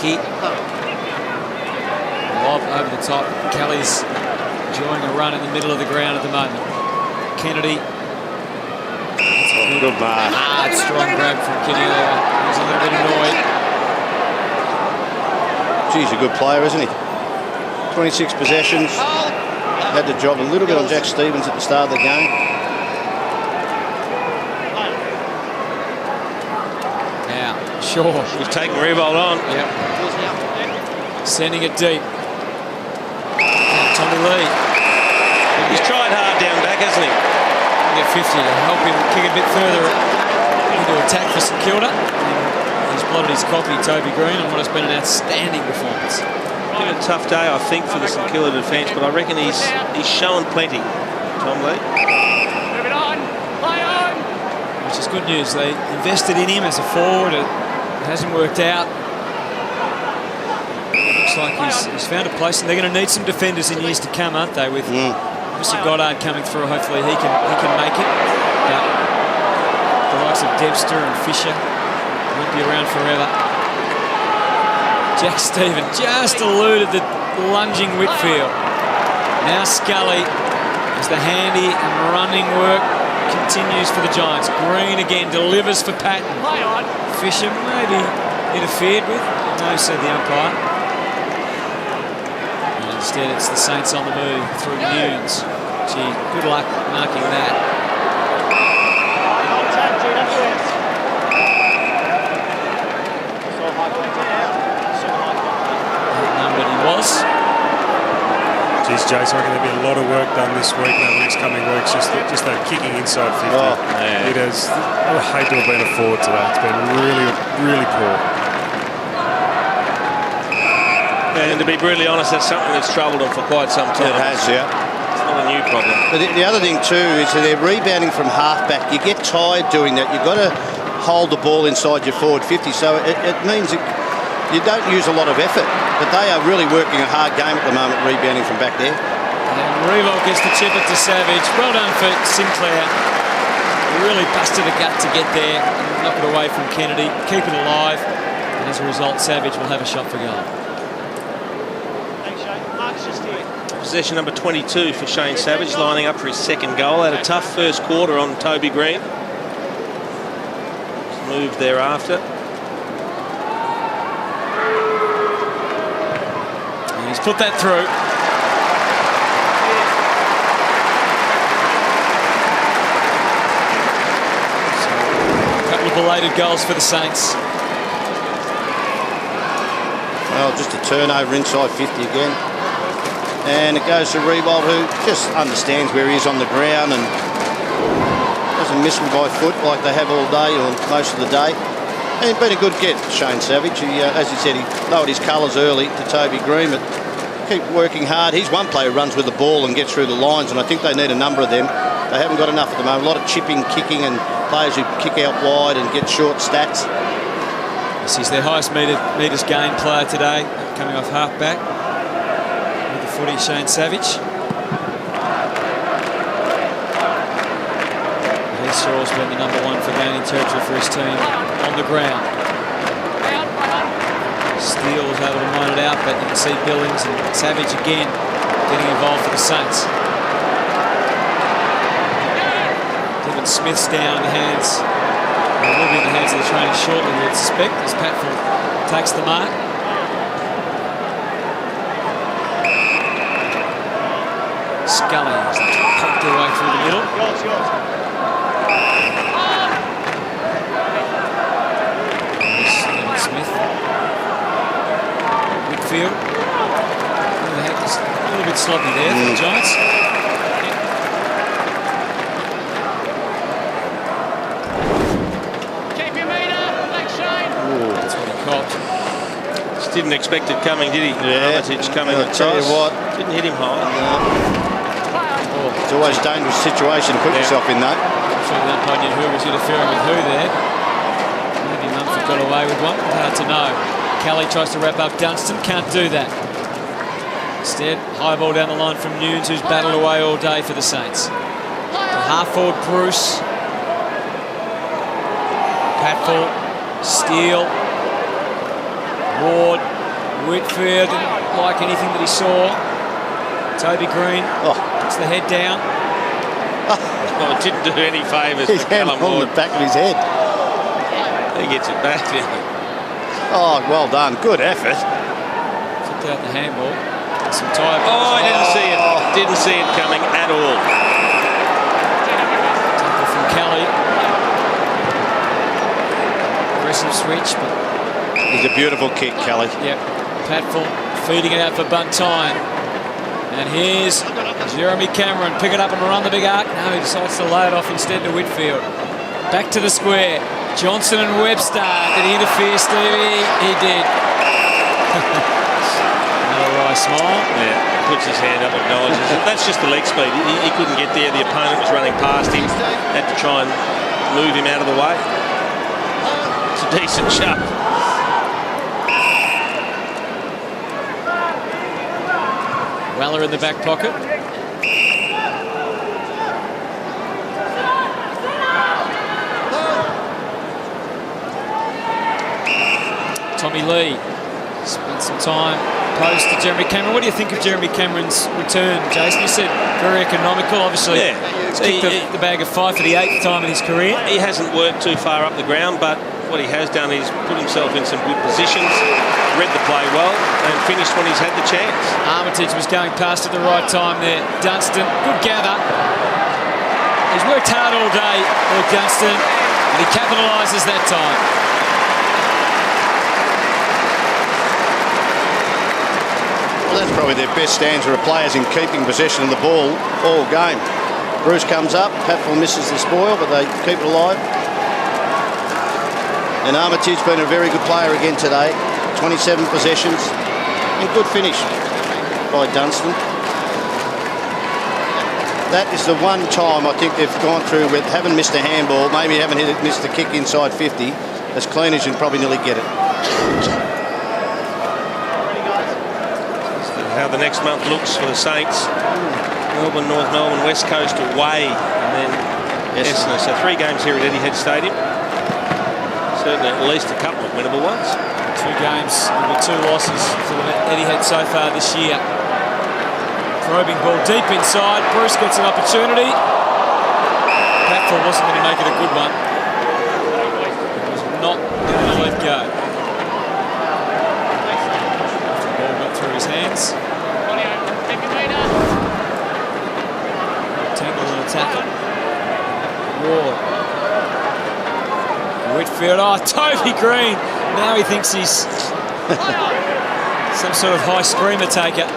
Hickey. Lob over the top. Kelly's enjoying a run in the middle of the ground at the moment. Kennedy. Good mark. Hard, strong grab from Kennedy there. He's a little bit annoyed. He's a good player, isn't he? 26 possessions. Had the job a little bit on Jack Stevens at the start of the game. Now, Shaw. He's taking Revolt on. Yep. Sending it deep. Now, Tommy Lee. He's tried hard down back, hasn't he? Get 50 to help him kick a bit further into attack for St Kilda. And he's blotted his copy, Toby Green, on what has been an outstanding performance. Been a tough day, I think, for the St Kilda defence, but I reckon he's shown plenty, Tom Lee. Move it on. Play on. Which is good news. They invested in him as a forward. It hasn't worked out. It looks like he's found a place, and they're going to need some defenders in years to come, aren't they? With Mr. Goddard coming through, hopefully he can make it. But the likes of Debster and Fisher won't be around forever. Jack Stevens just eluded the lunging Whitfield. Now Scully, as the handy and running work continues for the Giants. Green again delivers for Patton. Fisher maybe interfered with. No, said the umpire. And instead it's the Saints on the move through Nunes. Gee, good luck marking that. Outnumbered he was. Geez, Jason, I reckon there'll be a lot of work done this week and over the next coming weeks. Just that kicking inside 50. It has. I would hate to have been a forward today. It's been really, really poor. And to be brutally honest, that's something that's troubled them for quite some time. It has, yeah. It's not a new problem. But the other thing too is that they're rebounding from half-back. You get tired doing that. You've got to hold the ball inside your forward 50. So it means that you don't use a lot of effort. But they are really working a hard game at the moment, rebounding from back there. And Revolt gets the chip it to Savage. Well done for Sinclair. He really busted a gut to get there, knock it away from Kennedy, keep it alive, and as a result, Savage will have a shot for goal. Thanks, Shane. Mark's just here. Possession number 22 for Shane Savage, lining up for his second goal. Had a tough first quarter on Toby Green. Moved thereafter. And he's put that through. So, a couple of belated goals for the Saints. Well, just a turnover inside 50 again. And it goes to Rebold, who just understands where he is on the ground and doesn't miss him by foot like they have all day or most of the day. And it's been a good get, Shane Savage. He, as he said, he lowered his colours early to Toby Green, but keep working hard. He's one player who runs with the ball and gets through the lines, and I think they need a number of them. They haven't got enough at the moment. A lot of chipping, kicking, and players who kick out wide and get short stats. This is their highest metres gained player today, coming off half-back. With the footy, Shane Savage. Shaw's been the number one for gaining territory for his team on the ground. Steele was able to mine it out, but you can see Billings and Savage again getting involved for the Saints. Devon Smith's down in the hands, or will be in the hands of the training shortly, we would suspect, as Patford takes the mark. Scully has poked her way through the middle. Smith. Whitfield. A little bit sloppy there for the Giants. Keep your meter. Thanks, Shane. That's what he copped. Just didn't expect it coming, did he? Yeah. Armitage coming I'll tell you what. Didn't hit him high. It's always a dangerous situation to put yourself in, though. I'm sure the umpire knew who was interfering with who there. Maybe Mumford got away with one. Hard to know. Kelly tries to wrap up Dunstan. Can't do that. Instead, high ball down the line from Nunes, who's battled away all day for the Saints. To half forward Bruce. Patford. Steele. Ward. Whitfield didn't like anything that he saw. Toby Green puts the head down. Well, it didn't do any favours His for hand Callum on the Ward. back of his head. He gets it back. Oh, well done. Good effort. Flipped out the handball. Some tire. Oh, I didn't see it. Didn't see it coming at all. Tackle from Kelly. Aggressive switch, but He's a beautiful kick, Kelly. yep. Patfull feeding it out for Buntine. And here's Jeremy Cameron. Pick it up and run the big arc. No, he decides to lay it off instead to Whitfield. Back to the square. Johnson and Webster. Did he interfere, Stevie? He did. Another wry smile. Yeah, puts his hand up, acknowledges it. That's just the leg speed. He couldn't get there. The opponent was running past him. Had to try and move him out of the way. It's a decent shot. Weller in the back pocket. Tommy Lee spent some time post to Jeremy Cameron. What do you think of Jeremy Cameron's return, Jason? You said very economical, obviously. Yeah. He's kicked the bag of 5 for the 8th time in his career. He hasn't worked too far up the ground, but what he has done is put himself in some good positions, read the play well, and finished when he's had the chance. Armitage was going past at the right time there. Dunstan, good gather. He's worked hard all day, Luke Dunstan, and he capitalises that time. Well, that's probably their best stanza of players in keeping possession of the ball all game. Bruce comes up, Patfull misses the spoil, but they keep it alive. And Armitage been a very good player again today. 27 possessions and good finish by Dunstan. That is the one time I think they've gone through with haven't missed a handball, maybe haven't missed a kick inside 50. As clean as you can probably nearly get it. How the next month looks for the Saints. Melbourne, North Melbourne, West Coast away, and then Essendon. So 3 games here at Etihad Stadium. Certainly at least a couple of winnable ones. 2 games, number 2 losses for the Etihad so far this year. Probing ball deep inside. Bruce gets an opportunity. Patfull wasn't going to make it a good one. He was not going to let go. The ball got through his hands. Tangle and a tackle. Ward. Whitfield. Oh, Toby Green. Now he thinks he's some sort of high screamer taker.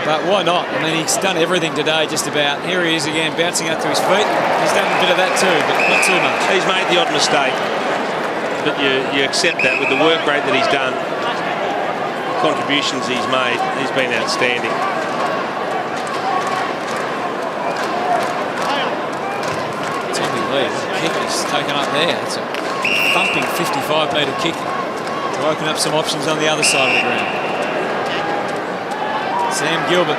But why not? I mean, he's done everything today, just about. Here he is again, bouncing up to his feet. He's done a bit of that too, but not too much. He's made the odd mistake, but you accept that with the work rate that he's done, the contributions he's made. He's been outstanding. Tommy Lee, the kick is taken up there. It's a thumping 55-metre kick to open up some options on the other side of the ground. Sam Gilbert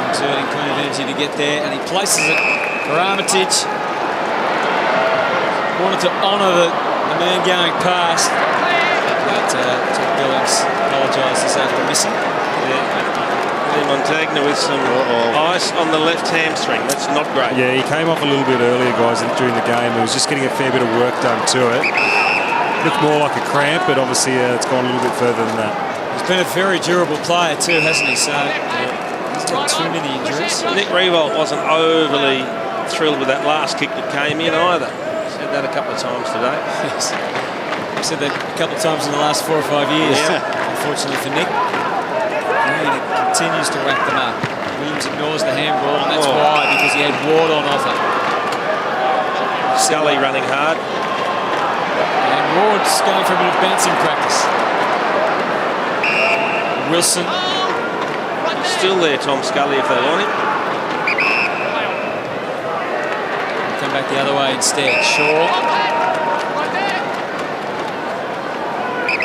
exerting plenty of energy to get there, and he places it for Armitage. Wanted to honour the man going past, but Tom Billings apologises after missing. Montagna with some ice on the left hamstring. That's not great. Yeah, he came off a little bit earlier, guys, during the game. He was just getting a fair bit of work done to it. Looked more like a cramp, but obviously it's gone a little bit further than that. He's been a very durable player too, hasn't he? So he's got too many injuries. Nick Riewoldt wasn't overly thrilled with that last kick that came in either. Said that a couple of times today. Yes. I've said that a couple of times in the last 4 or 5 years. Yeah. Unfortunately for Nick. Green continues to rack them up. Williams ignores the handball, and that's why, because he had Ward on offer. Scully running hard. And Ward's going for a bit of bouncing practice. Wilson. Still there, Tom Scully, if they want him. Come back the other way instead. Shaw.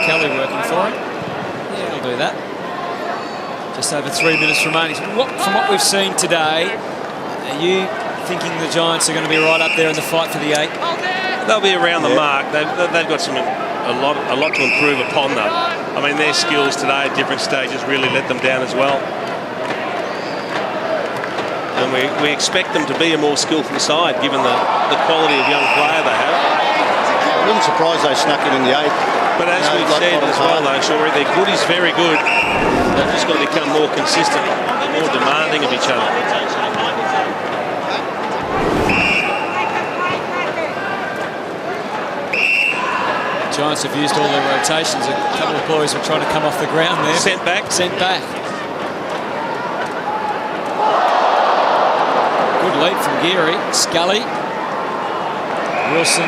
Kelly working for him. Yeah, he'll do that. Just over 3 minutes remaining. From what we've seen today, are you thinking the Giants are going to be right up there in the fight for the 8? They'll be around the mark. They've got some a lot to improve upon, though. I mean, their skills today at different stages really let them down as well. And we expect them to be a more skillful side, given the quality of young player they have. I wasn't surprised they snuck it in the 8th. But as we've said as well, though, Shorey, their good is very good. They've just got to become more consistent, more demanding of each other. Giants have used all their rotations. A couple of boys were trying to come off the ground there. Sent back. Sent back. Good lead from Geary. Scully. Wilson.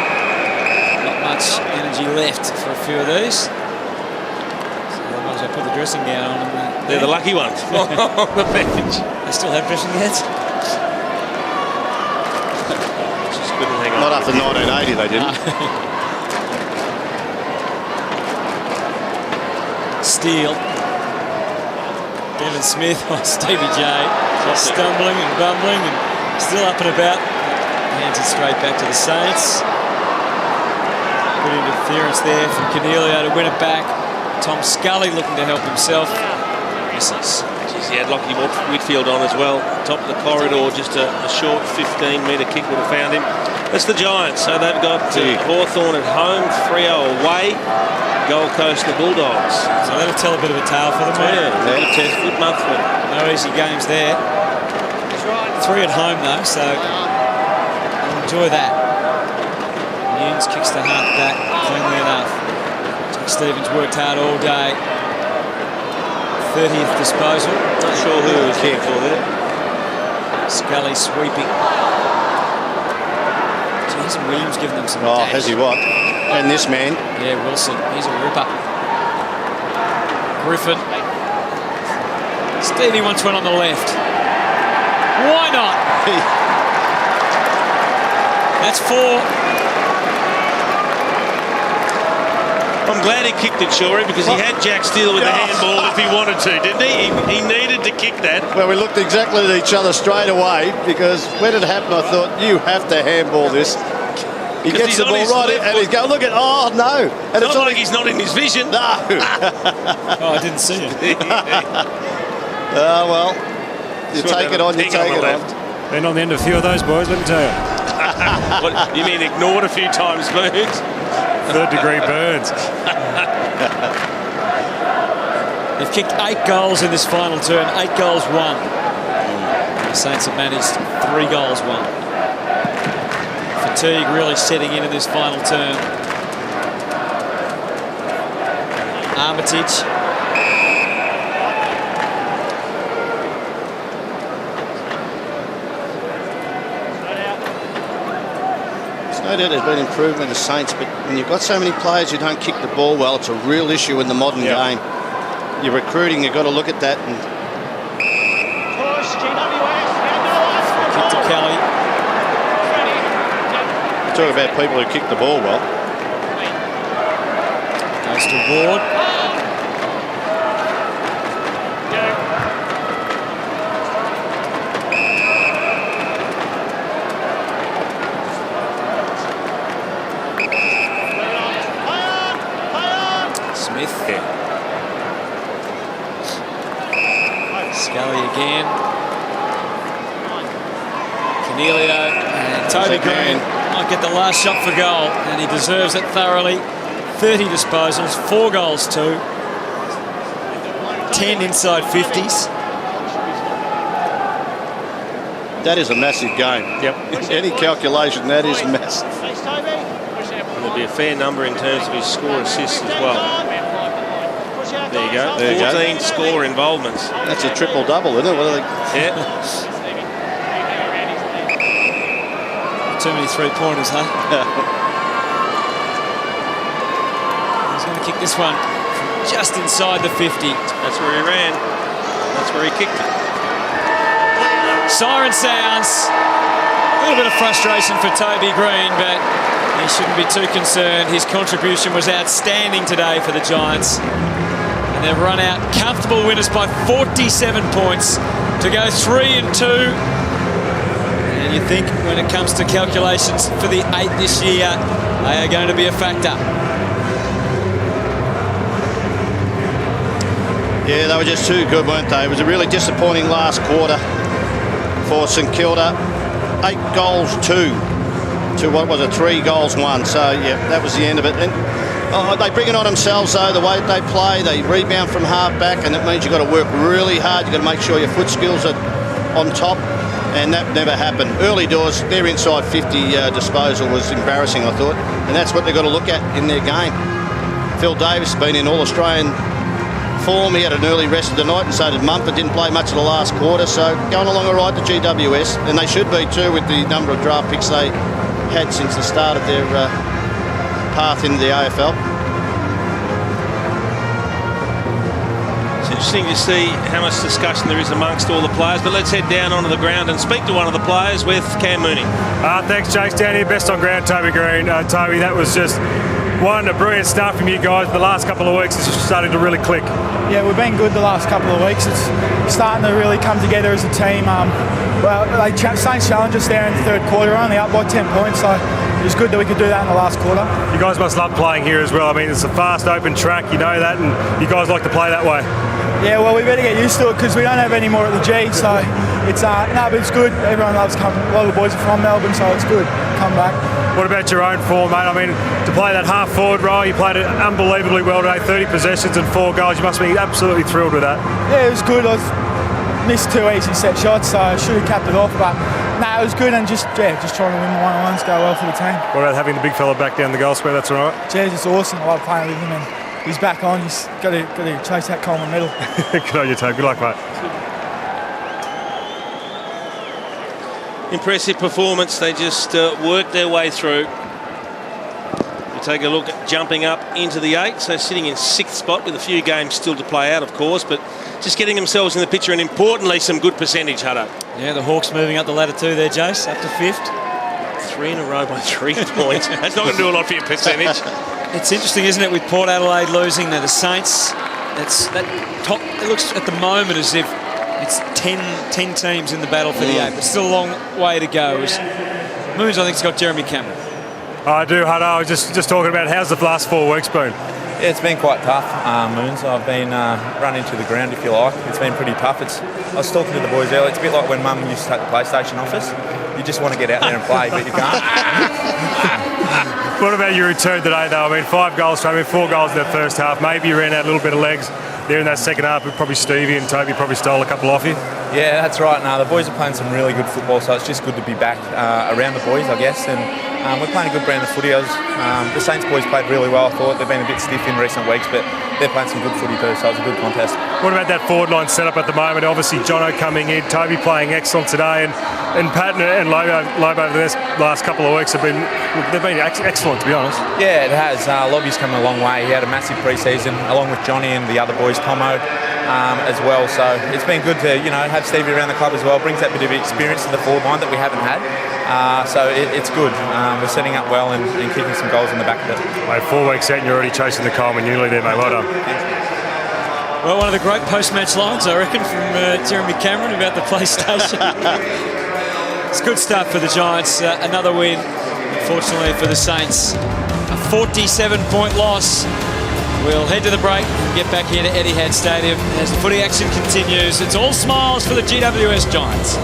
Not much energy left for a few of these. So they might as well put the dressing gown on. They're the lucky ones on the bench. They still have dressing gowns? Just couldn't hang on. Not after 1980, they didn't. Steele. Devon Smith on Stevie J. Stumbling and bumbling and still up and about. Hands it straight back to the Saints. Good interference there from Cornelio to win it back. Tom Scully looking to help himself. Misses. Jeez, he had Lockie Whitfield on as well. Top of the corridor, just a short 15-metre kick would have found him. That's the Giants. So they've got Hawthorn at home, Freo away. Gold Coast, the Bulldogs. So that'll tell a bit of a tale for them. Yeah, good month for them. No easy games there. 3 at home though, so enjoy that. Nunes kicks the half back cleanly enough. Jack Stevens worked hard all day. 30th disposal. Not sure who he was here for there. Scully sweeping. Hasn't Williams given them some dash? Has he what? And this man. Yeah, Wilson. He's a ripper. Griffin. Stevie wants one on the left. Why not? That's 4. I'm glad he kicked it, Shorey, because he had Jack Steele with the handball if he wanted to, didn't he? He needed to kick that. Well, we looked exactly at each other straight away because when it happened, I thought, you have to handball this. He gets the ball right in and he's going, look at, oh, no. And it's not like he's not in his vision. No. I didn't see it. Well, you take it on, you take it on. Been on the end of a few of those, boys, let me tell you. What, you mean ignored a few times, Burns? 3rd-degree burns. They've kicked 8 goals in this final turn, 8 goals won. The Saints have managed 3 goals won. Fatigue really setting in this final turn. Armitage. No doubt there's been improvement in the Saints, but when you've got so many players who don't kick the ball well, it's a real issue in the modern game. You're recruiting, you've got to look at that. And Push, GWS. Kick to Kelly. talk about people who kick the ball well. Goes to Ward. Scully again. Cornelio and Toby Green might get the last shot for goal, and he deserves it thoroughly. 30 disposals, 4 goals too. 10 inside 50s. That is a massive game. Yep. Any calculation, that is massive. And there'll be a fair number in terms of his score assists as well. There you go. There you 14 go. score involvements. That's a triple-double, isn't it? What are they? Yeah. Too many 3-pointers, huh? He's going to kick this one from just inside the 50. That's where he ran. That's where he kicked it. Siren sounds. A little bit of frustration for Toby Green, but he shouldn't be too concerned. His contribution was outstanding today for the Giants. And they've run out comfortable winners by 47 points to go 3-2. And you think when it comes to calculations for the 8 this year, they are going to be a factor. Yeah, they were just too good, weren't they? It was a really disappointing last quarter for St Kilda. 8 goals, 2 to what was it, 3 goals, 1. So, yeah, that was the end of it. And they bring it on themselves, though, the way that they play. They rebound from half back, and it means you've got to work really hard. You've got to make sure your foot skills are on top, and that never happened. Early doors, their inside 50 disposal was embarrassing, I thought, and that's what they've got to look at in their game. Phil Davis has been in All-Australian form. He had an early rest of the night, and so did Mumford. Didn't play much of the last quarter, so going along all right to GWS, and they should be too with the number of draft picks they had since the start of their path into the AFL. It's interesting to see how much discussion there is amongst all the players, but let's head down onto the ground and speak to one of the players with Cam Mooney. Thanks, Jake. Down here, best on ground, Toby Green. Toby, that was just a brilliant start from you guys. The last couple of weeks, it's just starting to really click. Yeah, we've been good the last couple of weeks. It's starting to really come together as a team. Saints challenged us there in the third quarter. We're only up by 10 points, so it was good that we could do that in the last quarter. You guys must love playing here as well. I mean, it's a fast, open track, you know that, and you guys like to play that way. Yeah, well, we better get used to it because we don't have any more at the G, so it's but it's good. Everyone loves coming. A lot of the boys are from Melbourne, so it's good. Come back. What about your own form, mate? I mean, to play that half-forward role, you played it unbelievably well today, 30 possessions and 4 goals. You must be absolutely thrilled with that. Yeah, it was good. I missed 2 easy set shots, so I should have capped it off, but it was good, and just trying to win the one-on-ones, go well for the team. What about having the big fella back down the goal square? That's all right? Cheers, it's awesome. I love playing with him, and he's back on. He's got to chase that Coleman medal. Good on you, Toby. Good luck, mate. Impressive performance. They just worked their way through. We take a look at jumping up into the 8, so sitting in 6th spot with a few games still to play out, of course, but just getting themselves in the picture, and importantly, some good percentage, Hutto. Yeah, the Hawks moving up the ladder too there, Jace, up to 5th. 3 in a row by 3 points. That's not going to do a lot for your percentage. It's interesting, isn't it, with Port Adelaide losing to the Saints. That top. It looks at the moment as if it's 10 teams in the battle for the 8, but still a long way to go. Moons, I think, has got Jeremy Cameron. I do, Hutto. I was just talking about how's the last 4 weeks been? Yeah, it's been quite tough, Moons. I've been run into the ground, if you like. It's been pretty tough. I was talking to the boys earlier. It's a bit like when Mum used to take the PlayStation office. You just want to get out there and play, but you can't. What about your return today, though? I mean, 5 goals, 4 goals in that first half. Maybe you ran out a little bit of legs there in that second half, but probably Stevie and Toby probably stole a couple off you. Yeah, that's right. No, the boys are playing some really good football, so it's just good to be back around the boys, I guess. And we're playing a good brand of footy. The Saints boys played really well, I thought. They've been a bit stiff in recent weeks, but they're playing some good footy too, so it was a good contest. What about that forward line setup at the moment? Obviously, Jono coming in, Toby playing excellent today, and Patton and Lobo over the last couple of weeks they've been excellent, to be honest. Yeah, it has. Lobby's come a long way. He had a massive pre-season, along with Johnny and the other boys, Tomo, as well. So it's been good to have Stevie around the club as well. Brings that bit of experience to the forward line that we haven't had. So it's good. We're setting up well and kicking some goals in the back of it. Mate, 4 weeks out and you're already chasing the Coleman Newley there, mate. Well done. Well, one of the great post-match lines, I reckon, from Jeremy Cameron about the PlayStation. It's a good start for the Giants. Another win, unfortunately, for the Saints. A 47-point loss. We'll head to the break and get back here to Etihad Stadium as the footy action continues. It's all smiles for the GWS Giants.